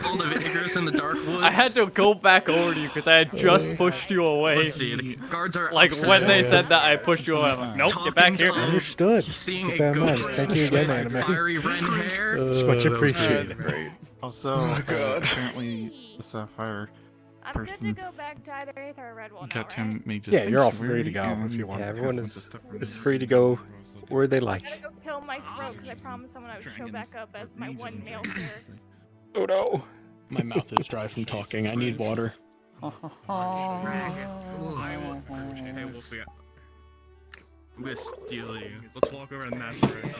All the Icarus in the dark woods. I had to go back over to you because I had just pushed you away. Let's see, the guards are Like upset. when they said that, I pushed you away. I'm like, nope, get back here. Understood. Seeing Keep a that in mind. ghost Thank you again, with anime. fiery red hair. It's much appreciated. Great. Also, apparently the Sapphire I'm good to person go back to either Aether or Red One now, got right? him made Yeah, you're all sanctuary, free to go if you and want. Yeah, everyone has is a bunch of stuff is free to go where they like. I gotta go kill my throat because I promised someone I would show back up as my one male character. Oh no. My mouth is dry from talking. I need water. Hey, Wolfie. I'm gonna steal you. Let's walk over and master it.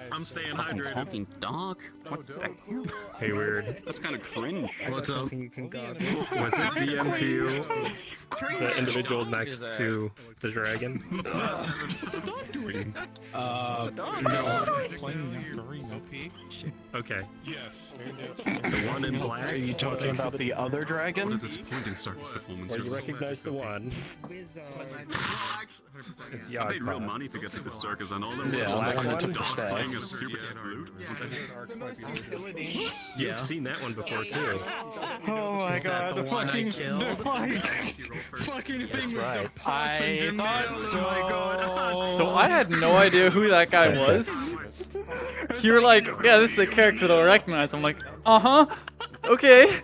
I'm staying hydrated. Talking dog? What the hell? Hey, weird. That's kind of cringe. What's up? Was it DM to you? The individual next to the dragon. Okay. Yes. The one in black? Are you talking about the other dragon? What a disappointing circus performance. Well, you recognize the one. It's I paid real Yagpod. money to get to this circus, and all there was Yeah, was the one like that a took the dog staff. playing a stupid flute. You've seen that one before too. Oh my Is that god, the the one I fucking, killed? the fucking thing with right. the pots and jamails. Oh my god. So I had no idea who that guy was. You were like, yeah, this is a character that I recognize. I'm like, okay.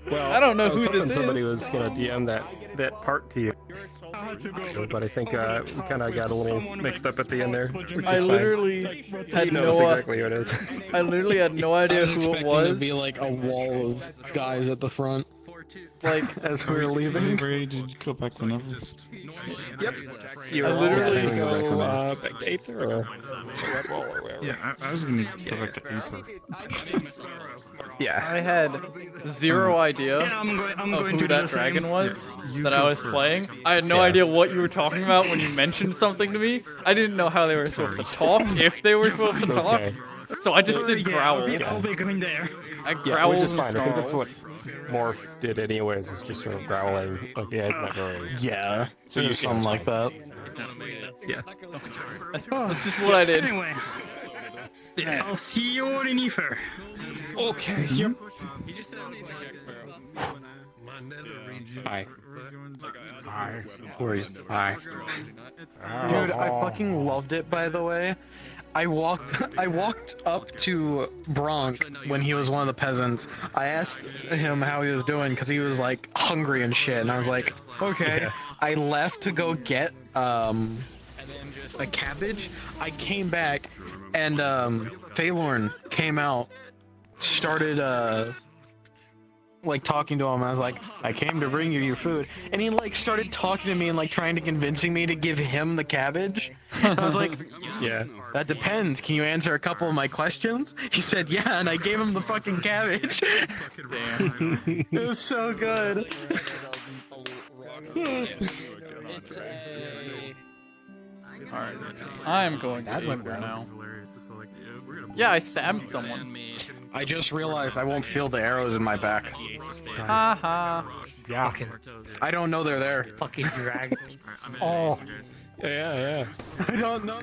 Well, I don't know I was who hoping this somebody is. was gonna DM that part to you. But I think we kind of got a little mixed up at the end there. Which is I fine. literally had He knows no exactly who it is. I literally had no idea I was who it expecting was. to be like a wall of guys at the front. Like as we were leaving. Ready to go back whenever? Yep. You I were literally go back to Aether or Red Wall or wherever. Yeah, I was gonna go back to Aether. Yeah. I had zero idea I'm of going who to do that the same. dragon was you that go I was first. playing. I had no idea what you were talking about when you mentioned something to me. I didn't know how they were supposed to talk, if they were supposed to It's talk. okay. So I just did growls. I'll be going there. I Yeah, growled which is and fine. I think that's what snarls. Morph did anyways, is just sort of growling. Like, yeah, it's not very... Yeah, So you something like that. Yeah. That's just what I did. Anyway, I'll see you all in Ether. Okay. Yep. He just said like Jack Sparrow. My nether region. Hi. Hi. Who are you? Hi. Oh. Dude, I fucking loved it. By the way, I walked up to Bronk when he was one of the peasants. I asked him how he was doing because he was like hungry and shit, and I was like, okay. I left to go get a cabbage. I came back, and Phalorn came out, started like talking to him. I was like, I came to bring you your food, and he like started talking to me and like trying to convincing me to give him the cabbage. I was like, yeah, that depends. Can you answer a couple of my questions? He said, yeah, and I gave him the fucking cabbage. Damn. It was so good. Alright, I am going to That went Aether well. now. It's all like, we're gonna Yeah, I stabbed someone. I just realized I won't feel the arrows in my back. Haha. Yeah. I don't know they're there. Fucking dragon. Oh. Yeah. I don't know.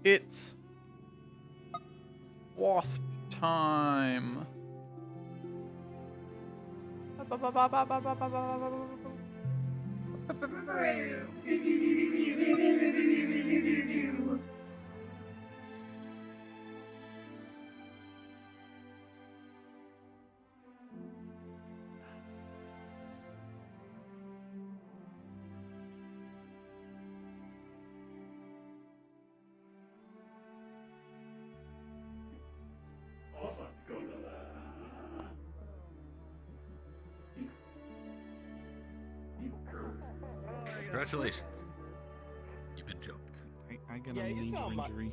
It's wasp time. Congratulations. You've been jumped. I got a major injury.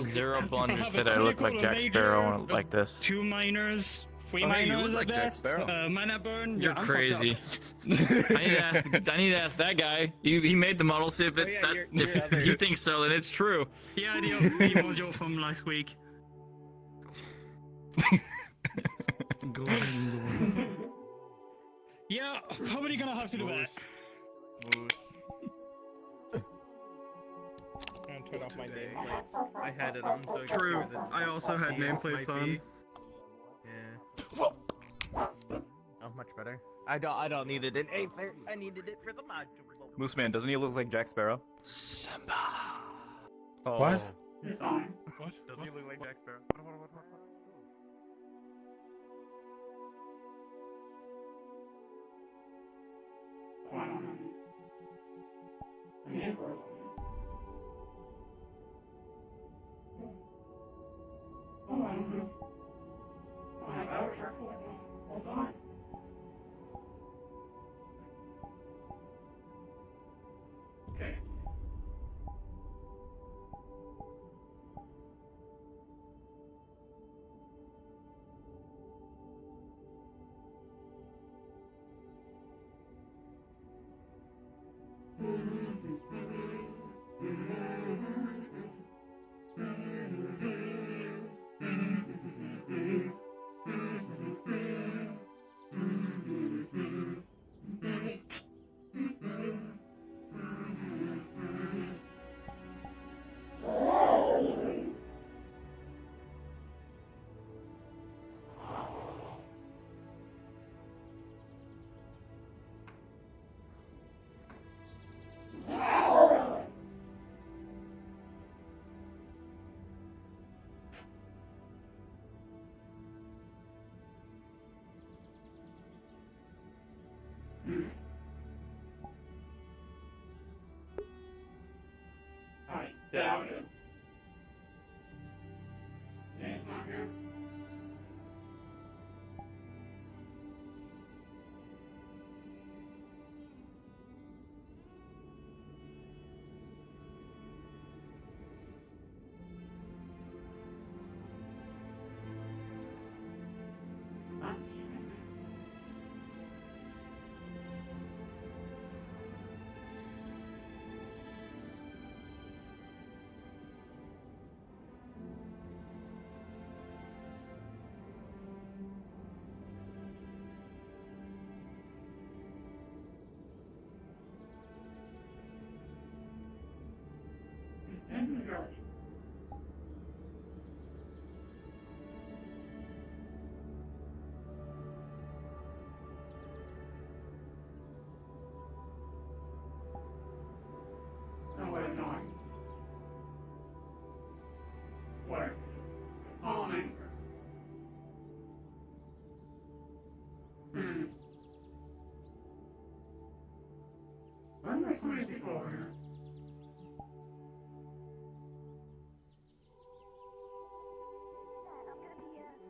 Zero blunders said I look like Jack Sparrow like this. 2 miners, 3 Oh, hey, you miners look at like Jack best. Sparrow. Mana burn. You're Yeah, I'm crazy. fucked up. I need to ask that guy. He made the model. See if if you think so, then it's true. Yeah, the module from last week. Go ahead and go. Yeah, probably gonna have to do that. I'm gonna turn off my nameplates. I had it on, so I could True. see where the I also had hands nameplates might on. be. Yeah. Oh, much better. I don't need it in Aether. I needed it for the module. Moose Man, doesn't he look like Jack Sparrow? What? What? Doesn't he look like Jack Sparrow? What?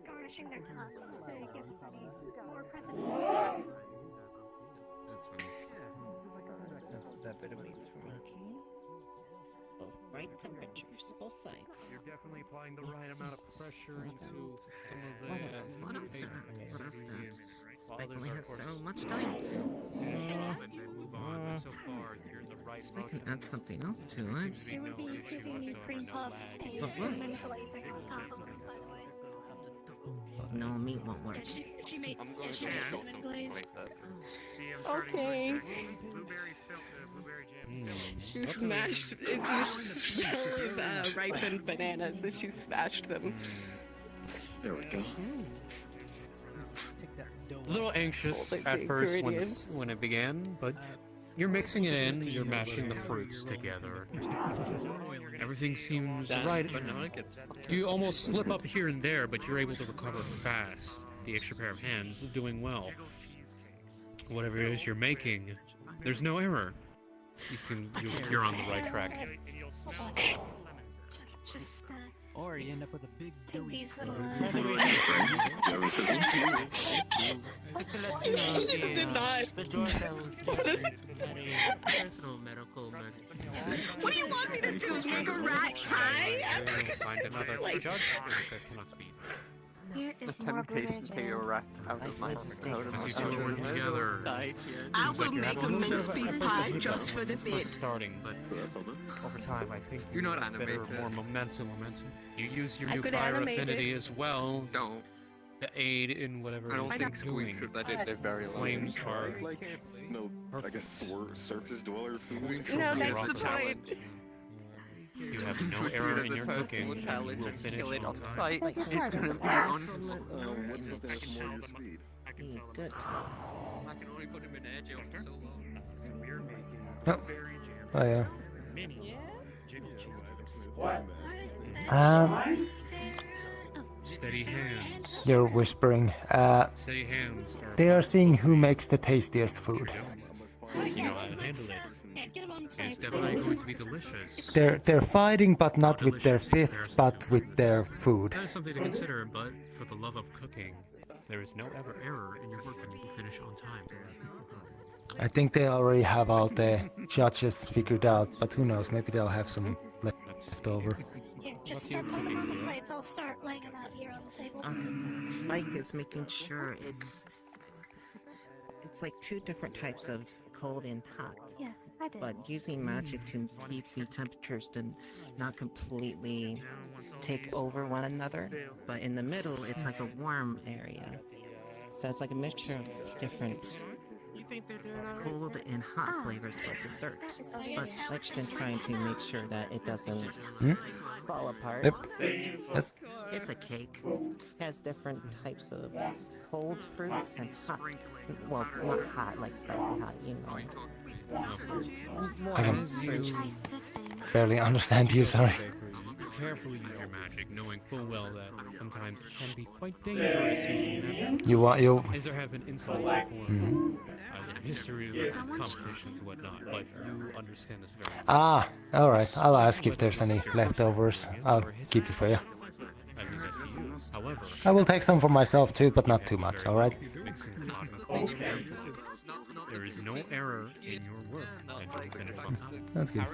Garnishing their tongues to give more present. That's funny. That bit of meat's for me. Both right temperatures, both sides. You're definitely applying the right amount of pressure into some of the. What else? What else? What else? Spike only has so much time. When they move on so far, you're in the right Spike can add something else to it. It would be giving me cream puffs and But cinnamon what? glazing on top of them, by the way. No, meat won't work. She made cinnamon glaze. See, I'm starting Okay. to reject blueberry jam. She smashed. You smell of ripened bananas as you smashed them. There we go. A little anxious All the at first ingredients. when it began, but you're mixing it in, you're mashing the fruits together. Everything seems right. But now it gets. You almost slip up here and there, but you're able to recover fast. The extra pair of hands is doing well. Whatever it is you're making, there's no error. You're on the right track. Just, Or you end up with a big these little, He just did not. Personal medical emergency. What do you want me to do? Make a rat pie? Find another Like- judge that cannot speak. Here The is more blueberry temptation to take a jam. rat out of my As you two are working together, I will make a mince meat pie just for the bit. starting, but over time, I think You're not get better, animated. more momentum. You use your I new could fire animate affinity it. as well Don't. to aid in whatever I don't it think is Squeak doing. should let it live very long. Flames are Like, no, I guess surface dweller food. No, that's the point. You have no error in your cooking, and you will finish Kill it on on time. sight. Like a It's part gonna of be it. on. What's the thing more your speed? Good. I can only put him in air jail for so long. So we're making Oh. blueberry jam. Oh, yeah. Mini jiggle cheesecakes. Steady hands. You're whispering. Steady hands. They are seeing who makes the tastiest food. You know how to handle it. It's definitely going to be delicious. They're fighting, but not with their fists, but with their food. That is something to consider, but for the love of cooking, there is no ever error in your work and you will finish on time. I think they already have all the judges figured out, but who knows? Maybe they'll have some left over. Here, just start coming on the plates. I'll start laying them out here on the table. Spike is making sure it's like two different types of cold and hot. Yes, I did. But using magic to keep the temperatures to not completely take over one another. But in the middle, it's like a warm area. So it's like a mixture of different cold and hot flavors for dessert. But Spike's been trying to make sure that it doesn't fall apart. Yep. That's It's a cake. It has different types of cold fruits and hot. Well, not hot, like spicy hot, you know. I can fruits. barely understand you, sorry. Carefully use your magic, knowing full well that sometimes it can be quite dangerous using magic. You As there have been incidents before, either in history or competitions and whatnot, but you understand this very well. Ah, alright. I'll ask if there's any leftovers. I'll keep it for you. I leave that to you. However, I will take some for myself too, but not too much, alright? mixing hot and cold, there is no error in your work, and you will finish on time. That's good.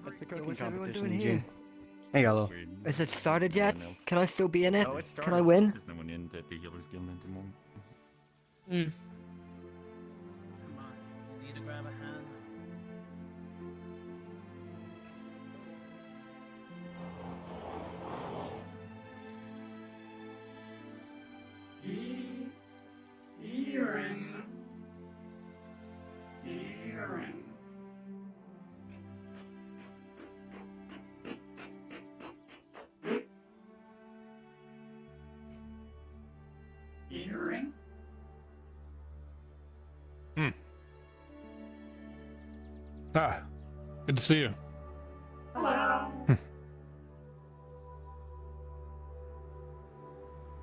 That's the Yo, cooking what's everyone competition doing in here? June. Hey, hello. Is it started yet? Can I still be in it? Oh, it's Can I win? There's no one in the Healers Guild at the moment. Need to grab a hand. Ah, good to see you.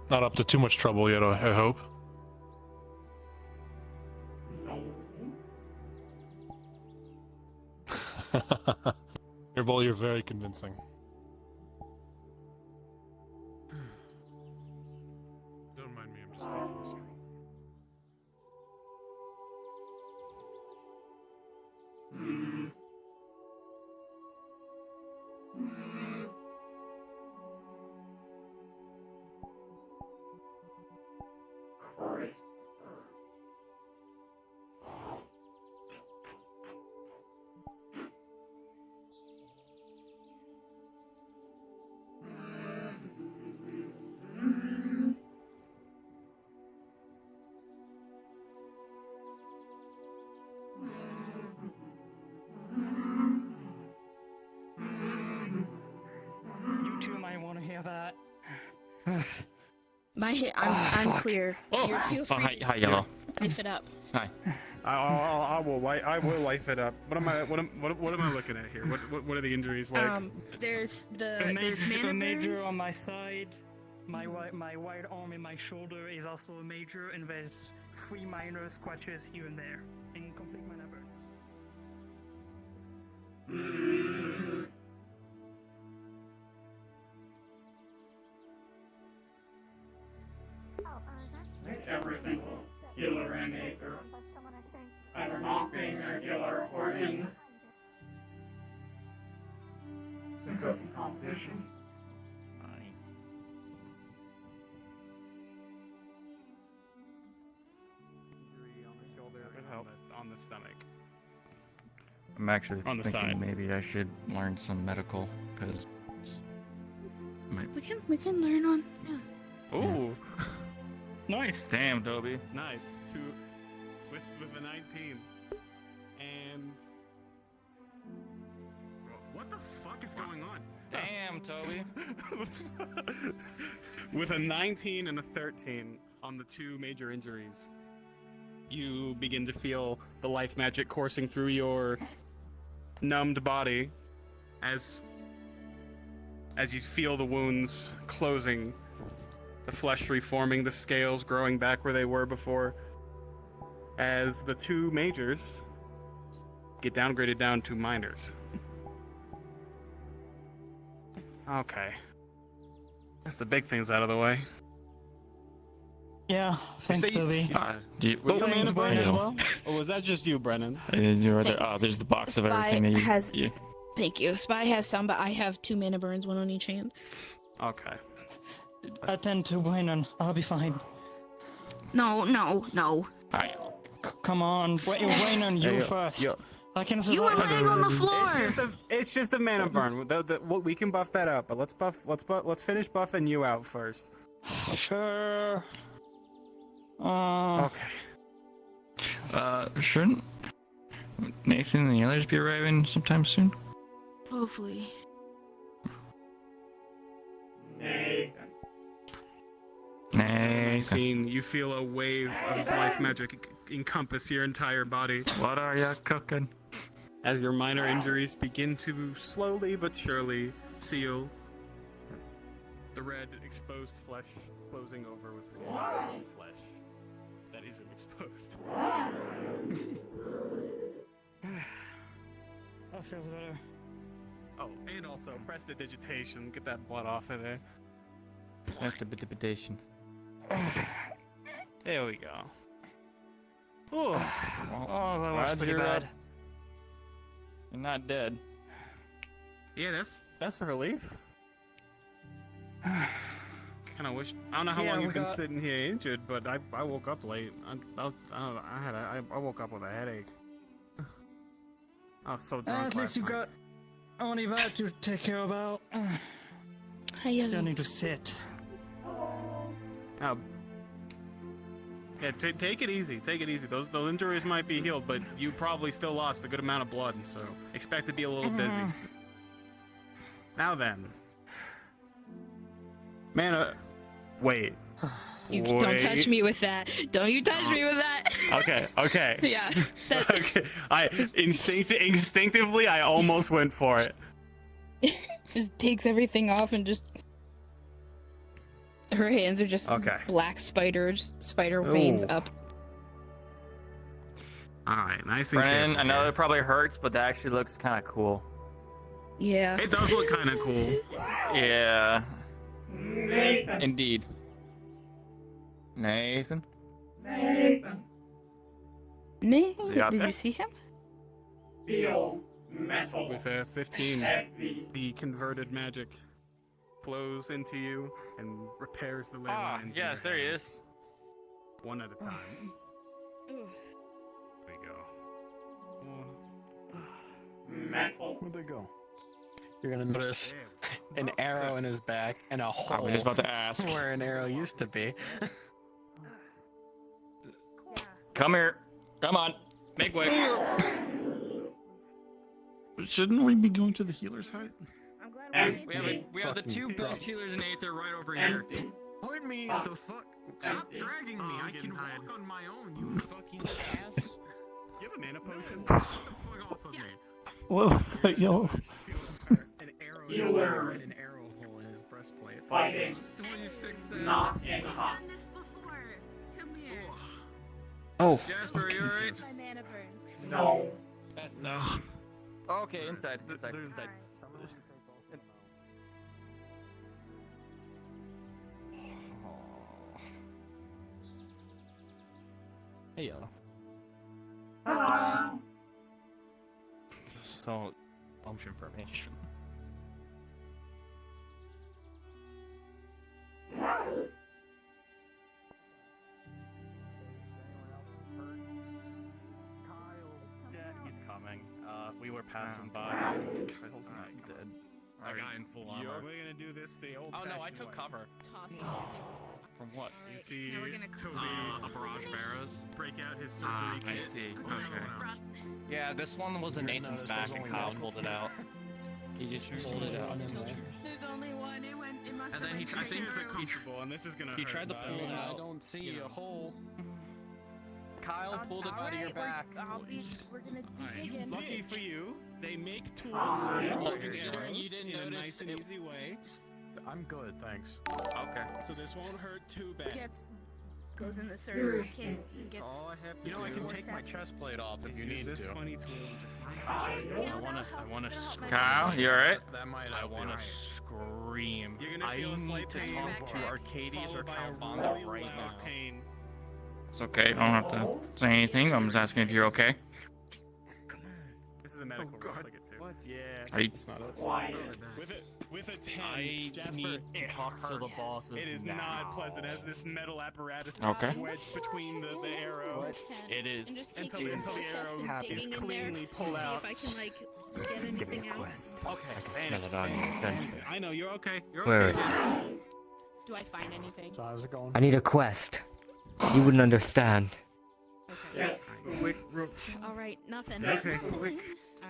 Not up to too much trouble yet, I hope. very convincing. Don't mind me, I'm just taking this drink. You two might want to hear that. I'm clear. Oh, You feel free hi, Yellow. to lift it up. Hi. I will life it up. What am I looking at here? What are the injuries like? There's A there's major, mana a major burns. on my side. My right arm and my shoulder is also a major, and there's 3 minor scratches here and there. Incomplete mana burn. Like every single healer in Aether, either not being a healer or in the cooking competition. Injury on the shoulder and on the stomach. I'm actually On the thinking side. maybe I should learn some medical, because We can learn on. Yeah. Ooh. Nice. Damn, Toby. Nice. With a 19. And what the fuck is going on? Damn, Toby. With a 19 and a 13 on the 2 major injuries, you begin to feel the life magic coursing through your numbed body as you feel the wounds closing, the flesh reforming, the scales growing back where they were before, as the 2 majors get downgraded down to minors. Okay. That's the big things out of the way. Yeah, thanks, Toby. Were you a Thanks, mana burn as Brennan. well? Or was that just you, Brennan? There's the box of everything that you has. yeah. Thank you. Spy has some, but I have 2 mana burns, 1 on each hand. Okay. Attend to Brennan. I'll be fine. No. Come on, Brennan, you Hey, yo, first. yo. I can survive. You were laying on the floor. It's just a mana burn. We can buff that up, but let's finish buffing you out first. Sure. Okay. Shouldn't Nathan and the others be arriving sometime soon? Hopefully. Nathan. You feel a wave of life magic encompass your entire body. What are you cooking? As your minor injuries begin to slowly but surely seal, the red exposed flesh closing over with skeleton flesh that isn't exposed. That feels better. Oh, and also prestidigitation. Get that blood off of there. that's the bitation. There we go. Ooh. Oh, that was pretty bad. You're not dead. Yeah, that's a relief. Kind of wish. I don't know how Yeah, long we you've been got- sitting here injured, but I woke up late. I woke up with a headache. I was so drunk. At least you last night. got only that to take care about. Still need to sit. Yeah, take it easy. Take it easy. Those injuries might be healed, but you probably still lost a good amount of blood, so expect to be a little dizzy. Now then, mana. Wait. You don't touch me with that. Don't you touch me with that. Okay. Yeah. That's, Okay. Instinctively, I almost went for it. just takes everything off and just. Her hands are just black spider veins up. All right, nice and Brennan, careful I know here. it probably hurts, but that actually looks kind of cool. Yeah. It does look kind of cool. Yeah. Nathan. Indeed. Nathan. Nathan. Yeah, Did okay. you see him? Feel metal. With a 15, Heavy. the converted magic flows into you and repairs the ley lines. in yes, your there he hands, is. one at a time. There we go. Metal. Where'd they go? You're gonna notice an arrow in his back and a hole. I was just about to ask. Where an arrow used to be. Come here. Come on. Make way. Shouldn't we be going to the healer's hut? We have the two best healers in Aether right over here. Point me the fuck. Stop dragging me. I can walk on my own. You fucking ass. You have a mana potion? Fuck off of me. What was that yellow? An arrow Healer. and an arrow hole in his breastplate. Fighting. So when you fix that. Not in hot. Come here. Oh. Jasper, are you alright? My mana burns. No. No. Okay, inside. Inside. Inside. Hey, yellow. So much information. Yeah, he's coming. We were passing by. Kyle's not dead. A guy in full armor. We're gonna do this the old. Oh no, I took cover. From what? You see Now we're gonna Toby a barrage barrows break out his surgery I kit. see. Oh, no, Okay. no. Yeah, this one was in Nathan's back and Kyle pulled it out. He just pulled it out. There's only one. It must And have then he been tried This to- is uncomfortable, and this is gonna. He hurt. tried to pull it out. I don't see a hole. Kyle pulled it out of your back. We're gonna be Alright, digging. lucky for you, they make tools Well, for considering you arrows didn't in a notice nice and it- easy way. I'm good, thanks. Okay. So this won't hurt too bad. Goes in the surgery kit. That's all I have to You know, do. I can take my chest plate off if you Use need this to. funny tool and just. I wanna Kyle, you alright? That might I help wanna you. scream. You're gonna I feel a need slight to pain, talk to Arcades or followed by a Calvanda really right loud now. pain. It's okay. You don't have to say anything. I'm just asking if you're okay. This is a medical roll, I get to. What? Yeah. Are you- It's not it. With a 10, I Jasper, need to it talk to the hurts. bosses It is now. not pleasant as this metal apparatus is Okay. wedged between the arrow. It is. I'm just Until taking the steps arrow and is digging in cleanly there pulled to see out. if I can like get anything out. Okay. Smell it on your fence. I know, you're okay. You're Where okay. is Do I find anything? So how's it going? I need a quest. You wouldn't understand. Quick, All right, nothing. okay, quick.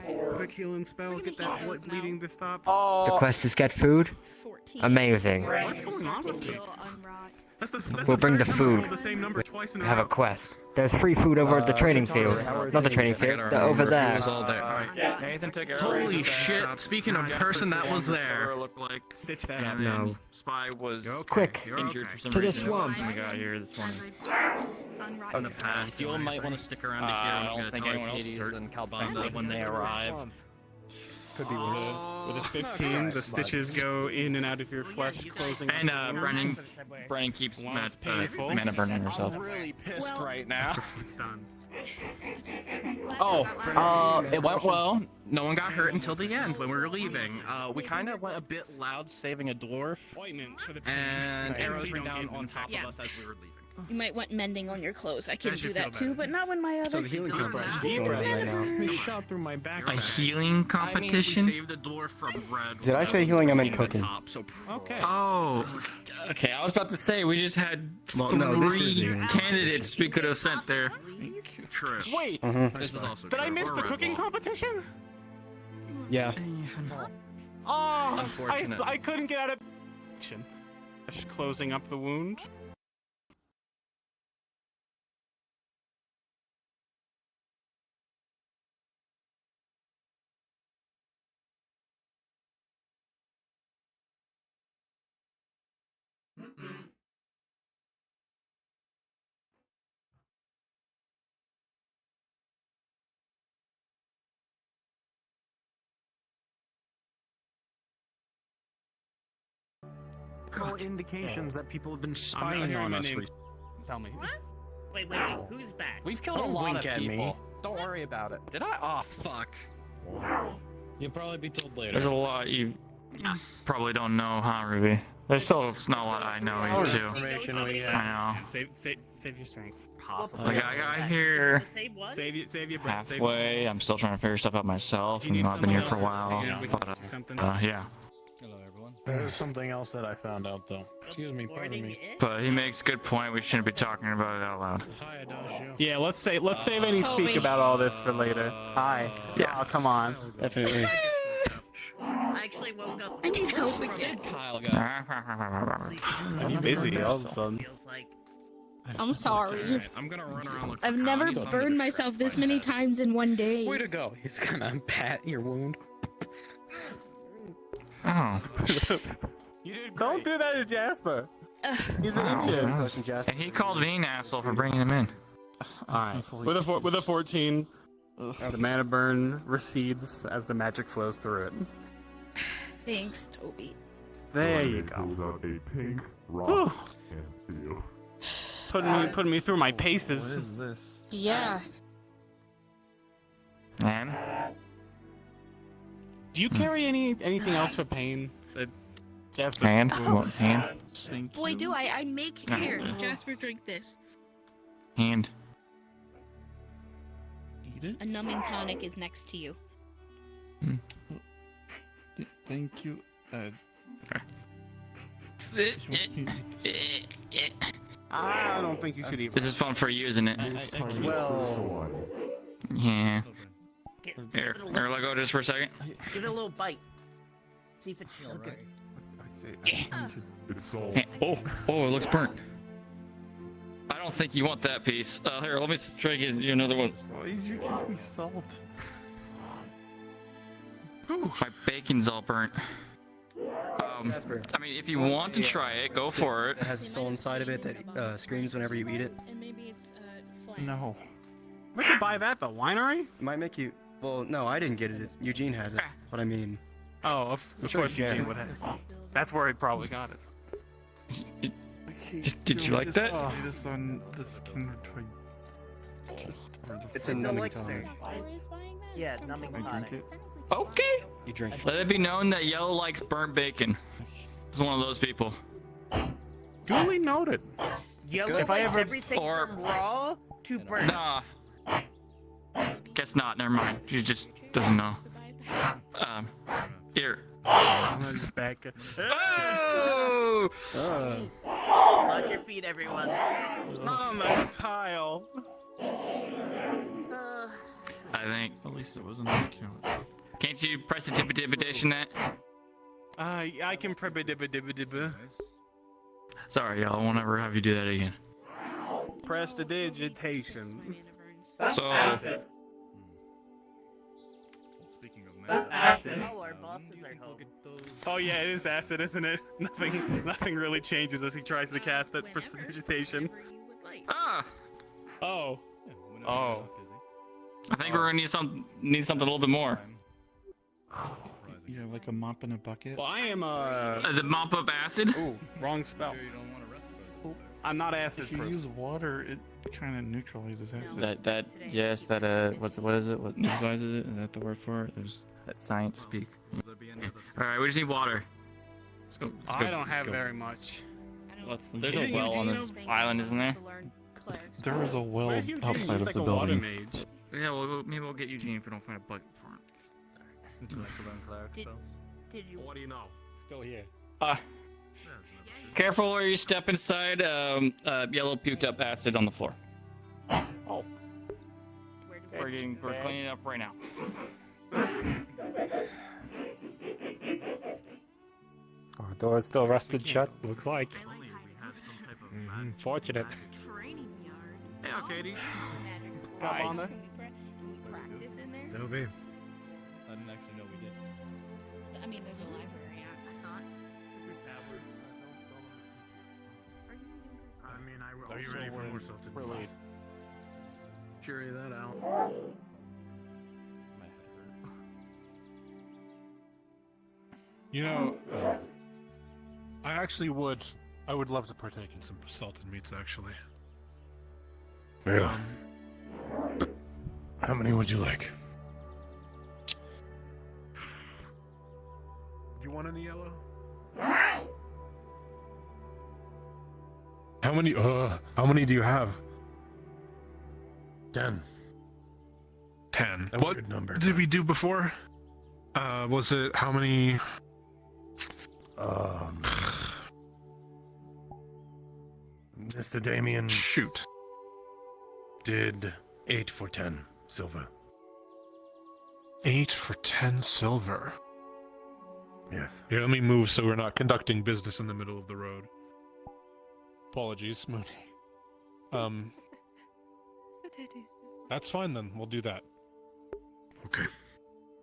All right. Quick healing spell, get that blood bleeding to stop. The quest is get food? 14. Amazing. What's going on with you? Feel unwrought. That's We'll bring the third time I rolled food. the same number twice in a We have a row. quest. There's free food over at the training field. Not the training field, over there. Nathan took care Holy shit! Speaking of person that was there. Looked like Stitch that and up. then Spy was Quick, injured for some to the reason. swamp. When we got here this morning. In the past. You might want to stick around to hear. I I'm don't gonna think tell anyone else Arcades is hurt. and Calvanda when they arrive. Could be worse. With a 15, the stitches go in and out of your flesh, closing. And up the wound. Brennan keeps While it's painful. mana burning herself. I'm really pissed right now. It's done. Oh, it went well. No one got hurt until the end when we were leaving. We kind of went a bit loud saving a dwarf, Ointment for the pain. and Right. arrows So you went don't down get on top Yeah. of us as we were leaving. You might want mending on your clothes. I can That do should that feel too, better. but not when my other. So the healing competition is Deep going on right now. He shot through my back. A healing competition? We saved a dwarf from red. Did I say when healing? was I meant taking the cooking. top, so Okay. Oh, okay. I was about to say we just had Well, no, this is three the- candidates we could have sent there. True. Wait, This is also did I true. miss Or the Red cooking Bull. competition? Yeah. Oh, Unfortunate. I couldn't get out of. Just closing up the wound. multiple indications that people have been spying hearing on my us. name. Tell me. Wait, who's back? We've killed a Don't lot wink of at people. me. Don't worry about it. Did I? Oh, fuck. You'll probably be told later. There's a lot you probably don't know, huh, Ruby? There's still not a lot I know you too. Information we I know. Save your strength. Possibly. Like I got here Save your breath. Save halfway. I'm still trying to figure stuff out myself. You know, I've been here for a while. But yeah. Hello, everyone. There's something else that I found out, though. Excuse me, pardon me. But he makes a good point. We shouldn't be talking about it out loud. Hi, Adagio. Yeah, let's save any speak about all this for later. Hi. Yeah. Oh, come on. Definitely. I actually woke up. I need help again. Kyle got. Are you busy all of a sudden? Feels like I'm sorry. Alright, I'm gonna run around look for I've Kyle. never He's under burned the myself truck this by many that. times in one day. Way to go. He's gonna pat your wound. Oh. Don't do that to Jasper. He's an Wow. Indian. And he called me an asshole for bringing him in. Alright. With a 14, the mana burn recedes as the magic flows through it. Thanks, Toby. There you go. Pulls out a pink rock and steel. Putting me through my paces. What is this? Yeah. And Do you carry anything else for pain? Jasper. hand, we want hand, Boy, do I make No. here. Jasper, drink this. hand. Eat it? A numbing tonic is next to you. Thank you. I don't think you should eat. This is fun for you, isn't it? Well, Yeah. Give Here, it a here, let go just for a second. Give it a little bite. See if it's still good. It's salt. Oh, it looks burnt. I don't think you want that piece. Here, let me try to get you another one. Why did you give me salt? My bacon's all burnt. I mean, if you want to try it, go for it. It has a soul inside of it that screams whenever you eat it. And maybe it's flat. No. where'd you buy that? The winery? It might make you. Well, no, I didn't get it. Eugene has it. But I mean. Oh, of sure course you Eugene can. would have. That's where he probably got it. Did you like that? This on this can It's a numbing tonic. Yeah, numbing I tonic. drink it. Okay. You drink it. Let it be known that Yellow likes burnt bacon. He's one of those people. Duly noted. Yellow If I likes ever- everything or- from raw to burnt. Nah. Guess not. Never mind. She just doesn't know. Here. Back. Oh! Watch your feet, everyone. Not on the tile. I think. At least it wasn't on account. Can't you press the tippy-tippy-dition that? I can pribba-dibba-dibba-dibba. Sorry, y'all. I won't ever have you do that again. Press the digitation. So. Speaking of That's acid. Oh, our bosses are home. Oh yeah, it is acid, isn't it? Nothing really changes as he tries to cast it for digitation. Ah! Oh. Oh. I think we're gonna need something a little bit more. Yeah, like a mop in a bucket. Well, I am Is it mop up acid? Ooh, wrong spell. I'm not acid If you proof. use water, it kind of neutralizes acid. What is it? What neutralizes it? Is that the word for it? There's that science speak. Alright, we just need water. Let's go. I don't have very much. There's a well on this island, isn't there? There is a well Where's Eugene? outside He's of like the a water building. mage. Yeah, well, maybe we'll get Eugene if we don't find a bug for him. Did you? What do you know? Still here. Careful where you step inside. Yellow puked up acid on the floor. Oh. We're cleaning it up right now. Our door's still rusted shut. Looks like. Fortunate. Hey, Arcades. Got on there? Toby. I didn't actually know we did. I mean, there's a library, I thought. I mean, are you ready for more salted? Really. Carry that out. You know, I actually would. I would love to partake in some salted meats, actually. Yeah. How many would you like? Do you want any yellow? How many do you have? 10. 10. That's a What good number. did we do before? Was it how many? Mr. Damien. Shoot. Did 8 for 10 silver. 8 for 10 silver. Yes. Here, let me move so we're not conducting business in the middle of the road. Apologies, Mooney. That's fine then. We'll do that. Okay.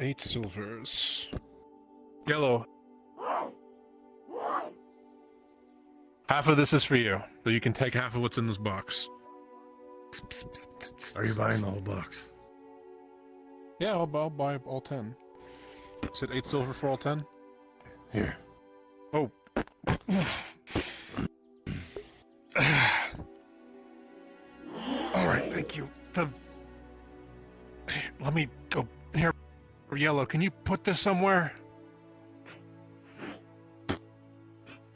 8 silvers. Yellow. Half of this is for you, so you can take half of what's in this box. Are you buying the whole box? Yeah, I'll buy all 10. Is it 8 silver for all 10? Here. Oh. Alright, thank you. Let me go here. Yellow, can you put this somewhere?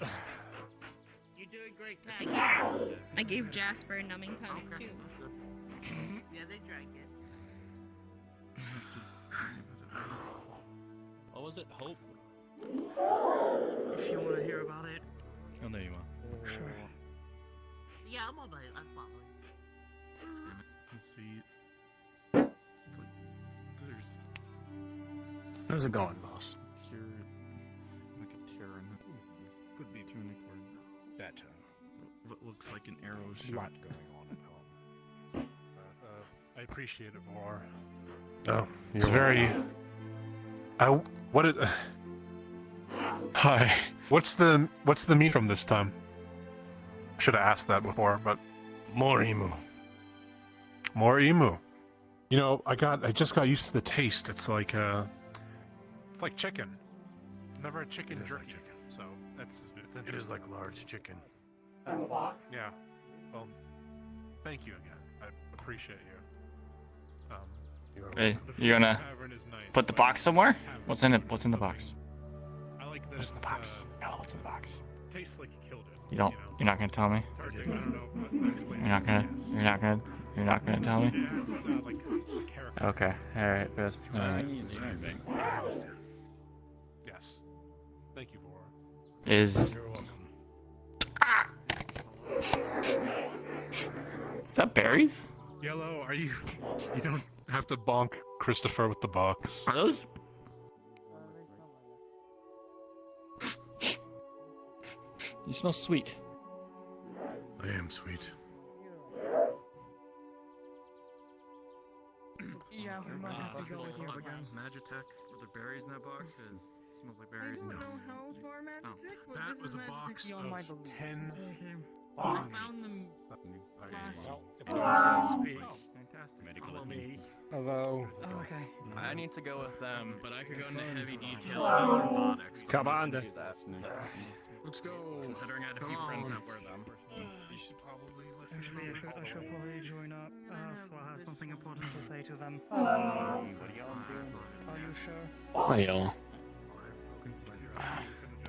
You're doing great, I gave Jasper a numbing tongue too. Yeah, they drank it. What was it? Hope? If you want to hear about it. Oh, there you are. Sure. Yeah, I'm on my. I'm following. Let's see. How's it going, boss? Like a tear in it. Could be tunic or that. What looks like an arrow shot. Lot going on at home. I appreciate it, Var. Oh, It's very. What is? Hi. What's the meat from this time? Should have asked that before, but more emu. More emu. You know, I just got used to the taste. It's like chicken. Never had chicken jerky. Like chicken. So It is like large chicken. And the box? Yeah. Well, thank you again. I appreciate you. Hey, you gonna put the box somewhere? What's in it? What's in the box? I like that What's in the box? No, what's in the box? Tastes like you killed it. You don't. You're not gonna tell me. You're not gonna. You're not gonna tell me. Okay. All right. That's all right. Yes. Thank you, Vor. Is You're welcome. that berries? Yellow, are you? You don't have to bonk Christopher with the box. Are those? You smell sweet. I am sweet. Yeah, we might have to go with you again. Magitech with the berries in that box is smells like berries. I don't know how far Magitech, but That this was is a box Magitech. of 10 I found them last. Follow me. Hello. Oh, okay. I need to go with them. But I could go into heavy detail about robotics. Commander. Let's go. Considering I had a few friends that were them. You should probably listen Actually, I should probably join up, so I have something important to say to them. What are y'all doing? Are you sure? Hi, y'all.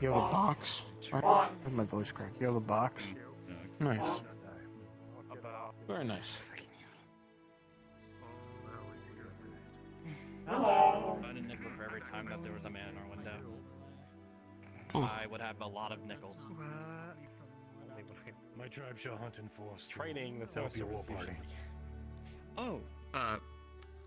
You have a box? Where's my voice crack? You have a box? Nice. Very nice. Hello. If I had a nickel for every time that there was a man in our window, Oh. I would have a lot of nickels. My tribe shall hunt in force. Training the That would be a war party. Oh,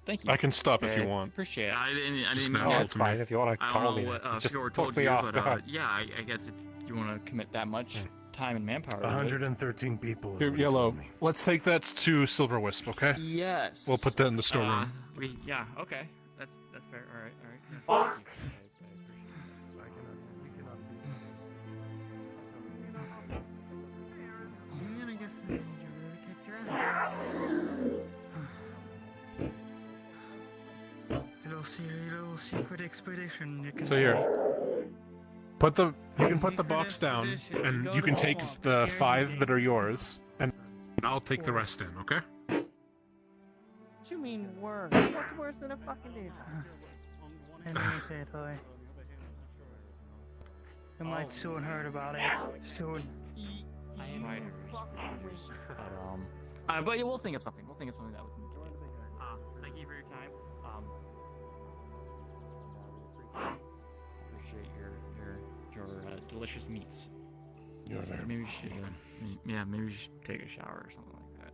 thank you. I can stop if you Okay, want. Appreciate it. I Just didn't natural know. to me. If you want to I call don't me, know what just Fjord fuck told me you, off. but Go ahead. yeah, I guess if you want to commit that much time and manpower, to it. 113 people. is Here, what he Yellow. told me. Let's take that to Silver Wisp, okay? Yes. We'll put that in the storeroom. Yeah. Okay. That's fair. All right. Yeah. Box. And I guess you really kicked your ass. Little secret expedition. You can So here, You can put the box down, and you can take the 5 that are yours, and I'll take the rest in. Okay? What you mean worse? What's worse than a fucking dude? Anyway, toy. You might soon heard about it. Soon. But yeah, we'll think of something. We'll think of something that we can do. Thank you for your time. Appreciate your delicious meats. You're very Maybe we should, maybe we should take a shower or something like that.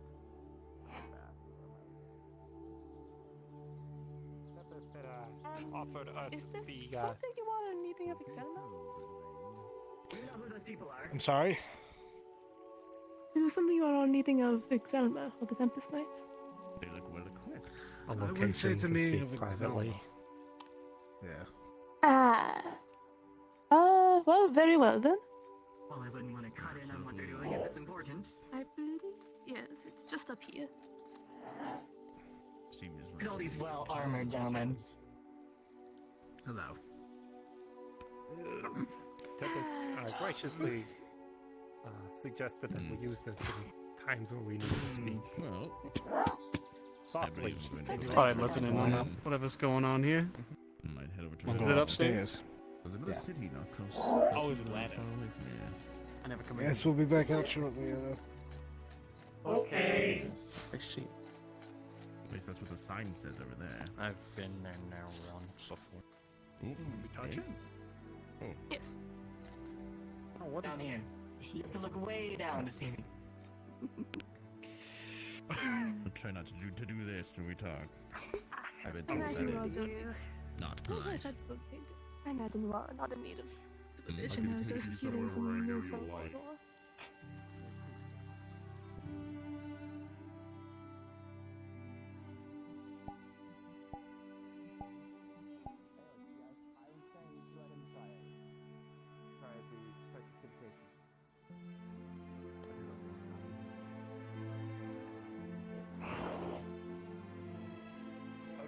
Offered us Is this the something you want in meeting of Exenema? I'm sorry? Is this something you want on meeting of Exenema or the Tempest Knights? They look well equipped. A wouldn't say location it's a to meeting speak of privately. Yeah. Well, very well then. Well, I wouldn't want to cut in on what they're doing if it's important. I believe, yes, it's just up here. Look at all these well-armored gentlemen. Hello. Tempest graciously suggested that we use this in times where we need to speak. Well, softly. Alright, listening on whatever's going on here. Might head over to We'll the- go upstairs? Was it the city, not close? Oh, it's not Atlanta. far away from here. I never come Yes, we'll be back out shortly, Okay. At least that's what the sign says over there. I've been there now once before. Ooh, We touch it? Oh. Yes. Oh, what down here? You have to look way down to see me. I'll try not to do this when we talk. I've been told that it's not As I polite. said, I imagine you are not in need of Maybe supervision. I was just taking giving somewhere some where I new know folks you'll a like. tour.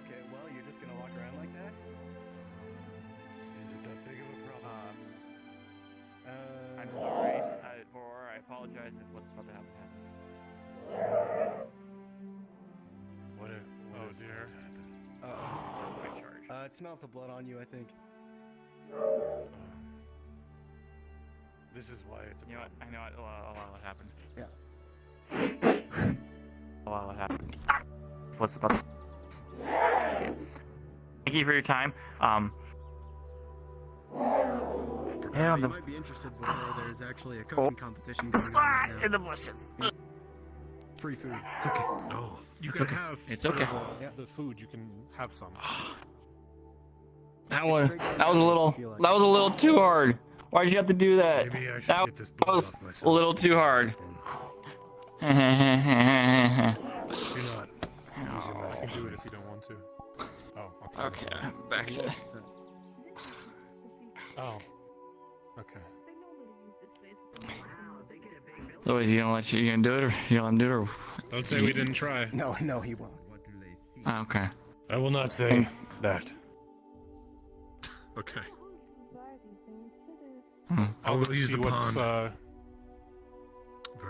Okay, well, you're just gonna walk around like that? Is it that big of a problem? I'm sorry. I apologize if what's about to happen. What if... Oh, dear. It smelled the blood on you, I think. This is why it's a You know what? I know what happened. Yeah. Allow what happened. What's about to... Okay. Thank you for your time. You might be interested, Voro. There's actually a cooking competition going on right now. In the bushes. Free food. It's okay. No, you It's can okay. have. It's okay. The food. You can have some. That was a little too hard. Why'd you have to do that? Maybe I should That get this blood was off myself. a little too hard. Do not use your mouth. You can do it if you don't want to. Oh, okay. Okay, back to. Oh. Okay. Louis, you gonna do it, or you gonna let him do it, or? Don't say we didn't try. No, he won't. Oh, okay. I will not say that. Okay. I'll go use the pond.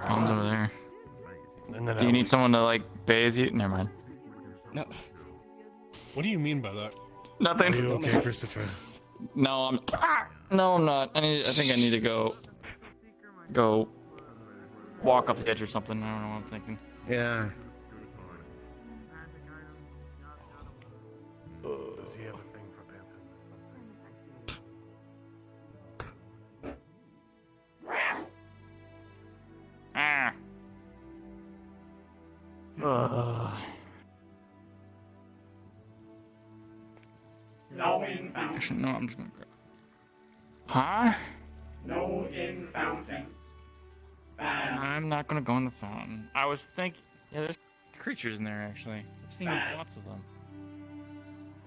Pond's over there. And then Do you need someone to like bathe you? Never mind. No. What do you mean by that? Nothing. Are you okay, Christopher? No, I'm. No, I'm not. I think I need to go walk off the edge or something. I don't know what I'm thinking. Yeah. Does he have a thing for Ah. No in fountain. Actually, no, I'm just gonna grab. Huh? No in fountain. Bad. I'm not gonna go in the fountain. I was thinking. Yeah, there's creatures in there actually. I've seen Bad. lots of them.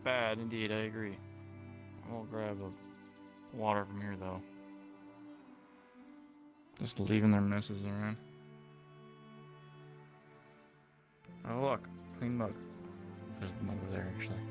Bad indeed, I agree. I will grab a water from here though. Just leaving their messes around. Oh look, clean mug. There's a mug over there actually.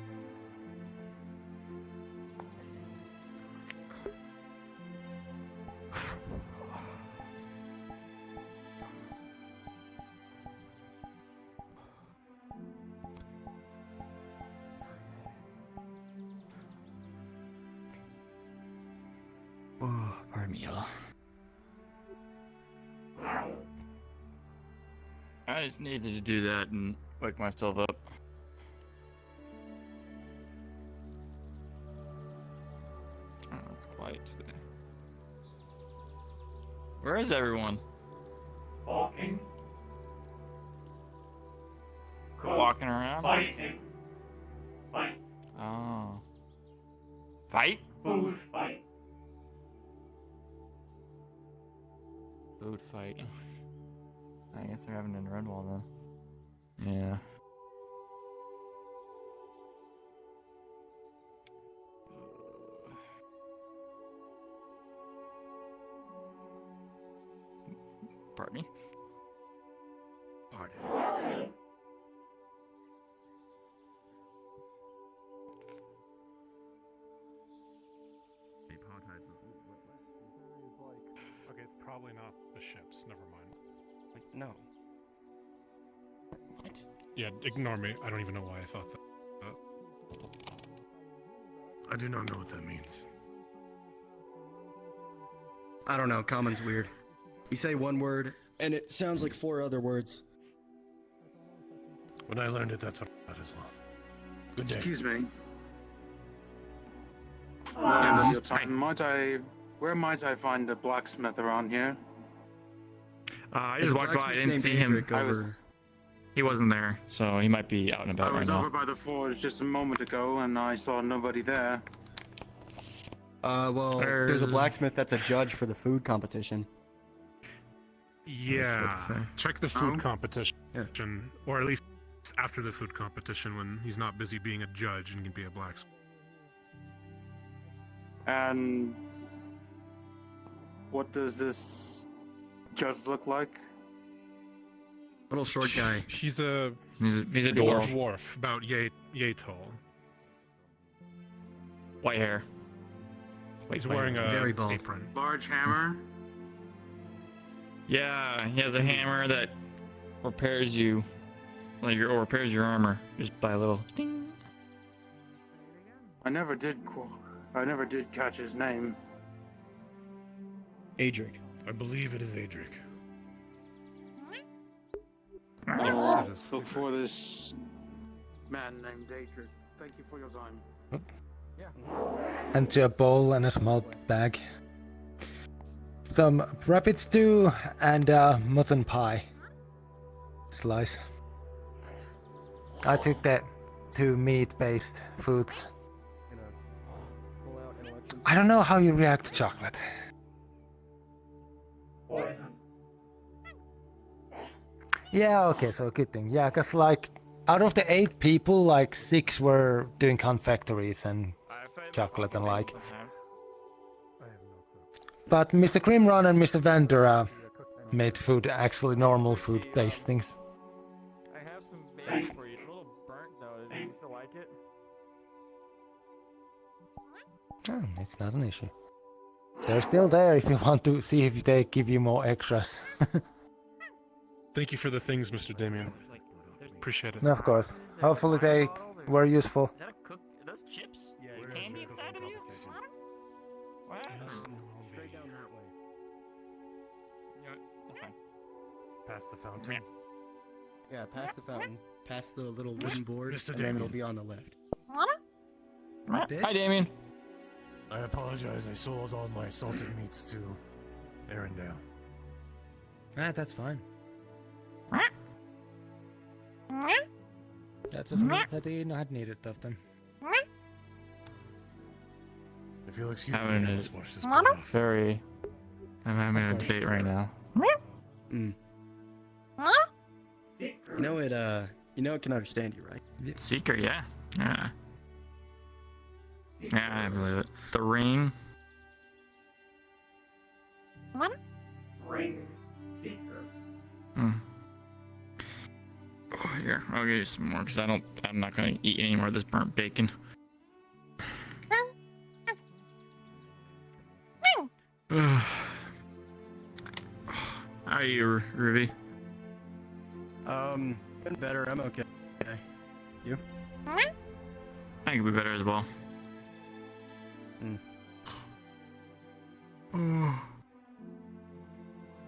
Oh, pardon me, yellow. I just needed to do that and wake myself up. Oh, it's quiet today. Where is everyone? Walking. Walking around? Fighting. Fight. Oh. Fight? Food fight. Food fight. I guess they're having it in Redwall then. Yeah. Pardon me? Pardon. Okay, it's probably not the ships. Never mind. No. What? Yeah, ignore me. I don't even know why I thought that. I do not know what that means. I don't know. Common's weird. You say one word, and it sounds like 4 other words. When I learned it, that's what I thought as well. Good day. Excuse me. Yes. Where might I find a blacksmith around here? I just walked by. I didn't see him. He wasn't there, so he might be out and about I right was now. over by the forge just a moment ago, and I saw nobody there. Well, there's a blacksmith that's a judge for the food competition. Yeah. Check the food competition, or at least after the food competition when he's not busy being a judge and can be a blacksmith. And what does this judge look like? Little short guy. He's a dwarf. Dwarf, about yay tall. White hair. He's wearing a very bald apron. Large hammer. Yeah, he has a hammer that repairs you, or repairs your armor just by a little ding. I never did catch his name. Adric. I believe it is Adric. I'll look for this man named Aether. Thank you for your time. And to a bowl and a small bag. Some rapid stew and mutton pie. Slice. I took that 2 meat-based foods. I don't know how you react to chocolate. Poison. Yeah, okay, so good thing. Yeah, because like, out of the 8 people, like 6 were doing confectories and chocolate and like. But Mr. Grimron and Mr. Vander made food, actually normal food-based things. I have some bacon for you. It's a little burnt though. Do you still like it? Oh, it's not an issue. They're still there if you want to see if they give you more extras. Thank you for the things, Mr. Damien. Appreciate it. Of course. Hopefully they were useful. Is that a cook? Are those chips? Yeah, candy inside of you? What? Straight down that way. Okay. Past the fountain. Yeah, past the fountain, past the little wooden board, Mr. and then it'll Damien. be on the left. Hi, Damien. I apologize. I sold all my salted meats to Arendelle. That's fine. That's as meat that I had needed of them. If you'll excuse me, Having I a must wash this plate off. I'm having a debate right now. Mm. You know it can understand you, right? Seeker, yeah. Yeah. Yeah, I believe it. The ring. Ring seeker. Hmm. Oh, here, I'll give you some more because I'm not gonna eat any more of this burnt bacon. How are you, Ruby? Been better. I'm okay. You? I could be better as well.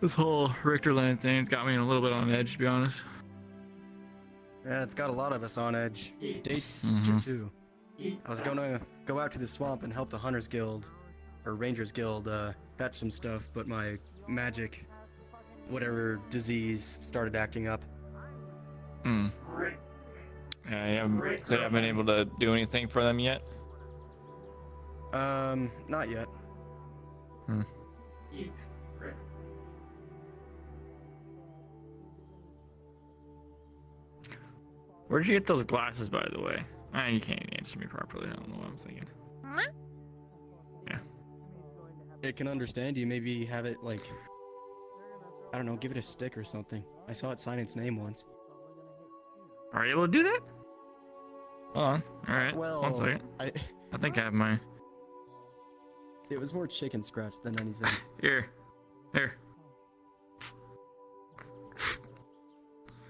This whole Richterland thing's got me a little bit on edge, to be honest. Yeah, it's got a lot of us on edge. Danger too. I was gonna go out to the swamp and help the Hunters Guild, or Rangers Guild, catch some stuff, but my magic, whatever disease, started acting up. Yeah, they haven't been able to do anything for them yet? Not yet. Where'd you get those glasses, by the way? You can't answer me properly. I don't know what I'm thinking. Yeah. It can understand you. Maybe have it, like, I don't know, give it a stick or something. I saw it sign its name once. Are you able to do that? Hold on. Alright. Well, 1 second. I think I have my... It was more chicken scratch than anything. Here.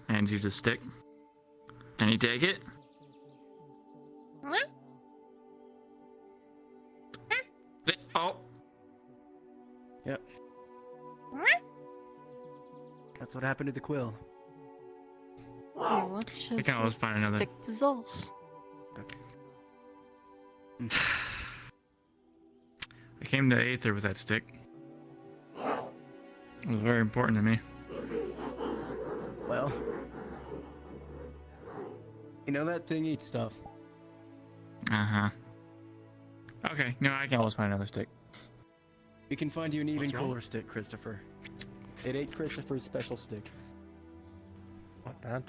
Hand you the stick. Can you take it? Oh. Yep. That's what happened to the quill. I can always find another. Stick dissolves. I came to Aether with that stick. It was very important to me. Well, you know that thing eats stuff. Okay, no, I can always find another stick. We can find you an even What's wrong? cooler stick, Christopher. It ate Christopher's special stick. What, that?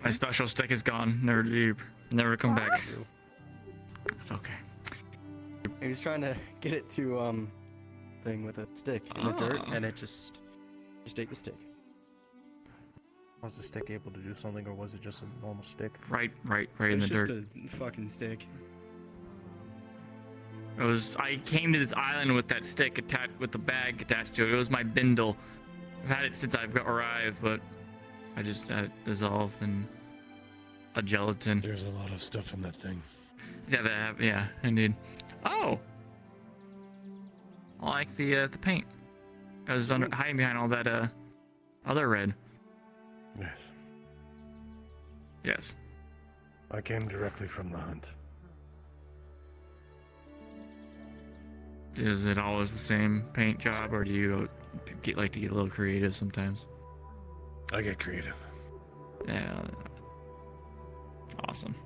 My special stick is gone. Never to come back. It's okay. He was trying to get it to thing with a stick in the dirt, and it just ate the stick. Was the stick able to do something, or was it just a normal stick? Right in the dirt. It's just a fucking stick. I came to this island with that stick with the bag attached to it. It was my bindle. I've had it since I've arrived, but I just had it dissolve in a gelatin. There's a lot of stuff in that thing. Yeah, indeed. Oh! I like the paint. I was hiding behind all that other red. Yes. Yes. I came directly from the hunt. Is it always the same paint job, or do you like to get a little creative sometimes? I get creative. Yeah. Awesome.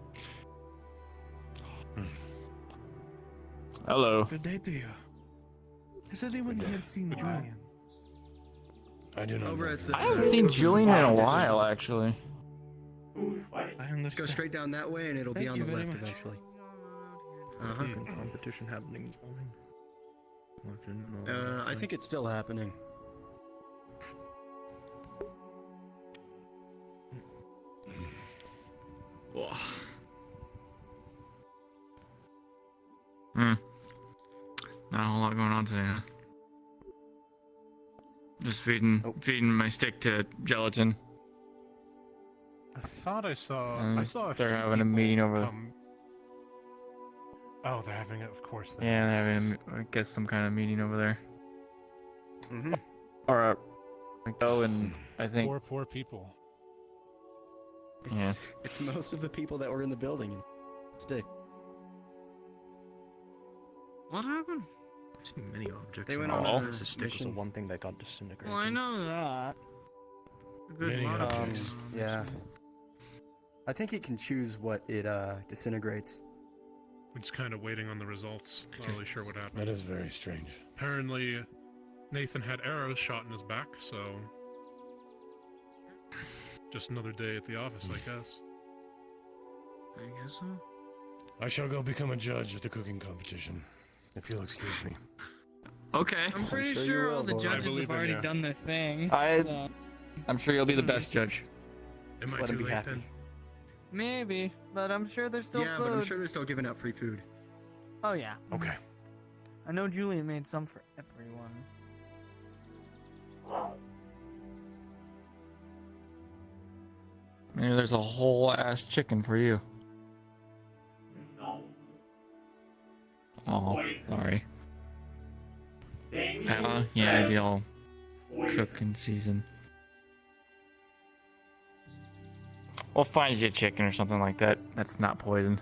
Hello. Good day to you. Has anyone here seen Julian? I do not. Over at the. I haven't seen Julian in a while, actually. Let's go straight down that way, and it'll be Thank on you the very left much. eventually. Competition happening this morning. I think it's still happening. Not a whole lot going on today, huh? Just feeding my stick to gelatin. I thought I saw. They're having a meeting over. Oh, they're having it, of course. Yeah, they're having, I guess, some kind of meeting over there. Or go and I think. Poor people. It's most of the people that were in the building. Stick. What happened? I've seen many objects. They went on on this. a The stick was the mission. one thing that got disintegrated. Well, I know that. Good Many luck. objects. Yeah. I think it can choose what it disintegrates. We're just kind of waiting on the results. Not really sure what happened. That is very strange. Apparently, Nathan had arrows shot in his back, so just another day at the office, I guess. I guess so. I shall go become a judge at the cooking competition, if you'll excuse me. Okay. I'm pretty sure you sure will, all the boy. judges believe have in already ya. done their thing. So. I'm sure you'll be the best judge. Am Just I let him too be late happy. then? Maybe, but I'm sure there's still Yeah, food. but I'm sure they're still giving out free food. Oh yeah. Okay. I know Julian made some for everyone. Maybe there's a whole ass chicken for you. No. Oh, Poison. sorry. Damien Yeah, maybe said I'll poison. cook in season. We'll find you a chicken or something like that. That's not poison.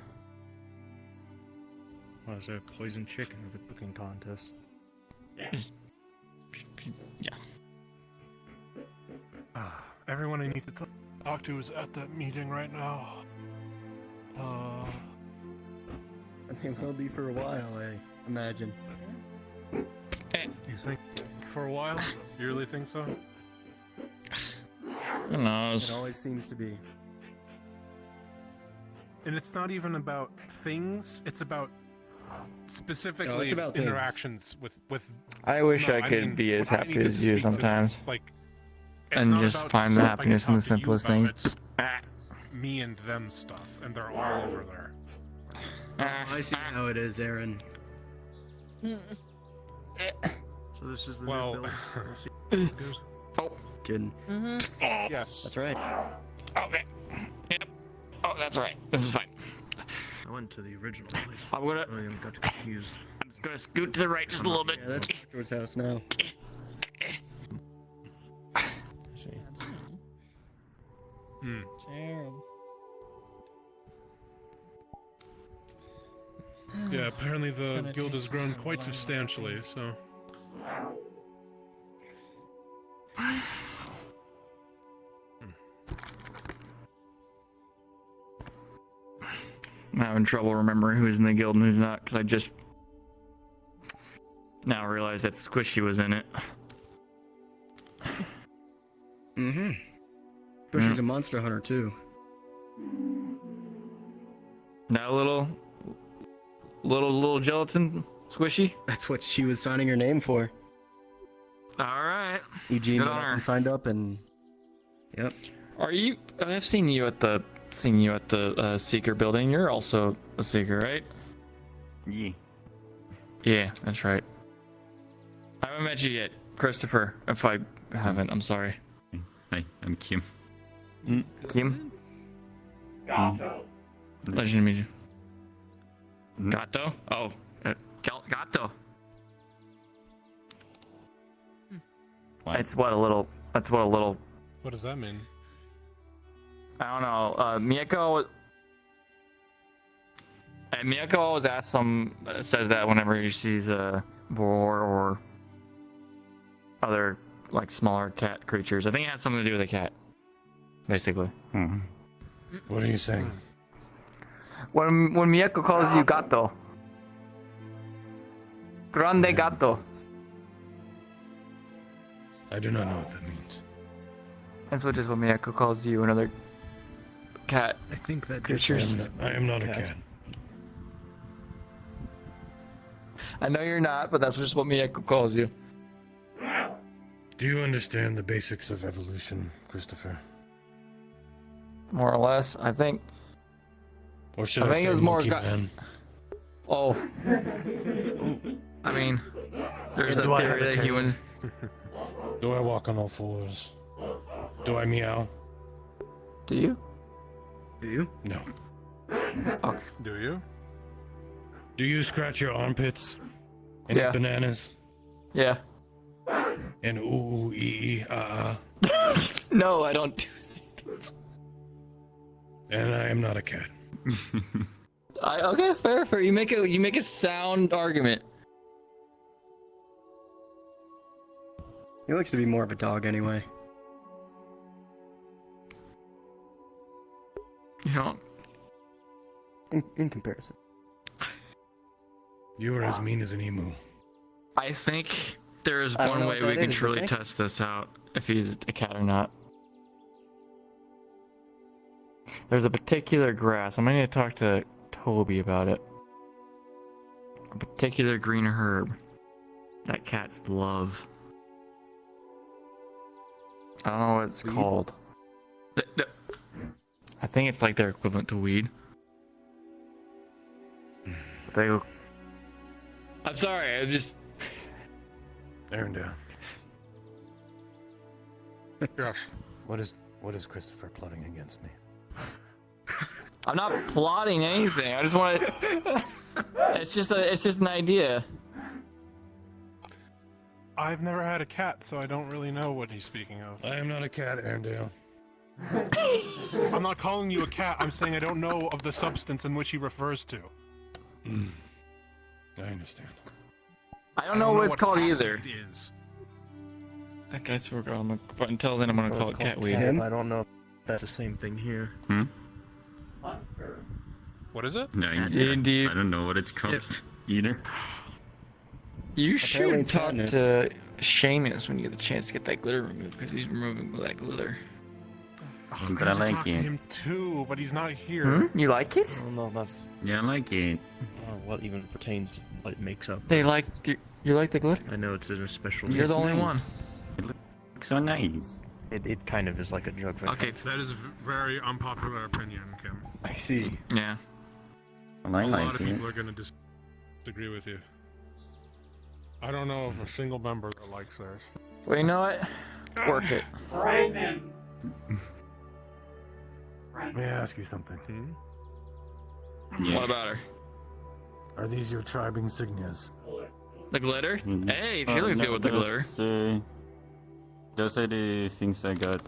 What is a poison chicken with a cooking contest? Yeah. Yeah. Everyone I need to talk to is at that meeting right now. And they will be for a while, I imagine. You think for a while? You really think so? Who knows? It always seems to be. And it's not even about things, it's about specifically No, it's about things. interactions with I wish No, I could mean, be as when I happy needed as to you speak to them, sometimes. like, it's And not just about find the stuff I can happiness in the talk to you simplest about, things. it's me and them stuff, and they're all over there. I see how it is, Aaron. So this is the new build. We'll see. Good. Oh. Kidding. Yes. That's right. Okay. Yep. Oh, that's right. This is fine. I went to the original place. I'm gonna. I got confused. I'm gonna scoot to the right just a little bit. Yeah, that's George's house now. See. Terrible. Yeah, apparently the Gonna guild take has grown some quite learning substantially, things. so... I'm having trouble remembering who's in the guild and who's not, because I just now realize that Squishy was in it. Mm-hmm. But she's a monster hunter too. That little gelatin Squishy? That's what she was signing her name for. Alright. Eugene Good went on up her. and signed up and... Yep. Are you? I've seen you at the Seeker building. You're also a Seeker, right? Yeah. Yeah, that's right. I haven't met you yet, Christopher. If I haven't, I'm sorry. Hi, I'm Kim. Kim? Gato. Pleasure to meet you. Gato? Oh, Gato. That's what a little. What does that mean? I don't know. Miyako always says that whenever he sees a boar or other like smaller cat creatures. I think it has something to do with a cat, basically. What are you saying? When Miyako calls you gato, grande gato. I do not know what that means. That's what Miyako calls you, another cat. I think that creature. I am not a cat. I know you're not, but that's just what Miyako calls you. Do you understand the basics of evolution, Christopher? More or less, I think. Or should I think say it was more monkey man? Oh. I mean, there's a Do I have theory a that tail? humans. Do I walk on all fours? Do I meow? Do you? Do you? No. Okay. Do you? Do you scratch your armpits? And Yeah. eat bananas? Yeah. And ooh, ee, No, I don't do that. And I am not a cat. Okay, fair. You make a sound argument. He looks to be more of a dog anyway. You know, in comparison. You are as mean as an emu. I think there is I don't one know way what we that can is, truly okay? test this out, if he's a cat or not. There's a particular grass. I'm gonna need to talk to Toby about it. A particular green herb that cats love. I don't know what it's called. I think it's like their equivalent to weed. I'm sorry, I'm just... Aaron down. Yes. What is Christopher plotting against me? I'm not plotting anything. I just want to. It's just an idea. I've never had a cat, so I don't really know what he's speaking of. I am not a cat, Arendelle. I'm not calling you a cat. I'm saying I don't know of the substance in which he refers to. I understand. I don't know what it's called either. It is. Okay, so we're going. But until then, I'm gonna call it catweed. I don't know if that's the same thing here. Hmm? What is it? No, Indeed. I don't know what it's called either. You Apparently should it's talk catnip. to Seamus when you get the chance to get that glitter removed, because he's removing that glitter. But I like talked to it. him too, but he's not here. You like it? Oh, no, that's Yeah, I like it. what even pertains to what it makes up. They like you like the glitter? I know it's in a special. You're the only one. It looks so nice. It kind of is like a joke. Okay. That is a very unpopular opinion, Kim. I see. Yeah. Well, I A lot like of it. people are going to disagree with you. I don't know of a single member that likes theirs. Well, you know what? Work it. Frightening. May I ask you something? Yeah. What about her? Are these your tribe insignias? The glitter? Hey, she looks good with the glitter. Those are the things I got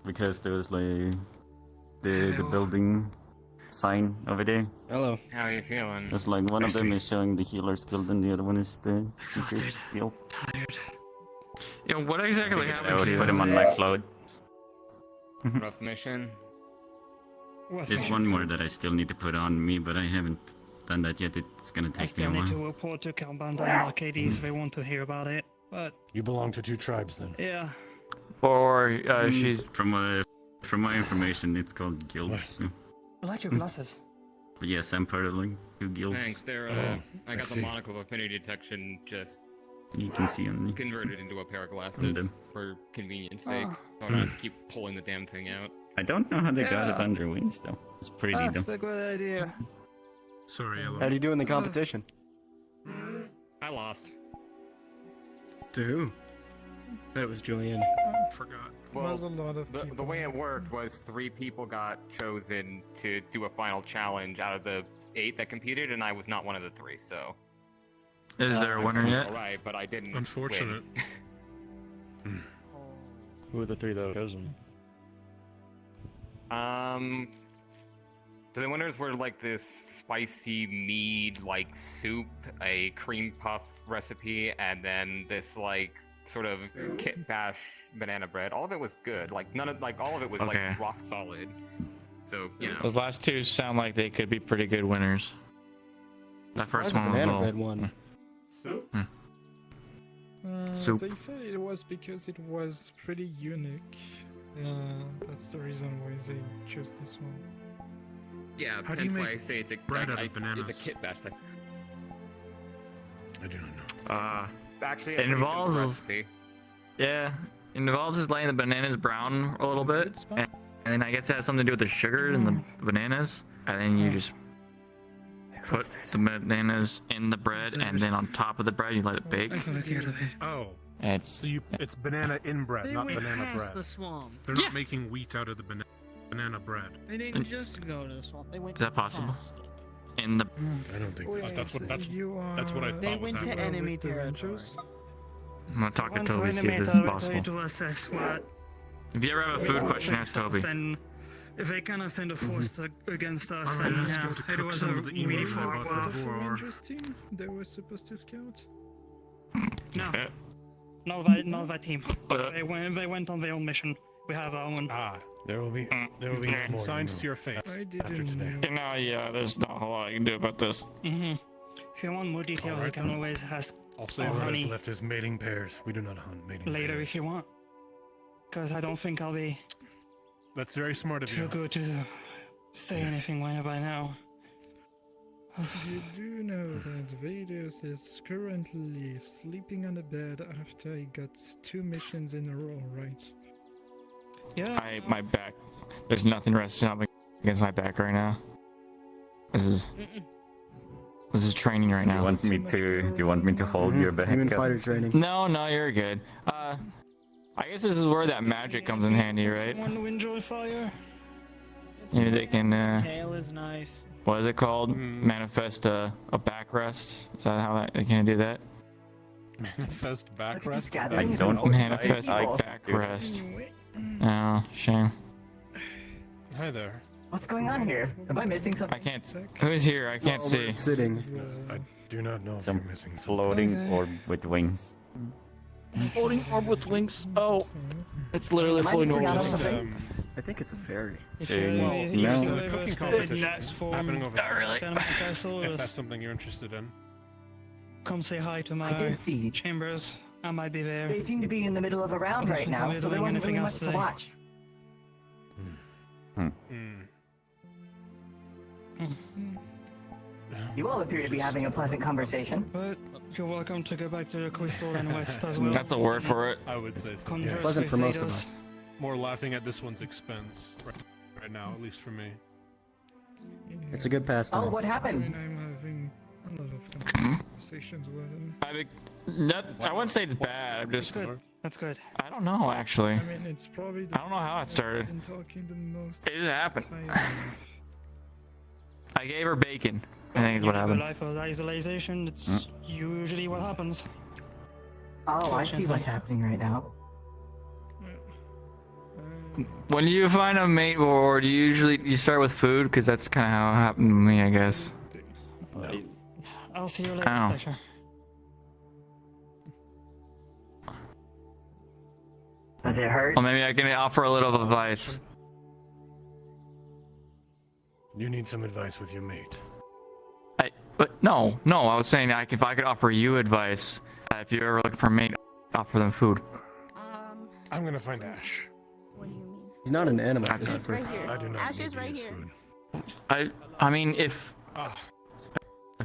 because there was like the building sign over there. Hello. How are you feeling? It's like one of them is showing the healer's guild and the other one is the Exhausted. Guild. Tired. Yeah, what exactly I happened would to you? put him on my cloud. Rough mission. There's one more that I still need to put on me, but I haven't done that yet. It's gonna I take me still a need to while. report to Kalbanda and Arcades if they want to hear about it. But You belong to two tribes then. yeah, Or she's From my information, it's called guilds. I like your glasses. But yes, I'm part of like 2 guilds. Thanks, they're, I got the see. monocle of affinity detection just You can see on me. converted into a pair of them. glasses for convenience sake. So I don't have to keep pulling the damn thing out. I don't know how they got it under wings though. It's pretty That's though. a good idea. Sorry, Yellow. How do you do in the competition? I lost. To who? Bet it was Julian. Forgot. Well, the way it worked was 3 people got chosen to do a final challenge out of the 8 that competed, and I was not one of the 3, so... Is there a winner yet? Alright, but I didn't Unfortunate. win. Who are the 3 that were chosen? So the winners were like this spicy mead like soup, a cream puff recipe, and then this like sort of kit bash banana bread. All of it was good. Like all of it was Okay. like rock solid. So you know. Those last 2 sound like they could be pretty good winners. That first one was a banana little. bread one. Soup. They said it was because it was pretty unique. That's the reason why they chose this one. Yeah, How do you hence why make I say it's a bread out of bananas? It's a kit bash type. I do not know. Actually, It a pretty simple involves- recipe. Yeah, it involves just letting the bananas brown a little bit, and then I guess it has something to do with the sugar and the bananas, and then you just put the bananas in the bread, and then on top of the bread you let it bake. Oh. And it's So it's banana in bread, They not went banana past bread. the swamp. They're not making wheat out of the banana bread. They didn't just go to the swamp. They went. Is that possible? past it. In the I don't think Wait, That's what I They thought was went to happening. enemy with the territory. Rangers? I'm gonna talk to Went to Toby, see enemy if this is territory possible. to assess what. If you ever have a food question, ask Toby. Then, if they kind of send a force against us, I might then ask yeah, him to it cook was some a of the really emos I far bought walk. for The War. Rangers team they were supposed to scout? No, Okay. not that team. They went on their own mission. We have our own. There will be no more. Signs to your face. I After didn't today. know. No, yeah, there's not a whole lot I can do about this. Mm-hmm. If you want more details, Alright, you can then. always ask I'll say Oh, All that honey. is left is mating pairs. We do not hunt mating later pairs. if you want. Because I don't think I'll be That's very smart of too you. good to say anything by now. You do know that Vedas is currently sleeping on the bed after he got 2 missions in a row, right? Yeah. My back. There's nothing resting up against my back right now. This is training right Do now. you want me to hold your back? Human up? fighter training. No, you're good. I guess this is where that magic comes in handy, right? Want to enjoy fire? Maybe they can. Tail is nice. What is it called? Manifest a backrest. Is that how they can do that? Manifest backrest? I don't. Manifest I backrest. Oh, shame. Hi there. What's going on here? Am I missing something? I can't. Who's here? I can't see. Sitting. I do not know if Some you're missing something. floating orb with wings. Floating orb with wings. Oh, it's literally a floating orb with wings. I think it's a fairy. No. Cooking competition Next form. happening over there. really? Cinnamon Castle If is- that's something you're interested in. Come say hi to I my did see. chambers. I might be there. They seem to be in the middle of a round right Nothing now, so there doing wasn't really anything much else to today. watch. You all appear to be having a pleasant conversation. But you're welcome to go back to the Crystal and West as well. That's a word for it. I would say so. Converse Pleasant with for most of Vedas. us. More laughing at this one's expense right now, at least for me. It's a good pastime. Oh, what happened? I'm having a lot of conversations with him. I wouldn't say it's bad. I'm just. That's good. I don't know actually. I mean, it's probably the I don't know how it started. I've been talking the most. It just happened. time. I gave her bacon. I think is what A happened. life of isolation, it's usually what happens. Oh, I see what's happening right now. When you find a mate, or do you start with food? Because that's kind of how it happened to me, I guess. I'll see you later. Ow. Pleasure. Does it hurt? Well, maybe I can offer a little advice. You need some advice with your mate. But no. I was saying if I could offer you advice, if you're ever looking for a mate, offer them food. I'm gonna find Ash. He's not an animal. Ash is is he? I do not Ash need is to right use here. food. I mean, if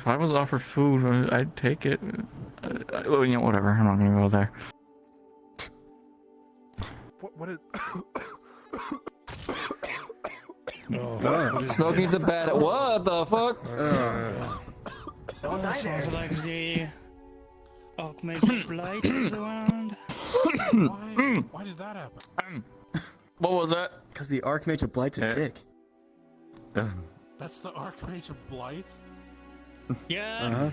I was offered food, I'd take it. Well, you know, whatever. I'm not gonna go there. What is... Smoking's a bad. What the fuck? Don't die there. Sounds like the Archmage Blight is around. Why did that happen? What was that? Because the Archmage of Blight's a dick. That's the Archmage of Blight? Yes. Uh-huh.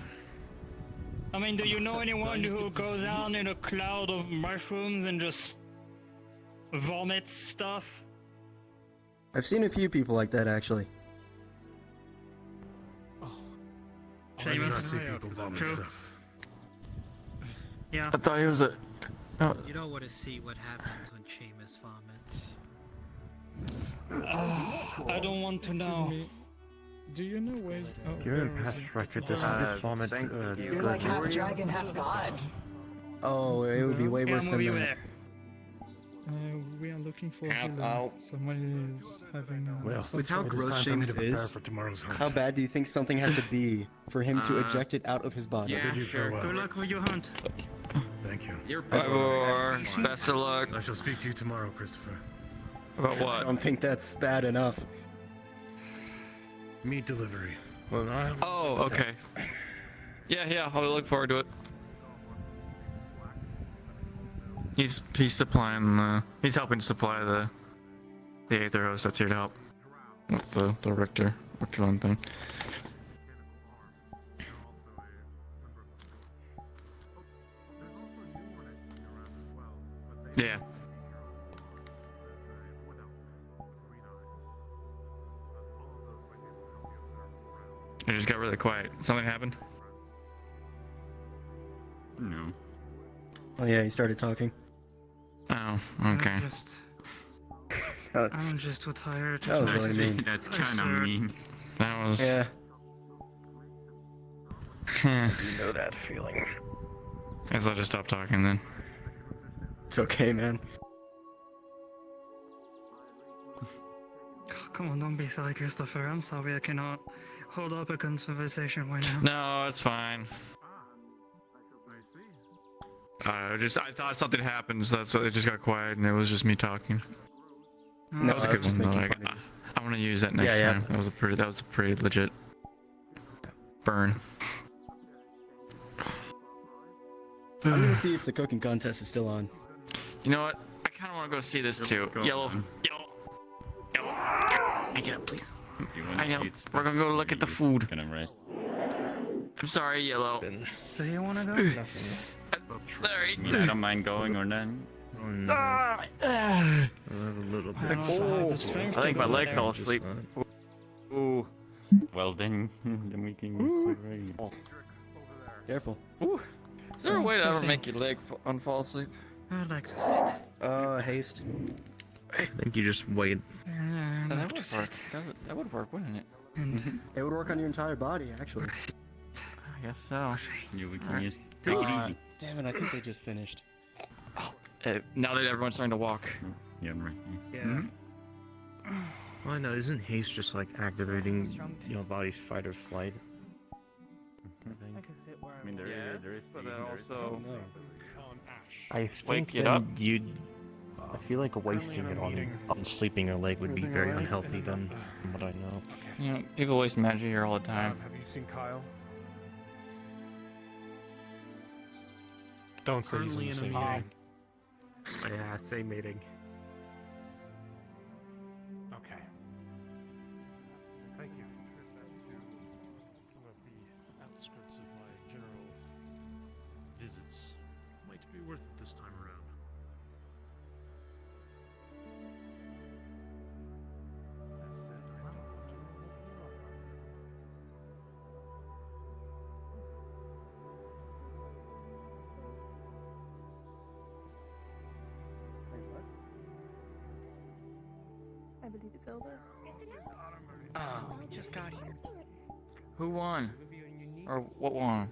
I mean, do you know anyone who goes out in a cloud of mushrooms and just vomits stuff? I've seen a few people like that actually. I do not Seamus? see people vomit True. stuff. Yeah. I thought he was a. You don't want to see what happens when Seamus vomits. I don't want to know. Do you know where's... Oh, Given where is past it? record, this vomit You're like half dragon, half god. Oh, it would be way Yeah, worse move than you that. there. We are looking for Half healer. out. Someone is having Well, With how it is gross time for me Seamus to prepare is, for tomorrow's hunt. how bad do you think something has to be for him to eject it out of his body? Yeah, Bid you sure. farewell. Good luck with your hunt. Thank you. You're Bye, boy. Best of luck. I shall speak to you tomorrow, Christopher. About I what? don't think that's bad enough. Meat delivery. Well, Oh, okay. Yeah. I'll look forward to it. He's supplying the. He's helping supply the Aether host that's here to help with the Richter one thing. Yeah. It just got really quiet. Something happened? No. Oh yeah, he started talking. Oh, okay. I'm just too tired. That was really mean. That's I kind of swear. mean. That was. Yeah. You know that feeling. Guess I'll just stop talking then. It's okay, man. Come on, don't be silly, Christopher. I'm sorry I cannot hold up a conversation right now. No, it's fine. I thought something happened, so that's why it just got quiet, and it was just me talking. No, That was a I good was just one, though. making fun I want to use that next Yeah, yeah. time. That was a pretty legit burn. I'm gonna see if the cooking contest is still on. You know what? I kind of want to go see this too. go Yellow. on. Yellow. I get up, please. You want I to know. see its We're gonna go look at the food. Can I rest? I'm sorry, Yellow. Do you want to go? Sorry. I mean, I don't mind going or not. Ah, I have a little bit. I think my leg fell asleep. Ooh. Well then, then we can survive. Careful. Ooh. Is there a way to ever make your leg unfall asleep? I'd like to sit. Haste. I think you just wait. That would work. That would work, wouldn't it? It would work on your entire body, actually. I guess so. We can just take it easy. Damn it, I think they just finished. Now that everyone's starting to walk. Yeah, right. Yeah. Well, I know, isn't haste just like activating your body's fight or flight? I mean, there is. But then also. I Wake think it then up. I feel like wasting it on sleeping your leg would be very unhealthy then, from what I know. You know, people waste magic here all the time. Have you seen Kyle? Don't say he's in Currently the in a same meeting. meeting. Yeah, same meeting. Okay. Thank you. Some of the Outskirts of my general visits might be worth it this time around. I believe it's over. Oh, we just got here. Who won? Or what won?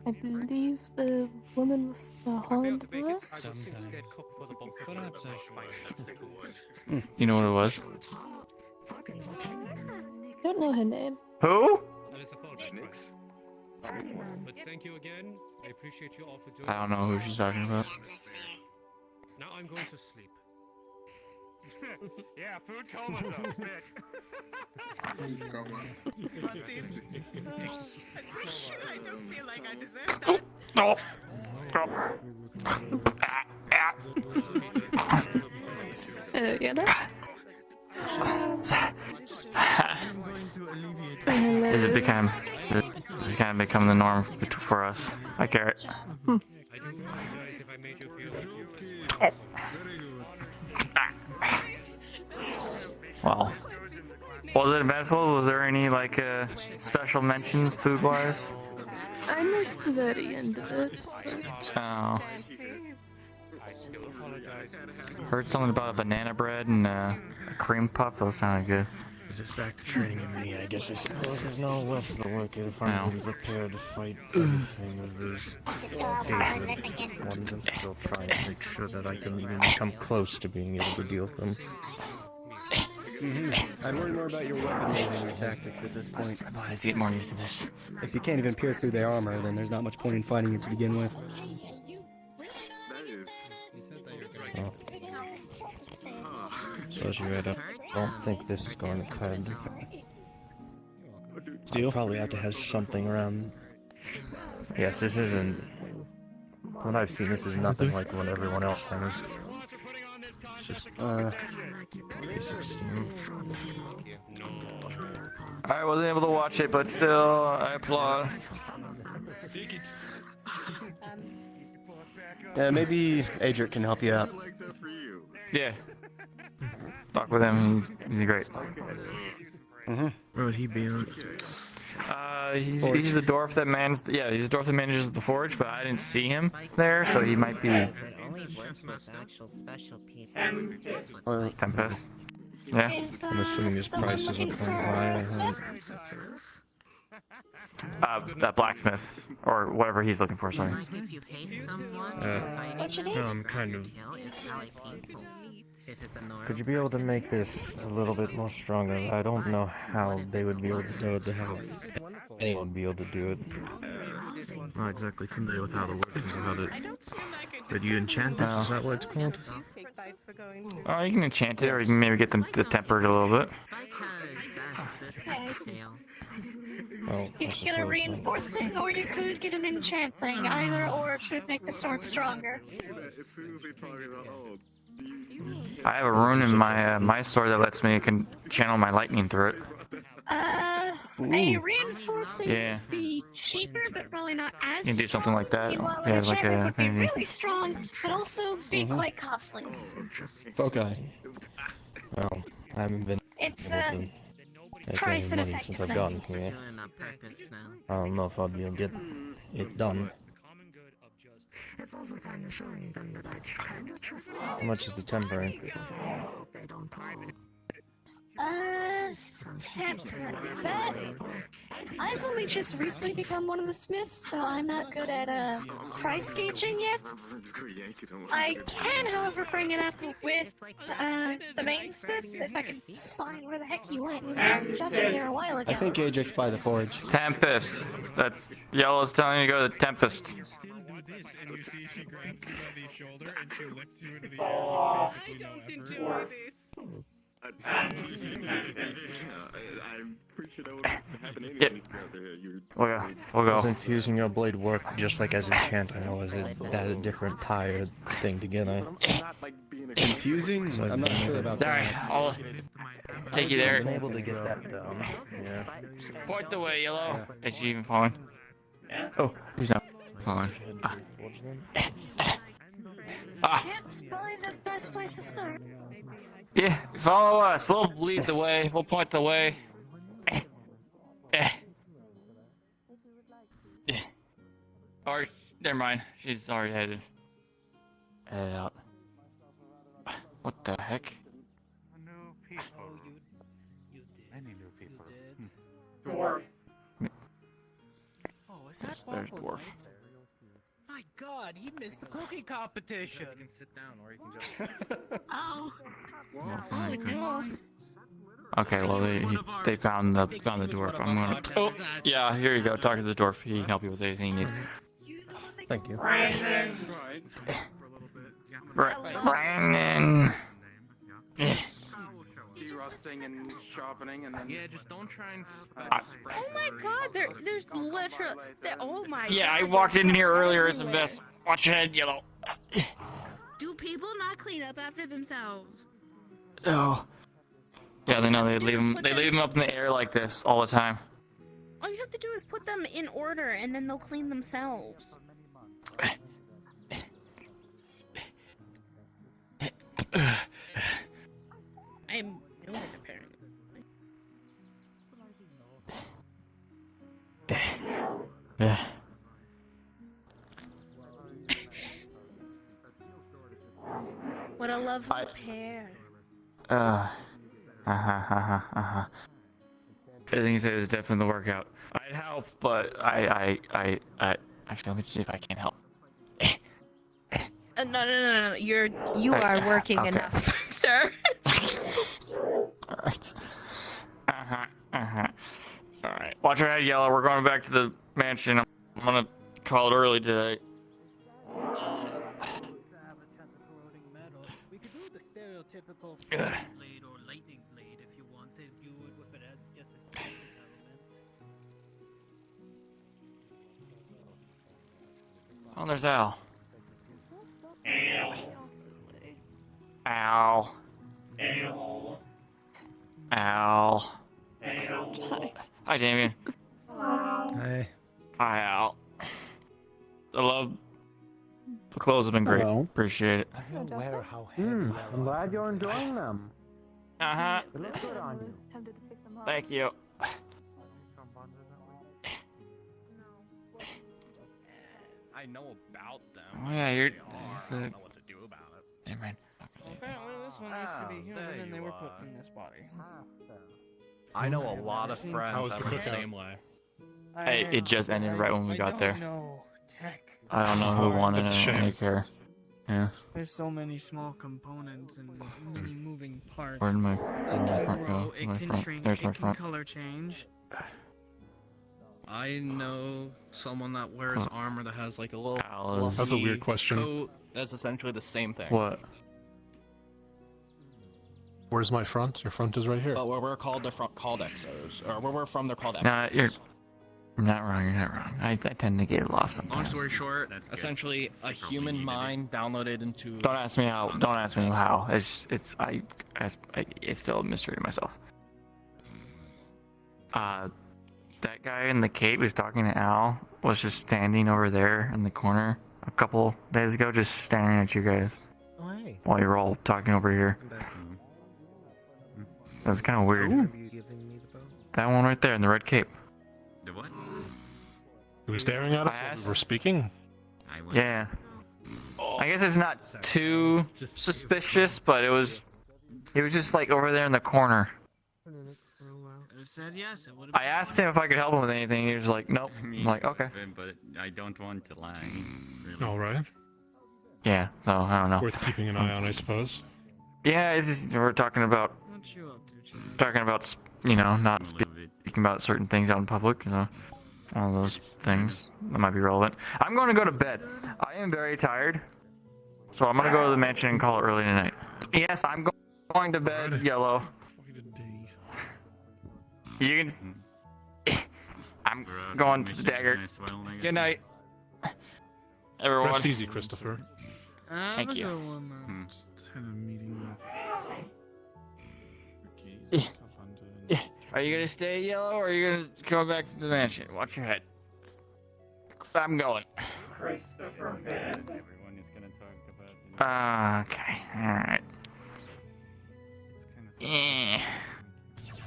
I believe the woman was the Hunter. Perhaps I should. Do you know what it was? Don't know her name. Who? But thank you again. I appreciate you all for doing I don't know who she's talking about. Now I'm going to sleep. Yeah, food coma's a bitch. I don't feel like I deserve that. No. Yeah, It's kind of become the norm for us. I care it. I do apologize if I made you feel. Well, was it eventful? Was there any like special mentions food-wise? I missed the very end of it. Oh. Heard something about a banana bread and a cream puff. Those sounded good. Is this back to training in me? I guess I suppose there's no left of the work if I'm really prepared to fight anything of these dangerous ones. I'm still trying to make sure that I can even come close to being able to deal with them. I'd worry more about your weapon wielding tactics at this point. I need to get more used to this. If you can't even pierce through their armor, then there's not much point in fighting it to begin with. Especially I don't think this is going to cut it. Steel? I'll probably have to have something around. Yes, this isn't. What I've seen, this is nothing like what everyone else has. It's just, I wasn't able to watch it, but still, I applaud. Yeah, maybe Aether can help you out. Yeah. Talk with him. He's great. Where would he be on? He's the dwarf that he's the dwarf that manages the forge, but I didn't see him there, so he might be. Tempest. Yeah. I'm assuming his price isn't going high. That blacksmith, or whatever he's looking for. Sorry. No, I'm kind of. Could you be able to make this a little bit more stronger? I don't know how they would be able to do it, to have anyone be able to do it. Not exactly familiar with how the workings of how to. Did you enchant this? Is that what it's called? Oh, you can enchant it, or you can maybe get them to temper it a little bit. Well, You could get a reinforced thing, or you could get an enchant thing. Either or should make the sword stronger. As soon as they talk about, I have a rune in my my sword that lets me can channel my lightning through it. A reinforcing Yeah. would be cheaper, but probably not as You can do something like that. strong, while Yeah, an like enchantment a would be maybe. really strong, but also be quite costly. Okay. Well, I haven't been It's able to make price any and money effective since I've gotten thing. here. Doing on purpose now. I don't know if I'll be able to get it done. It's also kind of showing them that I kind of trust them. How much is the temporary? Because I hope they don't call. Temporary. That I've only just recently become one of the smiths, so I'm not good at price gauging yet. I can, however, bring it up with the main smith if I can find where the heck he went. He was judging here a while ago. I think Ajax by the forge. Tempest. That's Yellow's telling you to go to the Tempest. You still do this, and you see she grabs you by the shoulder and she lifts you into the air with basically no effort. I'm pretty sure that would happen anyway. Yep. We'll go. Does infusing your blade work just like as enchanting, or is it that a different tired thing together? Infusing? I'm not sure about Sorry, that. I'll take you there. I've been able to get that done. Yeah. Point the way, Yellow. Is she even falling? Oh, she's not falling. That's probably the best place to start. Yeah, follow us. We'll lead the way. We'll point the way. Or, never mind. She's already headed out. What the heck? New people. Many new people. Dwarf. Oh, is that There's Waffle Dwarf. Knight? My God, he missed the cookie competition. You can sit down, or you can just. Oh. Oh no. Okay, well they found the dwarf. I'm gonna. Oh, yeah. Here you go. Talk to the dwarf. He can help you with anything you need. Thank you. Brandon. Brandon. Derusting and sharpening, and then. Yeah, just don't try and spread. Oh my God, there's literally. Oh my. Yeah, God, I walked in there's here stuff earlier as a everywhere. mess. Watch your head, Yellow. Do people not clean up after themselves? Oh. Yeah, they know they leave them up in the air like this all the time. All you have to do is put them in order, and then they'll clean themselves. I'm doing it apparently. Yeah. What a lovely pair. I think it's definitely the workout. I'd help, but I actually let me see if I can help. No. You are working okay. enough, sir. Alright. Alright. Watch your head, Yellow. We're going back to the mansion. I'm gonna call it early today. We could do the stereotypical fire blade or lightning blade if you wanted. You would whip it as just a element. Oh, there's Al. Ale. Al. Ale. Al. Ale. Hi, Damien. Hey. Hi, Al. I love the clothes have been great. Hello. Appreciate it. I'm aware how heavy I'm glad you're enjoying them. Uh-huh. It looks good on you. Thank you. I know about them. Oh, yeah, you're. I don't know what to do about it. Never mind. Apparently this one used to be human and they were put in this body. I know a lot of friends How was that the are the cookout? same way. Hey, it just ended right when we got there. No, tech. I don't know who won it. That's a I don't really shame. care. Yeah. There's so many small components and many moving parts. Where'd my It can front grow, go? it My can front. shrink, There's it my can front. color change. I know someone that wears Huh. armor that has like a little Alice. That's a weird fluffy question. coat that's essentially the same thing. What? Where's my front? Your front is right here. But where we're called, they're called Exos. Or where we're from, they're called Exos. Nah, you're. You're not wrong. You're not wrong. I tend to get lost sometimes. Long story short, essentially a human mind downloaded into. Don't ask me how. Don't ask me how. It's still a mystery to myself. That guy in the cape who's talking to Al was just standing over there in the corner a couple days ago, just staring at you guys. Oh, hey. While you were all talking over here. That was kind of weird. That one right there in the red cape. The what? He was staring at us while we were speaking? Yeah. I guess it's not too suspicious, but he was just like over there in the corner. I said yes. It would have. I asked him if I could help him with anything. He was like, nope. I'm like, okay. But I don't want to lie. Really. All right. Yeah, so I don't know. Worth keeping an eye on, I suppose. Yeah, it's just, we're talking about, not speaking about certain things out in public, so all those things that might be relevant. I'm going to go to bed. I am very tired, so I'm going to go to the mansion and call it early tonight. Yes, I'm going to bed, Yellow. You can... I'm going to the dagger. Good night, everyone. Rest easy, Christopher. Thank you. Just had a meeting with Are you gonna stay, Yellow, or are you gonna go back to the mansion? Watch your head. I'm going. Christopher Ben. Everyone is gonna talk about. Okay. All right. Yeah. Okay. That's fine.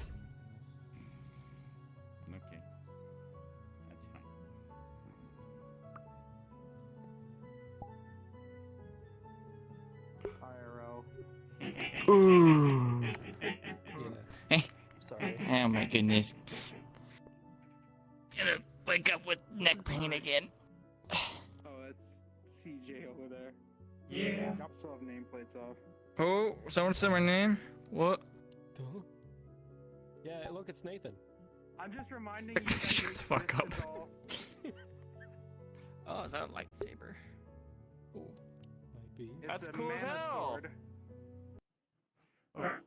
Ooh. Hey. Sorry. Oh my goodness. Gonna wake up with neck pain again. Oh, that's CJ over there. Yeah. I still have nameplates off. Oh, someone said my name? What? Yeah, look, it's Nathan. I'm just reminding you that Shut the fuck up. Oh, is that a lightsaber? Cool. Might be. That's It's a cool as mana hell. sword. Or